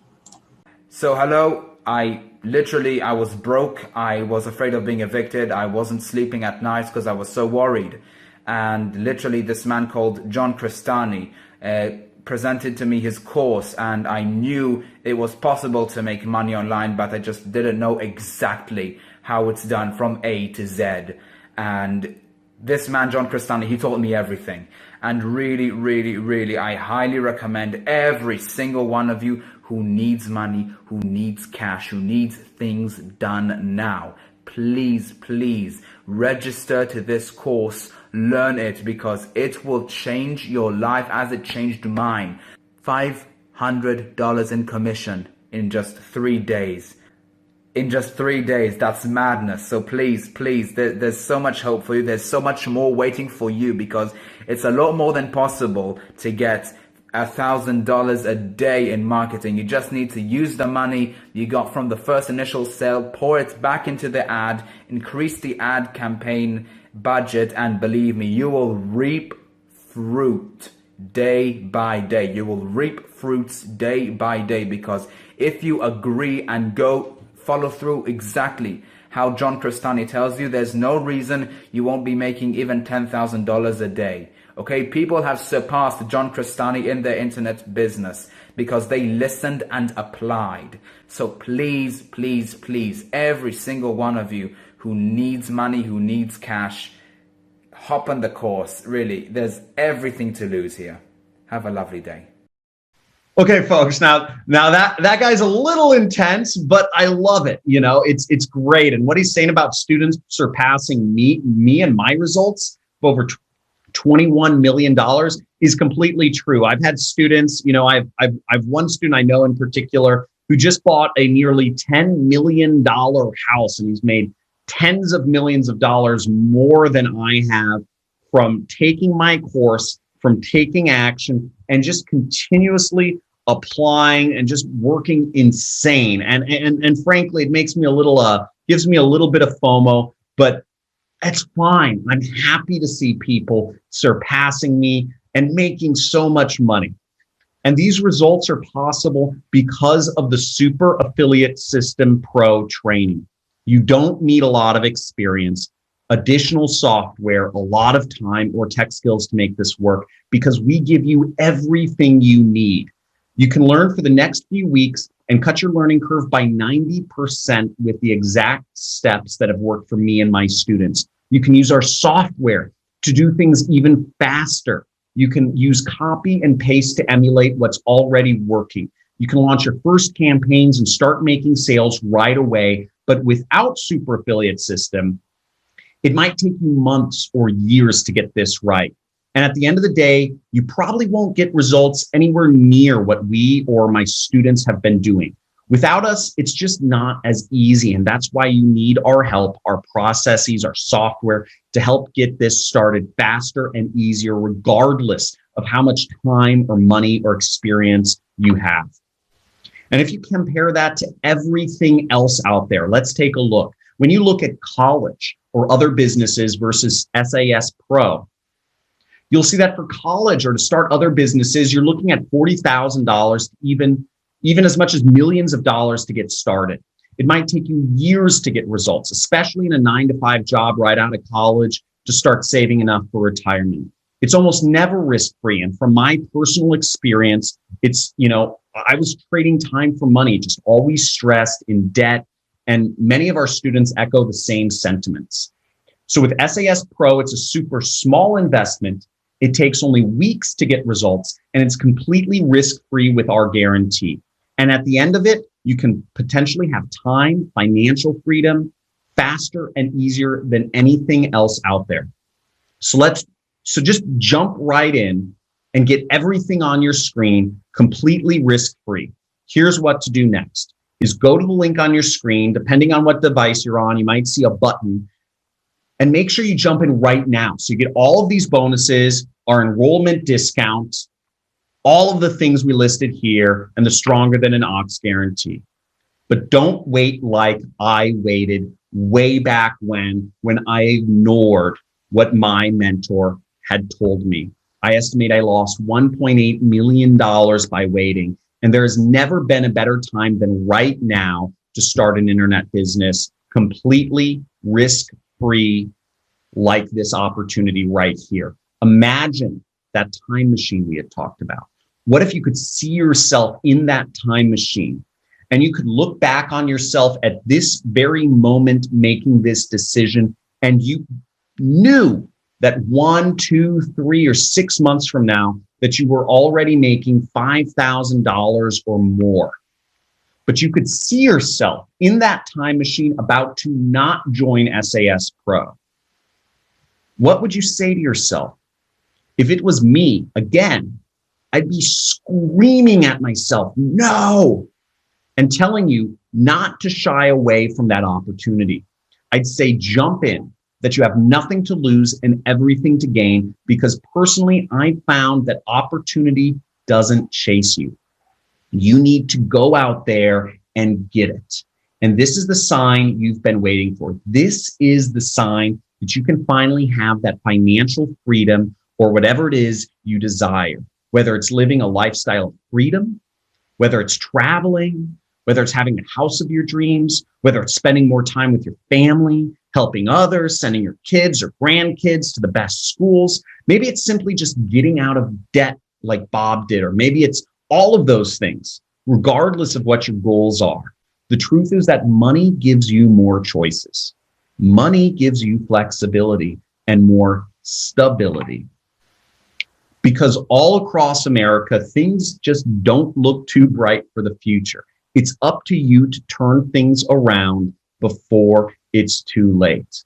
So hello, I was broke. I was afraid of being evicted. I wasn't sleeping at night because I was so worried. And literally this man called John Crestani presented to me his course, and I knew it was possible to make money online, but I just didn't know exactly how it's done from A to Z. And this man, John Crestani, he taught me everything. And really, I highly recommend every single one of you who needs money, who needs cash, who needs things done now. Please register to this course. Learn it, because it will change your life as it changed mine. $500 in commission in just 3 days. In just 3 days, that's madness. So please, there's so much hope for you. There's so much more waiting for you, because it's a lot more than possible to get $1,000 a day in marketing. You just need to use the money you got from the first initial sale, pour it back into the ad, increase the ad campaign budget, and believe me, you will reap fruit day by day. You will reap fruits day by day, because if you agree and follow through exactly how John Crestani tells you, there's no reason you won't be making even $10,000 a day. Okay, people have surpassed John Crestani in their internet business because they listened and applied. So please, every single one of you who needs money, who needs cash, hop on the course. Really, there's everything to lose here. Have a lovely day. Okay, folks. Now that guy's a little intense, but I love it. You know, it's great. And what he's saying about students surpassing me and my results of over $21 million is completely true. I've had students, you know, I've one student I know in particular who just bought a nearly $10 million house, and he's made tens of millions of dollars more than I have from taking my course from taking action and just continuously applying and just working insane. And frankly, it makes me a little, gives me a little bit of FOMO, but that's fine. I'm happy to see people surpassing me and making so much money. And these results are possible because of the Super Affiliate System Pro training. You don't need a lot of experience, additional software, a lot of time, or tech skills to make this work, because we give you everything you need. You can learn for the next few weeks and cut your learning curve by 90% with the exact steps that have worked for me and my students. You can use our software to do things even faster. You can use copy and paste to emulate what's already working. You can launch your first campaigns and start making sales right away. But without Super Affiliate System, it might take you months or years to get this right. And at the end of the day, you probably won't get results anywhere near what we or my students have been doing. Without us, it's just not as easy. And that's why you need our help, our processes, our software to help get this started faster and easier, regardless of how much time or money or experience you have. And if you compare that to everything else out there, let's take a look. When you look at college or other businesses versus SAS Pro, you'll see that for college or to start other businesses, you're looking at $40,000 to even as much as millions of dollars to get started. It might take you years to get results, especially in a 9-to-5 job right out of college, to start saving enough for retirement. It's almost never risk-free. And from my personal experience, it's, I was trading time for money, just always stressed, in debt. And many of our students echo the same sentiments. So with SAS Pro, it's a super small investment. It takes only weeks to get results, and it's completely risk-free with our guarantee. And at the end of it, you can potentially have time, financial freedom, faster and easier than anything else out there. So just jump right in and get everything on your screen completely risk-free. Here's what to do next is go to the link on your screen. Depending on what device you're on, you might see a button, and make sure you jump in right now. So you get all of these bonuses, our enrollment discounts, all of the things we listed here, and the stronger than an ox guarantee. But don't wait like I waited way back when I ignored what my mentor had told me. I estimate I lost $1.8 million by waiting. And there has never been a better time than right now to start an internet business completely risk-free, like this opportunity right here. Imagine that time machine we had talked about. What if you could see yourself in that time machine and you could look back on yourself at this very moment making this decision, and you knew that 1, 2, 3, or 6 months from now that you were already making $5,000 or more. But you could see yourself in that time machine about to not join SAS Pro. What would you say to yourself? If it was me, again, I'd be screaming at myself, no, and telling you not to shy away from that opportunity. I'd say jump in, that you have nothing to lose and everything to gain, because personally, I found that opportunity doesn't chase you. You need to go out there and get it. And this is the sign you've been waiting for. This is the sign that you can finally have that financial freedom or whatever it is you desire. Whether it's living a lifestyle of freedom, whether it's traveling, whether it's having the house of your dreams, whether it's spending more time with your family, helping others, sending your kids or grandkids to the best schools. Maybe it's simply just getting out of debt like Bob did, or maybe it's all of those things, regardless of what your goals are. The truth is that money gives you more choices. Money gives you flexibility and more stability. Because all across America, things just don't look too bright for the future. It's up to you to turn things around before it's too late.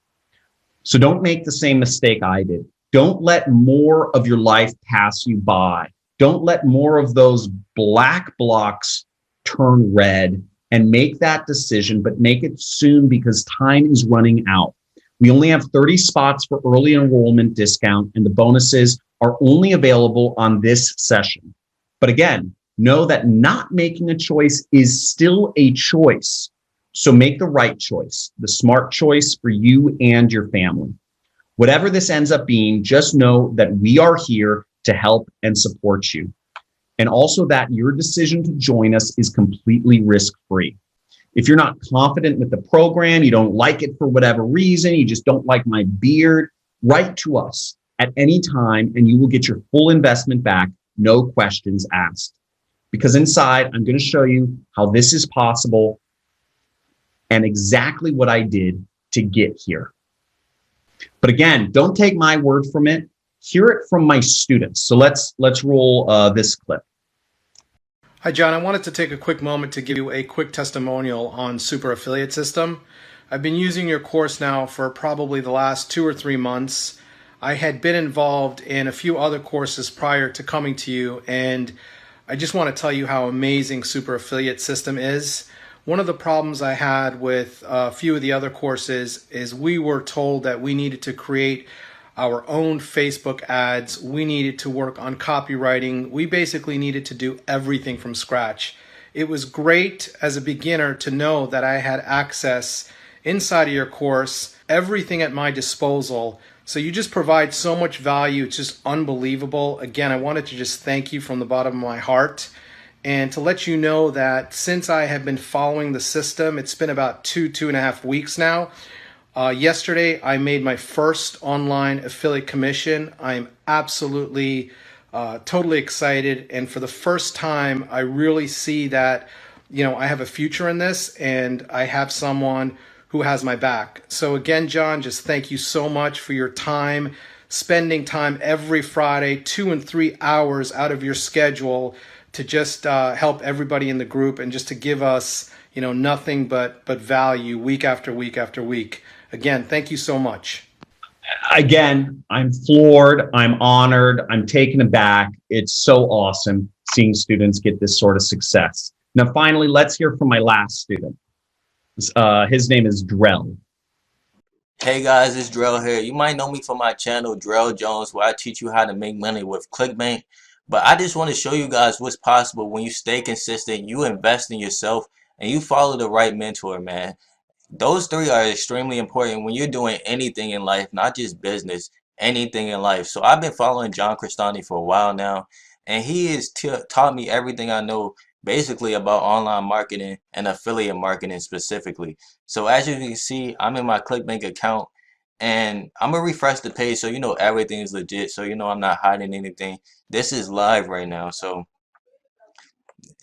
So don't make the same mistake I did. Don't let more of your life pass you by. Don't let more of those black blocks turn red, and make that decision, but make it soon, because time is running out. We only have 30 spots for early enrollment discount, and the bonuses are only available on this session. But again, know that not making a choice is still a choice. So make the right choice, the smart choice for you and your family. Whatever this ends up being, just know that we are here to help and support you. And also that your decision to join us is completely risk-free. If you're not confident with the program, you don't like it for whatever reason, you just don't like my beard, write to us at any time and you will get your full investment back, no questions asked. Because inside, I'm going to show you how this is possible and exactly what I did to get here. But again, don't take my word from it. Hear it from my students. So let's roll this clip. Hi, John. I wanted to take a quick moment to give you a quick testimonial on Super Affiliate System. I've been using your course now for probably the last 2 or 3 months. I had been involved in a few other courses prior to coming to you, and I just want to tell you how amazing Super Affiliate System is. One of the problems I had with a few of the other courses is we were told that we needed to create our own Facebook ads. We needed to work on copywriting. We basically needed to do everything from scratch. It was great as a beginner to know that I had access inside of your course, everything at my disposal. So you just provide so much value. It's just unbelievable. Again, I wanted to just thank you from the bottom of my heart and to let you know that since I have been following the system, it's been about 2.5 weeks now. Yesterday, I made my first online affiliate commission. I'm absolutely, totally excited. And for the first time, I really see that, I have a future in this and I have someone who has my back. So again, John, just thank you so much for your time, spending time every Friday, 2 and 3 hours out of your schedule to just help everybody in the group and just to give us, nothing but value week after week after week. Again, thank you so much. Again, I'm floored. I'm honored. I'm taken aback. It's so awesome seeing students get this sort of success. Now, finally, let's hear from my last student. His name is Drell. Hey guys, it's Drell here. You might know me from my channel, Drell Jones, where I teach you how to make money with ClickBank. But I just want to show you guys what's possible when you stay consistent, you invest in yourself, and you follow the right mentor, man. Those 3 are extremely important when you're doing anything in life, not just business, anything in life. So I've been following John Crestani for a while now, and he has taught me everything I know basically about online marketing and affiliate marketing specifically. So as you can see, I'm in my ClickBank account and I'm gonna refresh the page so everything is legit, so I'm not hiding anything. This is live right now, so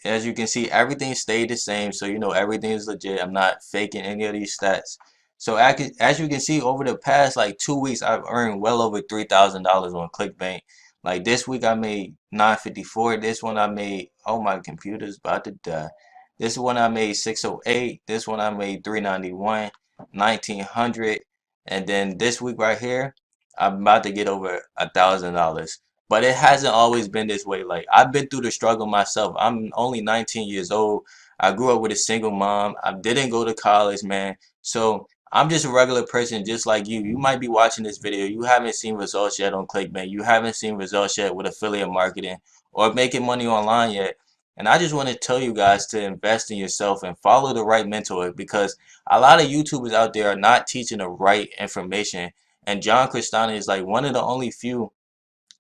as you can see, everything stayed the same, so everything is legit. I'm not faking any of these stats. So as you can see, over the past like 2 weeks, I've earned well over $3,000 on ClickBank. Like this week I made $954. This one I made, oh, my computer's about to die. This one I made $608. This one I made $391, $1,900. And then this week right here, I'm about to get over $1,000. But it hasn't always been this way. Like I've been through the struggle myself. I'm only 19 years old. I grew up with a single mom. I didn't go to college, man. So I'm just a regular person just like you. You might be watching this video. You haven't seen results yet on ClickBank. You haven't seen results yet with affiliate marketing or making money online yet. And I just want to tell you guys to invest in yourself and follow the right mentor, because a lot of YouTubers out there are not teaching the right information. And John Crestani is like one of the only few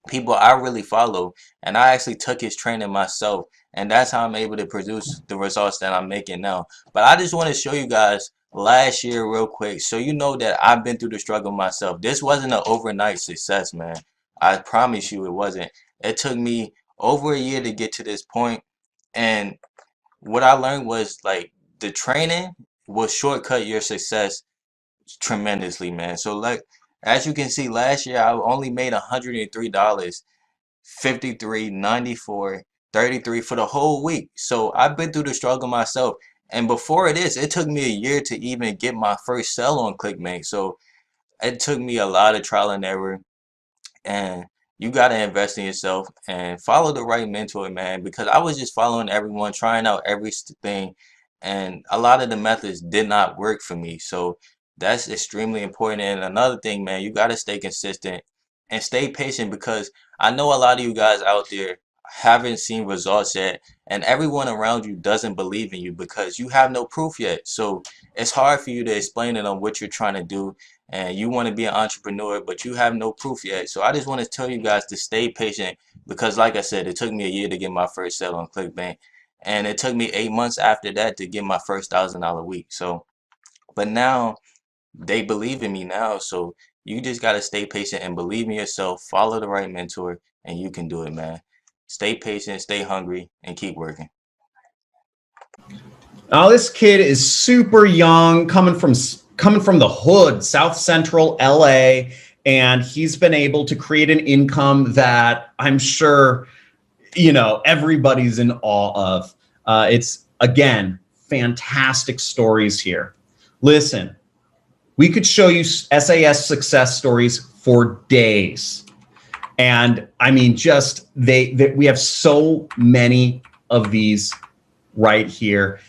people I really follow, and I actually took his training myself, and that's how I'm able to produce the results that I'm making now. But I just want to show you guys last year real quick so you know that I've been through the struggle myself. This wasn't an overnight success, man. I promise you it wasn't. It took me over a year to get to this point, and what I learned was like the training will shortcut your success tremendously, man. So like as you can see, last year I only made $103, 53, 94, 33 for the whole week. So I've been through the struggle myself. And before this, it took me a year to even get my first sell on ClickBank. So it took me a lot of trial and error. And you got to invest in yourself and follow the right mentor, man, because I was just following everyone, trying out everything, and a lot of the methods did not work for me. So that's extremely important. And another thing, man, you got to stay consistent and stay patient, because I know a lot of you guys out there haven't seen results yet, and everyone around you doesn't believe in you because you have no proof yet. So it's hard for you to explain to them what you're trying to do, and you want to be an entrepreneur, but you have no proof yet. So I just want to tell you guys to stay patient, because like I said, it took me a year to get my first sale on ClickBank, and it took me 8 months after that to get my first $1,000 week. So, but now they believe in me now. So you just got to stay patient and believe in yourself, follow the right mentor, and you can do it, man. Stay patient, stay hungry, and keep working. Now this kid is super young, coming from the hood, South Central LA, and he's been able to create an income that I'm sure, everybody's in awe of. It's, again, fantastic stories here. Listen, we could show you SAS success stories for days. And I mean, just we have so many of these right here.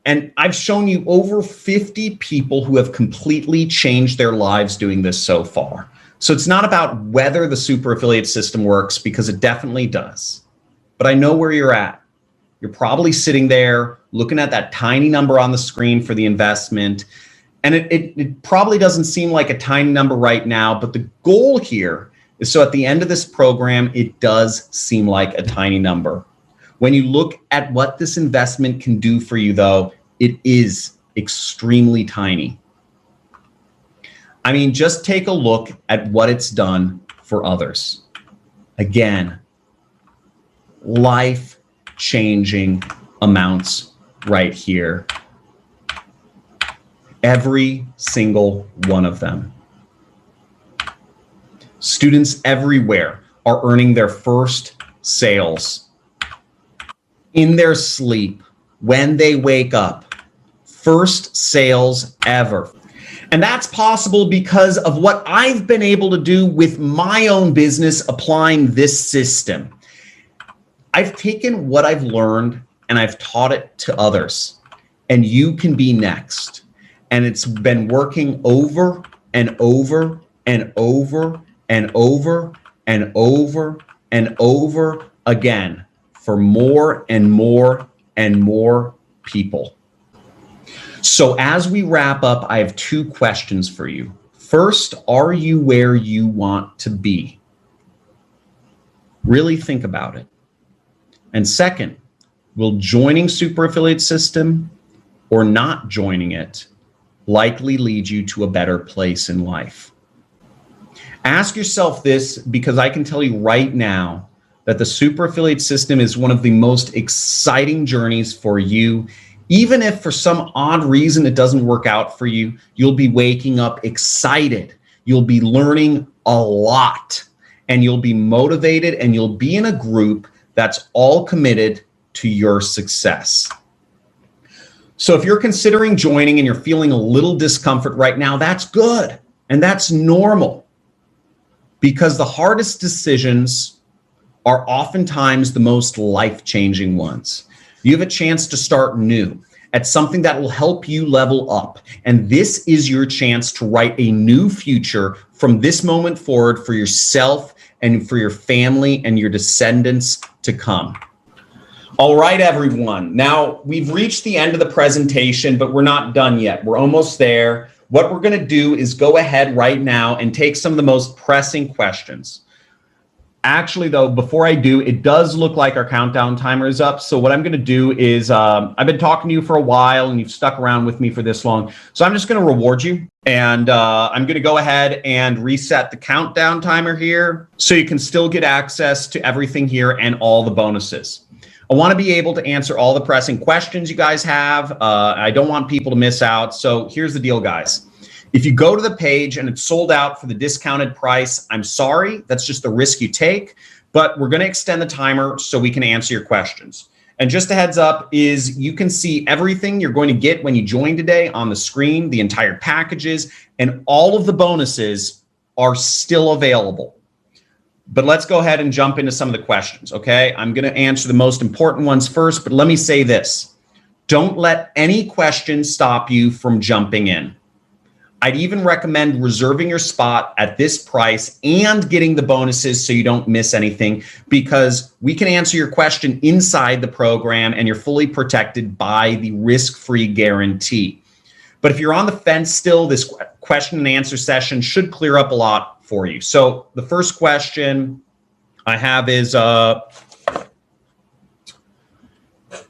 And I've shown you over 50 people who have completely changed their lives doing this so far. So it's not about whether the super affiliate system works, because it definitely does. But I know where you're at. You're probably sitting there looking at that tiny number on the screen for the investment. And it probably doesn't seem like a tiny number right now, but the goal here is so at the end of this program, it does seem like a tiny number. When you look at what this investment can do for you, though, it is extremely tiny. I mean, just take a look at what it's done for others. Again, life-changing amounts right here. Every single one of them. Students everywhere are earning their first sales in their sleep when they wake up. First sales ever. And that's possible because of what I've been able to do with my own business applying this system. I've taken what I've learned and I've taught it to others, and you can be next. And it's been working over and over and over and over and over and over again for more and more and more people. So as we wrap up, I have two questions for you. First, are you where you want to be? Really think about it. And second, will joining Super Affiliate System or not joining it likely lead you to a better place in life? Ask yourself this, because I can tell you right now that the Super Affiliate System is one of the most exciting journeys for you. Even if for some odd reason it doesn't work out for you, you'll be waking up excited. You'll be learning a lot, and you'll be motivated, and you'll be in a group that's all committed to your success. So if you're considering joining and you're feeling a little discomfort right now, that's good. And that's normal, because the hardest decisions are oftentimes the most life-changing ones. You have a chance to start new at something that will help you level up. And this is your chance to write a new future from this moment forward for yourself and for your family and your descendants to come. All right, everyone. Now, we've reached the end of the presentation, but we're not done yet. We're almost there. What we're going to do is go ahead right now and take some of the most pressing questions. Actually, though, before I do, it does look like our countdown timer is up. So what I'm going to do is I've been talking to you for a while, and you've stuck around with me for this long. So I'm just going to reward you. And I'm going to go ahead and reset the countdown timer here so you can still get access to everything here and all the bonuses. I want to be able to answer all the pressing questions you guys have. I don't want people to miss out. So here's the deal, guys. If you go to the page and it's sold out for the discounted price, I'm sorry. That's just the risk you take. But we're going to extend the timer so we can answer your questions. And just a heads up is you can see everything you're going to get when you join today on the screen, the entire packages, and all of the bonuses are still available. But let's go ahead and jump into some of the questions, okay? I'm going to answer the most important ones first, but let me say this. Don't let any question stop you from jumping in. I'd even recommend reserving your spot at this price and getting the bonuses so you don't miss anything, because we can answer your question inside the program and you're fully protected by the risk-free guarantee. But if you're on the fence still, this question and answer session should clear up a lot for you. So the first question I have is,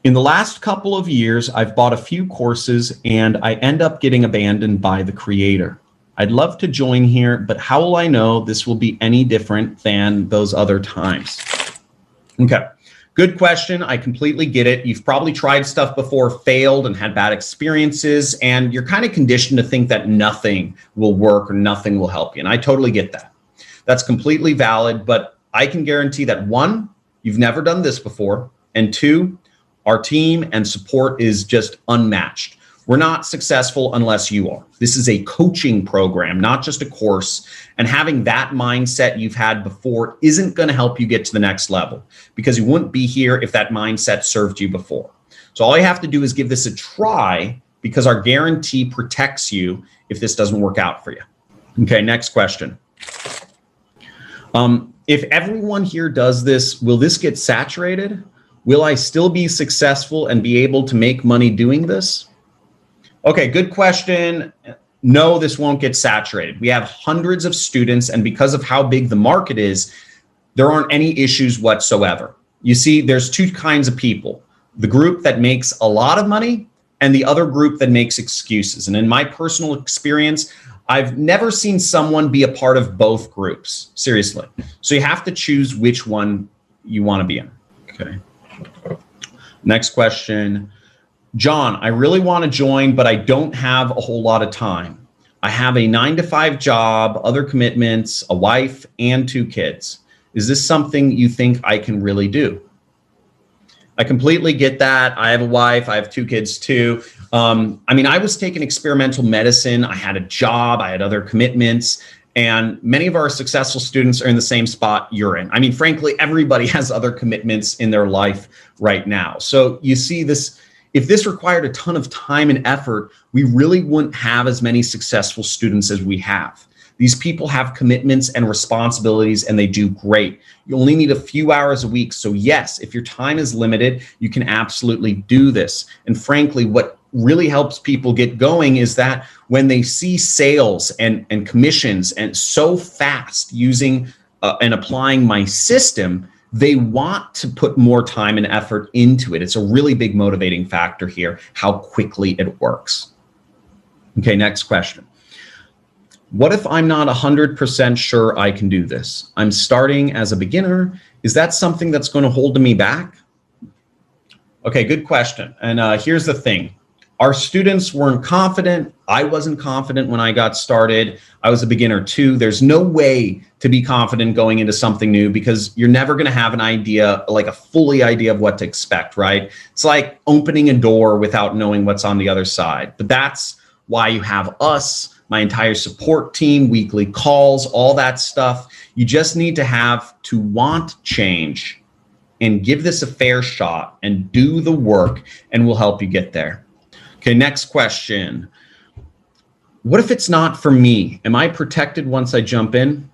in the last couple of years, I've bought a few courses and I end up getting abandoned by the creator. I'd love to join here, but how will I know this will be any different than those other times? Okay, good question. I completely get it. You've probably tried stuff before, failed, and had bad experiences, and you're kind of conditioned to think that nothing will work or nothing will help you. And I totally get that. That's completely valid, but I can guarantee that one, you've never done this before, and two, our team and support is just unmatched. We're not successful unless you are. This is a coaching program, not just a course. And having that mindset you've had before isn't going to help you get to the next level, because you wouldn't be here if that mindset served you before. So all you have to do is give this a try, because our guarantee protects you if this doesn't work out for you. Okay, next question. If everyone here does this, will this get saturated? Will I still be successful and be able to make money doing this? Okay, good question. No, this won't get saturated. We have hundreds of students, and because of how big the market is, there aren't any issues whatsoever. You see, there's two kinds of people: the group that makes a lot of money and the other group that makes excuses. And in my personal experience, I've never seen someone be a part of both groups, seriously. So you have to choose which one you want to be in. Okay. Next question. John, I really want to join, but I don't have a whole lot of time. I have a 9-to-5 job, other commitments, a wife, and 2 kids. Is this something you think I can really do? I completely get that. I have a wife. I have 2 kids too. I mean, I was taking experimental medicine. I had a job. I had other commitments. And many of our successful students are in the same spot you're in. I mean, frankly, everybody has other commitments in their life right now. So you see this, if this required a ton of time and effort, we really wouldn't have as many successful students as we have. These people have commitments and responsibilities, and they do great. You only need a few hours a week. So yes, if your time is limited, you can absolutely do this. And frankly, what really helps people get going is that when they see sales and commissions and so fast using and applying my system, they want to put more time and effort into it. It's a really big motivating factor here, how quickly it works. Okay, next question. What if I'm not 100% sure I can do this? I'm starting as a beginner. Is that something that's going to hold me back? Okay, good question. And here's the thing. Our students weren't confident. I wasn't confident when I got started. I was a beginner too. There's no way to be confident going into something new, because you're never going to have an idea, like a fully idea of what to expect, right? It's like opening a door without knowing what's on the other side. But that's why you have us, my entire support team, weekly calls, all that stuff. You just need to want change and give this a fair shot and do the work, and we'll help you get there. Okay, next question. What if it's not for me? Am I protected once I jump in?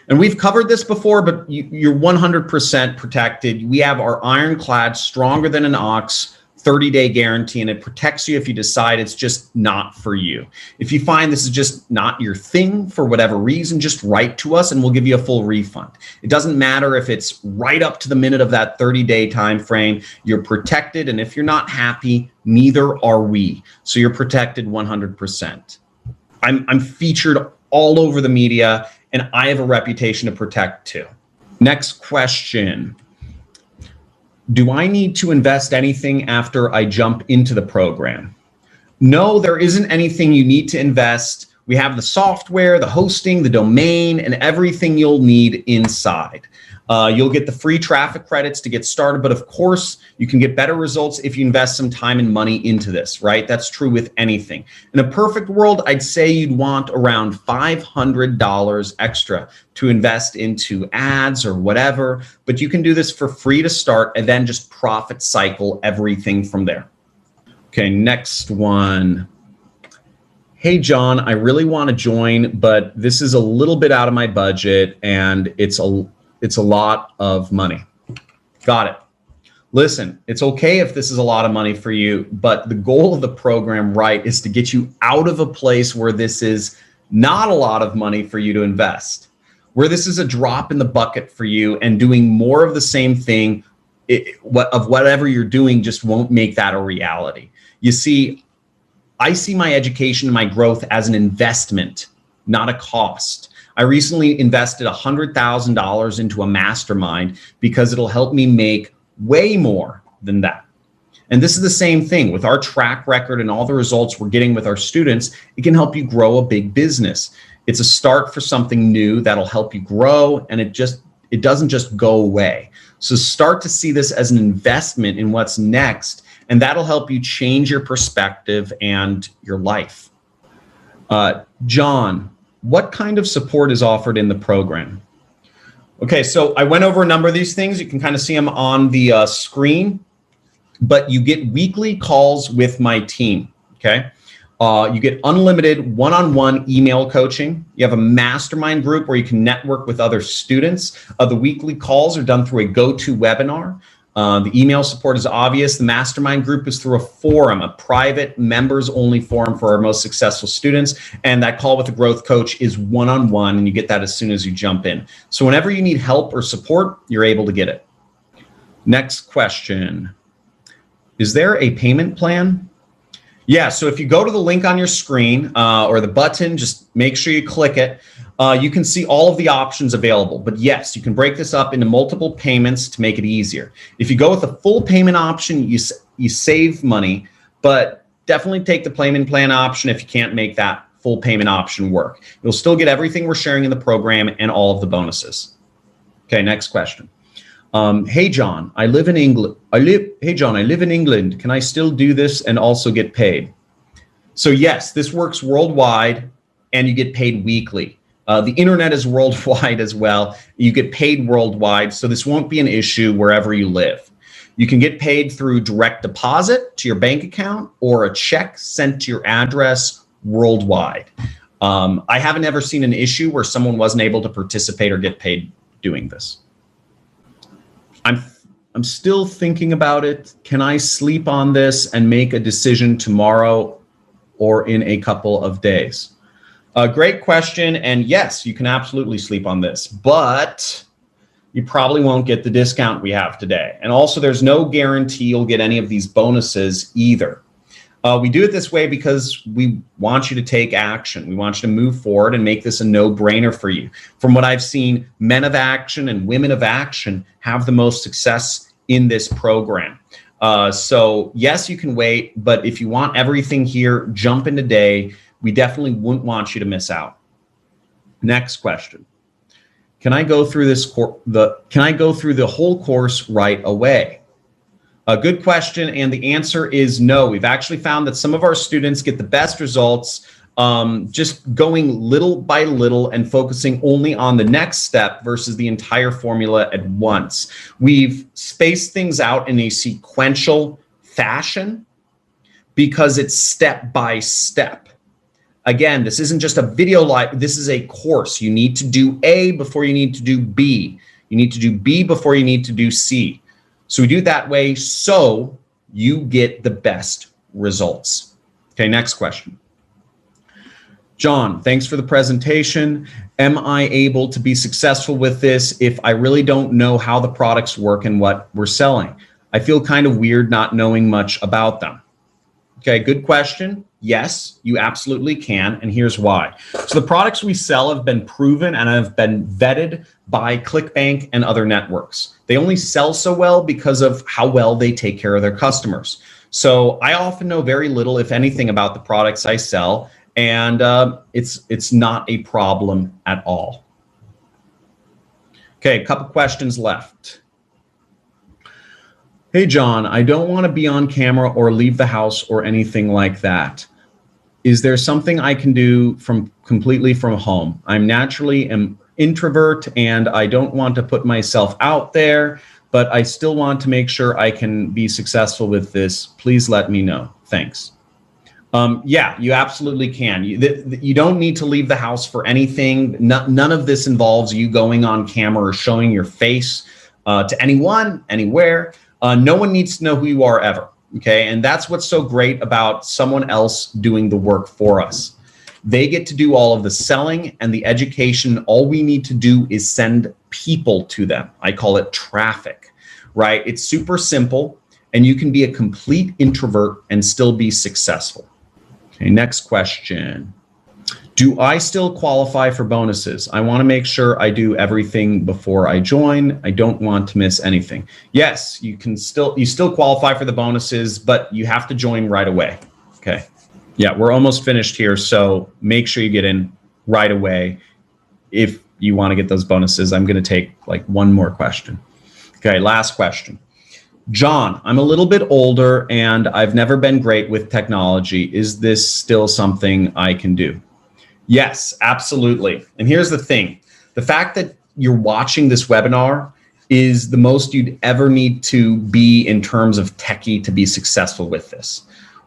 And we've covered this before, but you're 100% protected. We have our ironclad, stronger than an ox, 30-day guarantee, and it protects you if you decide it's just not for you. If you find this is just not your thing for whatever reason, just write to us and we'll give you a full refund. It doesn't matter if it's right up to the minute of that 30-day time frame. You're protected, and if you're not happy, neither are we. So you're protected 100%. I'm featured all over the media, and I have a reputation to protect too. Next question. Do I need to invest anything after I jump into the program? No, there isn't anything you need to invest. We have the software, the hosting, the domain, and everything you'll need inside. You'll get the free traffic credits to get started, but of course, you can get better results if you invest some time and money into this, right? That's true with anything. In a perfect world, I'd say you'd want around $500 extra to invest into ads or whatever, but you can do this for free to start and then just profit cycle everything from there. Okay, next one. Hey, John, I really want to join, but this is a little bit out of my budget and it's a lot of money. Got it. Listen, it's okay if this is a lot of money for you, but the goal of the program, right, is to get you out of a place where this is not a lot of money for you to invest, where this is a drop in the bucket for you, and doing more of the same thing of whatever you're doing just won't make that a reality. You see, I see my education and my growth as an investment, not a cost. I recently invested $100,000 into a mastermind because it'll help me make way more than that. And this is the same thing with our track record and all the results we're getting with our students. It can help you grow a big business. It's a start for something new that'll help you grow, and it doesn't just go away. So start to see this as an investment in what's next, and that'll help you change your perspective and your life. John, what kind of support is offered in the program? Okay, so I went over a number of these things. You can kind of see them on the screen, but you get weekly calls with my team, okay? You get unlimited one-on-one email coaching. You have a mastermind group where you can network with other students. The weekly calls are done through a Autowebinar. The email support is obvious. The mastermind group is through a forum, a private members-only forum for our most successful students. And that call with the growth coach is one-on-one, and you get that as soon as you jump in. So whenever you need help or support, you're able to get it. Next question. Is there a payment plan? Yeah, so if you go to the link on your screen or the button, just make sure you click it. You can see all of the options available. But yes, you can break this up into multiple payments to make it easier. If you go with the full payment option, you save money, but definitely take the payment plan option if you can't make that full payment option work. You'll still get everything we're sharing in the program and all of the bonuses. Okay, next question. Hey John, I live in England. Hey John, I live in England. Can I still do this and also get paid? So yes, this works worldwide and you get paid weekly. The internet is worldwide as well. You get paid worldwide, so this won't be an issue wherever you live. You can get paid through direct deposit to your bank account or a check sent to your address worldwide. I haven't ever seen an issue where someone wasn't able to participate or get paid doing this. I'm still thinking about it. Can I sleep on this and make a decision tomorrow or in a couple of days? Great question. And yes, you can absolutely sleep on this, but you probably won't get the discount we have today. And also there's no guarantee you'll get any of these bonuses either. We do it this way because we want you to take action. We want you to move forward and make this a no-brainer for you. From what I've seen, men of action and women of action have the most success in this program. So yes, you can wait, but if you want everything here, jump in today. We definitely wouldn't want you to miss out. Next question. Can I go through the whole course right away? A good question, and the answer is no. We've actually found that some of our students get the best results just going little by little and focusing only on the next step versus the entire formula at once. We've spaced things out in a sequential fashion because it's step by step. Again, this isn't just a video live, this is a course. You need to do A before you need to do B. You need to do B before you need to do C. So we do it that way so you get the best results. Okay, next question. John, thanks for the presentation. Am I able to be successful with this if I really don't know how the products work and what we're selling? I feel kind of weird not knowing much about them. Okay, good question. Yes, you absolutely can, and here's why. So the products we sell have been proven and have been vetted by ClickBank and other networks. They only sell so well because of how well they take care of their customers. So I often know very little, if anything, about the products I sell, and it's not a problem at all. Okay, a couple questions left. Hey, John, I don't want to be on camera or leave the house or anything like that. Is there something I can do completely from home? I'm naturally an introvert and I don't want to put myself out there, but I still want to make sure I can be successful with this. Please let me know. Thanks. Yeah, you absolutely can. You don't need to leave the house for anything. None of this involves you going on camera or showing your face to anyone, anywhere. No one needs to know who you are ever. Okay. And that's what's so great about someone else doing the work for us. They get to do all of the selling and the education. All we need to do is send people to them. I call it traffic, right? It's super simple, and you can be a complete introvert and still be successful. Okay, next question. Do I still qualify for bonuses? I want to make sure I do everything before I join. I don't want to miss anything. Yes, you still qualify for the bonuses, but you have to join right away. Okay. Yeah, we're almost finished here, so make sure you get in right away if you want to get those bonuses. I'm going to take like one more question. Okay, last question. John, I'm a little bit older and I've never been great with technology. Is this still something I can do? Yes, absolutely. And here's the thing. The fact that you're watching this webinar is the most you'd ever need to be in terms of techie to be successful with this.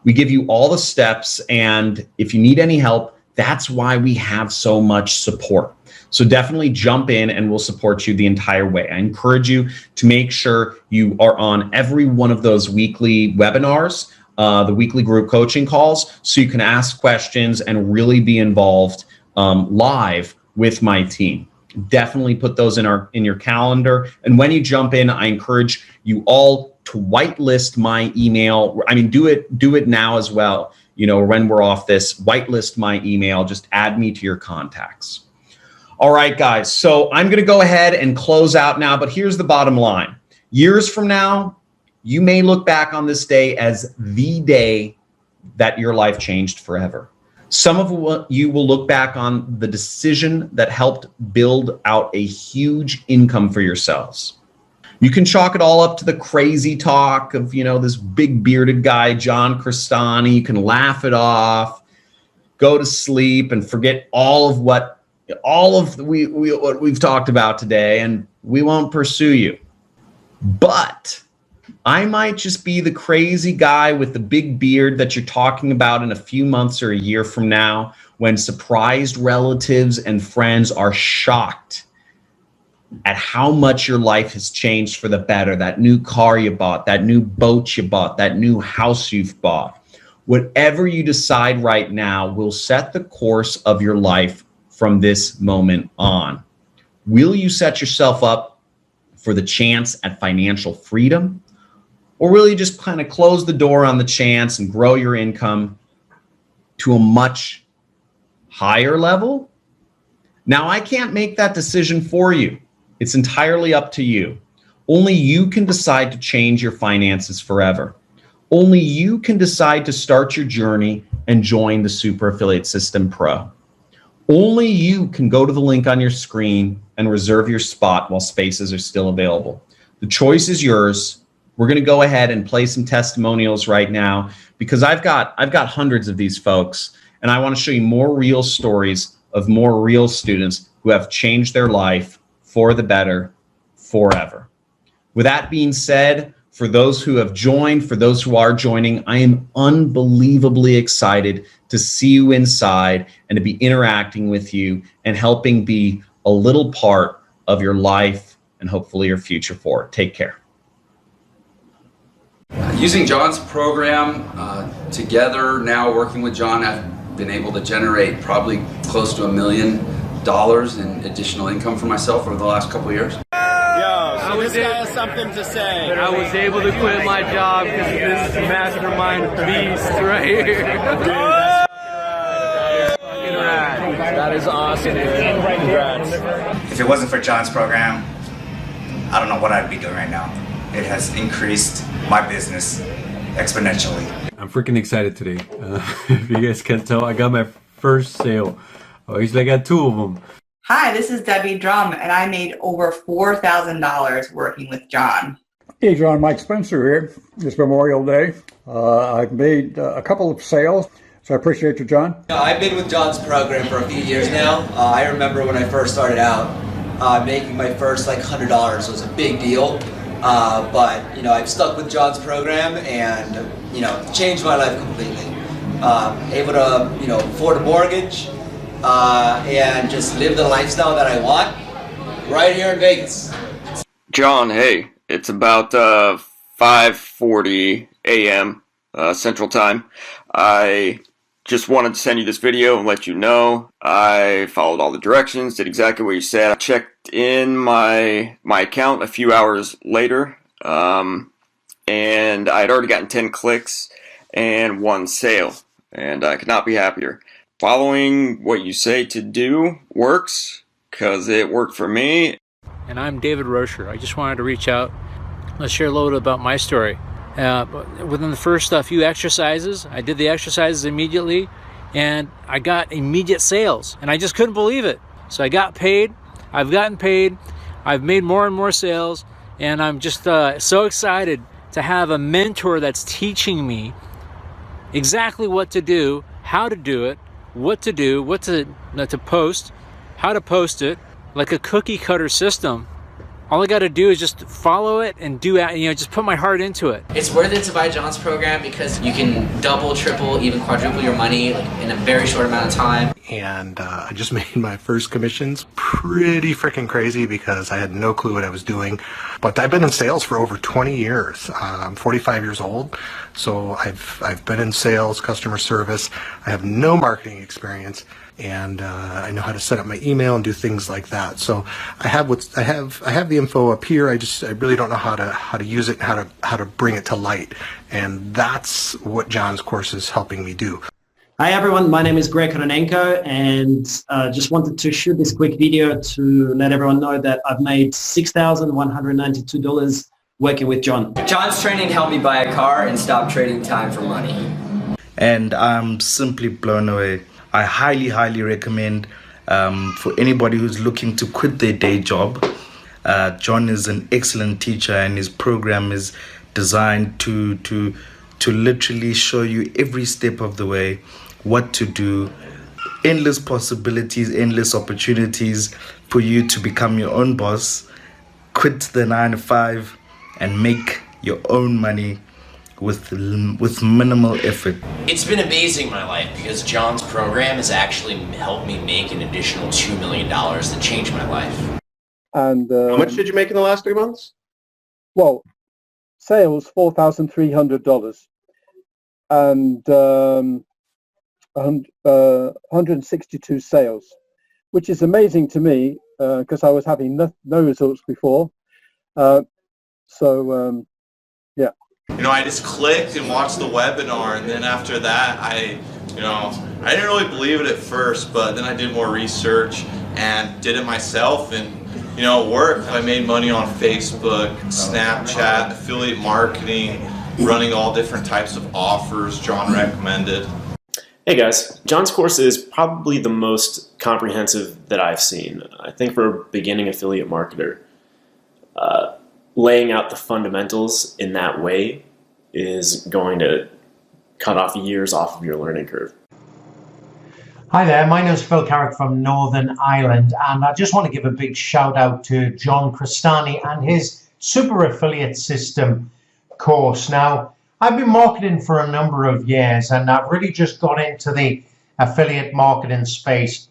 We give you all the steps, and if you need any help, that's why we have so much support. So definitely jump in and we'll support you the entire way. I encourage you to make sure you are on every one of those weekly webinars, the weekly group coaching calls, so you can ask questions and really be involved live with my team. Definitely put those in your calendar. And when you jump in, I encourage you all to whitelist my email. I mean, do it now as well. You know, when we're off this, whitelist my email, just add me to your contacts. All right, guys, so I'm going to go ahead and close out now, but here's the bottom line. Years from now, you may look back on this day as the day that your life changed forever. Some of you will look back on the decision that helped build out a huge income for yourselves. You can chalk it all up to the crazy talk of, you know, this big bearded guy, John Crestani. You can laugh it off, go to sleep, and forget all of what we've talked about today, and we won't pursue you. But I might just be the crazy guy with the big beard that you're talking about in a few months or a year from now, when surprised relatives and friends are shocked at how much your life has changed for the better. That new car you bought, that new boat you bought, that new house you've bought. Whatever you decide right now will set the course of your life from this moment on. Will you set yourself up for the chance at financial freedom? Or will you just kind of close the door on the chance and grow your income to a much higher level? Now, I can't make that decision for you. It's entirely up to you. Only you can decide to change your finances forever. Only you can decide to start your journey and join the Super Affiliate System Pro. Only you can go to the link on your screen and reserve your spot while spaces are still available. The choice is yours. We're going to go ahead and play some testimonials right now because I've got hundreds of these folks, and I want to show you more real stories of more real students who have changed their life for the better forever. With that being said, for those who have joined, for those who are joining, I am unbelievably excited to see you inside and to be interacting with you and helping be a little part of your life and hopefully your future forward. Take care. Using John's program together, now working with John, I've been able to generate probably close to $1 million in additional income for myself over the last couple of years. I was has something to say. I was able to quit my job because of this mastermind beast right here. That is awesome, dude. Congrats. If it wasn't for John's program, I don't know what I'd be doing right now. It has increased my business exponentially. I'm freaking excited today. If you guys can tell, I got my first sale. Actually, I got 2 of them. Hi, this is Debbie Drum, and I made over $4,000 working with John. Hey, John, Mike Spencer here. It's Memorial Day. I've made a couple of sales, so I appreciate you, John. I've been with John's program for a few years now. I remember when I first started out, making my first like $100 was a big deal. But, you know, I've stuck with John's program and, you know, changed my life completely. able to, you know, afford a mortgage, and just live the lifestyle that I want right here in Vegas. John, hey, it's about 5:40 a.m. Central Time. I just wanted to send you this video and let you know I followed all the directions, did exactly what you said. I checked in my account a few hours later, and I had already gotten 10 clicks and 1 sale, and I could not be happier. Following what you say to do works, because it worked for me. And I'm David Rocher. I just wanted to reach out. Let's share a little bit about my story. Within the first few exercises, I did the exercises immediately, and I got immediate sales, and I just couldn't believe it. So I got paid. I've gotten paid. I've made more and more sales, and I'm just so excited to have a mentor that's teaching me exactly what to do, how to do it, what to do, what to post, how to post it, like a cookie cutter system. All I got to do is just follow it and do it, just put my heart into it. It's worth it to buy John's program because you can double, triple, even quadruple your money in a very short amount of time. And I just made my first commissions. Pretty freaking crazy because I had no clue what I was doing. But I've been in sales for over 20 years. I'm 45 years old, so I've been in sales, customer service. I have no marketing experience. And I know how to set up my email and do things like that. So I have the info up here. I really don't know how to use it and how to bring it to light. And that's what John's course is helping me do. Hi everyone, my name is Greg Koronenko, and just wanted to shoot this quick video to let everyone know that I've made $6,192 working with John. John's training helped me buy a car and stop trading time for money. And I'm simply blown away. I highly recommend for anybody who's looking to quit their day job. John is an excellent teacher, and his program is designed to literally show you every step of the way what to do. Endless possibilities, endless opportunities for you to become your own boss, quit the 9-to-5 and make your own money with minimal effort. It's been amazing in my life because John's program has actually helped me make an additional $2 million that changed my life. And how much did you make in the last 3 months? Well, sales $4,300 and 162 sales, which is amazing to me because I was having no results before. Yeah. I just clicked and watched the webinar, and then after that, I didn't really believe it at first, but then I did more research and did it myself, and it worked. I made money on Facebook, Snapchat, affiliate marketing, running all different types of offers John recommended. Hey guys, John's course is probably the most comprehensive that I've seen. I think for a beginning affiliate marketer, laying out the fundamentals in that way is going to cut off years off of your learning curve. Hi there, my name is Phil Carrick from Northern Ireland, and I just want to give a big shout out to John Crestani and his Super Affiliate System course. Now, I've been marketing for a number of years, and I've really just got into the affiliate marketing space.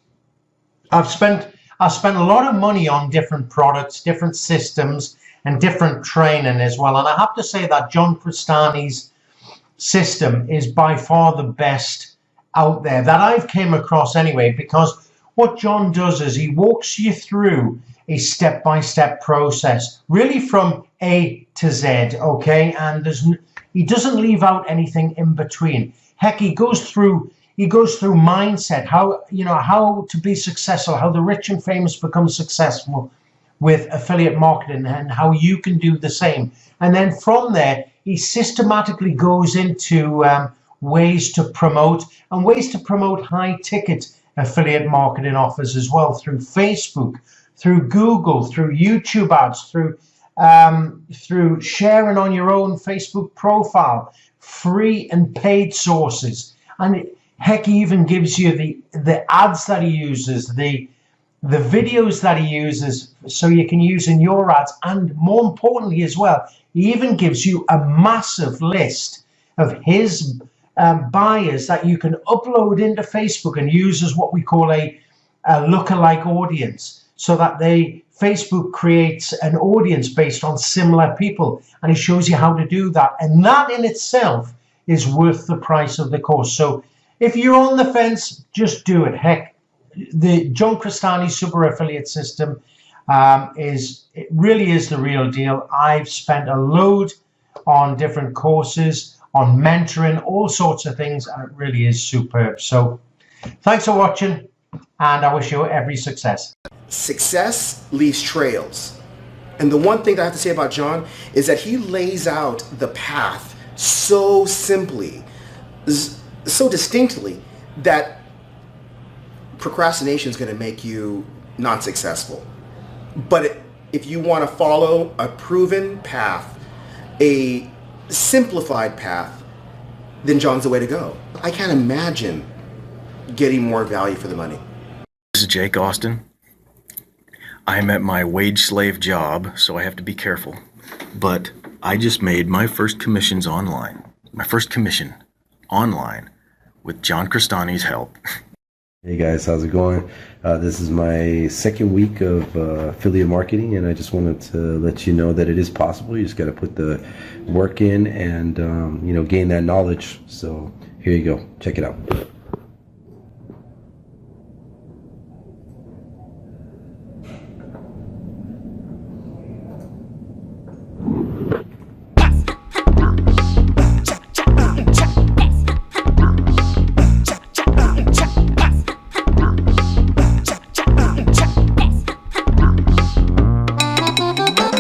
I've spent a lot of money on different products, different systems, and different training as well. And I have to say that John Crestani's system is by far the best out there that I've came across anyway, because what John does is he walks you through a step-by-step process, really from A to Z, okay? And he doesn't leave out anything in between. Heck, he goes through mindset, how to be successful, how the rich and famous become successful with affiliate marketing, and how you can do the same. And then from there, he systematically goes into ways to promote high-ticket affiliate marketing offers as well, through Facebook, through Google, through YouTube ads, through sharing on your own Facebook profile, free and paid sources. And heck, he even gives you the ads that he uses, the videos that he uses, so you can use in your ads. And more importantly as well, he even gives you a massive list of his buyers that you can upload into Facebook and use as what we call a lookalike audience, so that Facebook creates an audience based on similar people, and it shows you how to do that. And that in itself is worth the price of the course. So if you're on the fence, just do it. Heck, the John Crestani super affiliate system really is the real deal. I've spent a load on different courses, on mentoring, all sorts of things, and it really is superb. So thanks for watching, and I wish you every success. Success leaves trails. And the one thing that I have to say about John is that he lays out the path so simply, so distinctly, that procrastination is going to make you not successful. But if you want to follow a proven path, a simplified path, then John's the way to go. I can't imagine getting more value for the money. This is Jake Austin. I'm at my wage slave job, so I have to be careful. But I just made my first commissions online. My first commission online with John Crestani's help. Hey guys, how's it going? This is my second week of affiliate marketing, and I just wanted to let you know that it is possible. You just got to put the work in and gain that knowledge. So here you go. Check it out.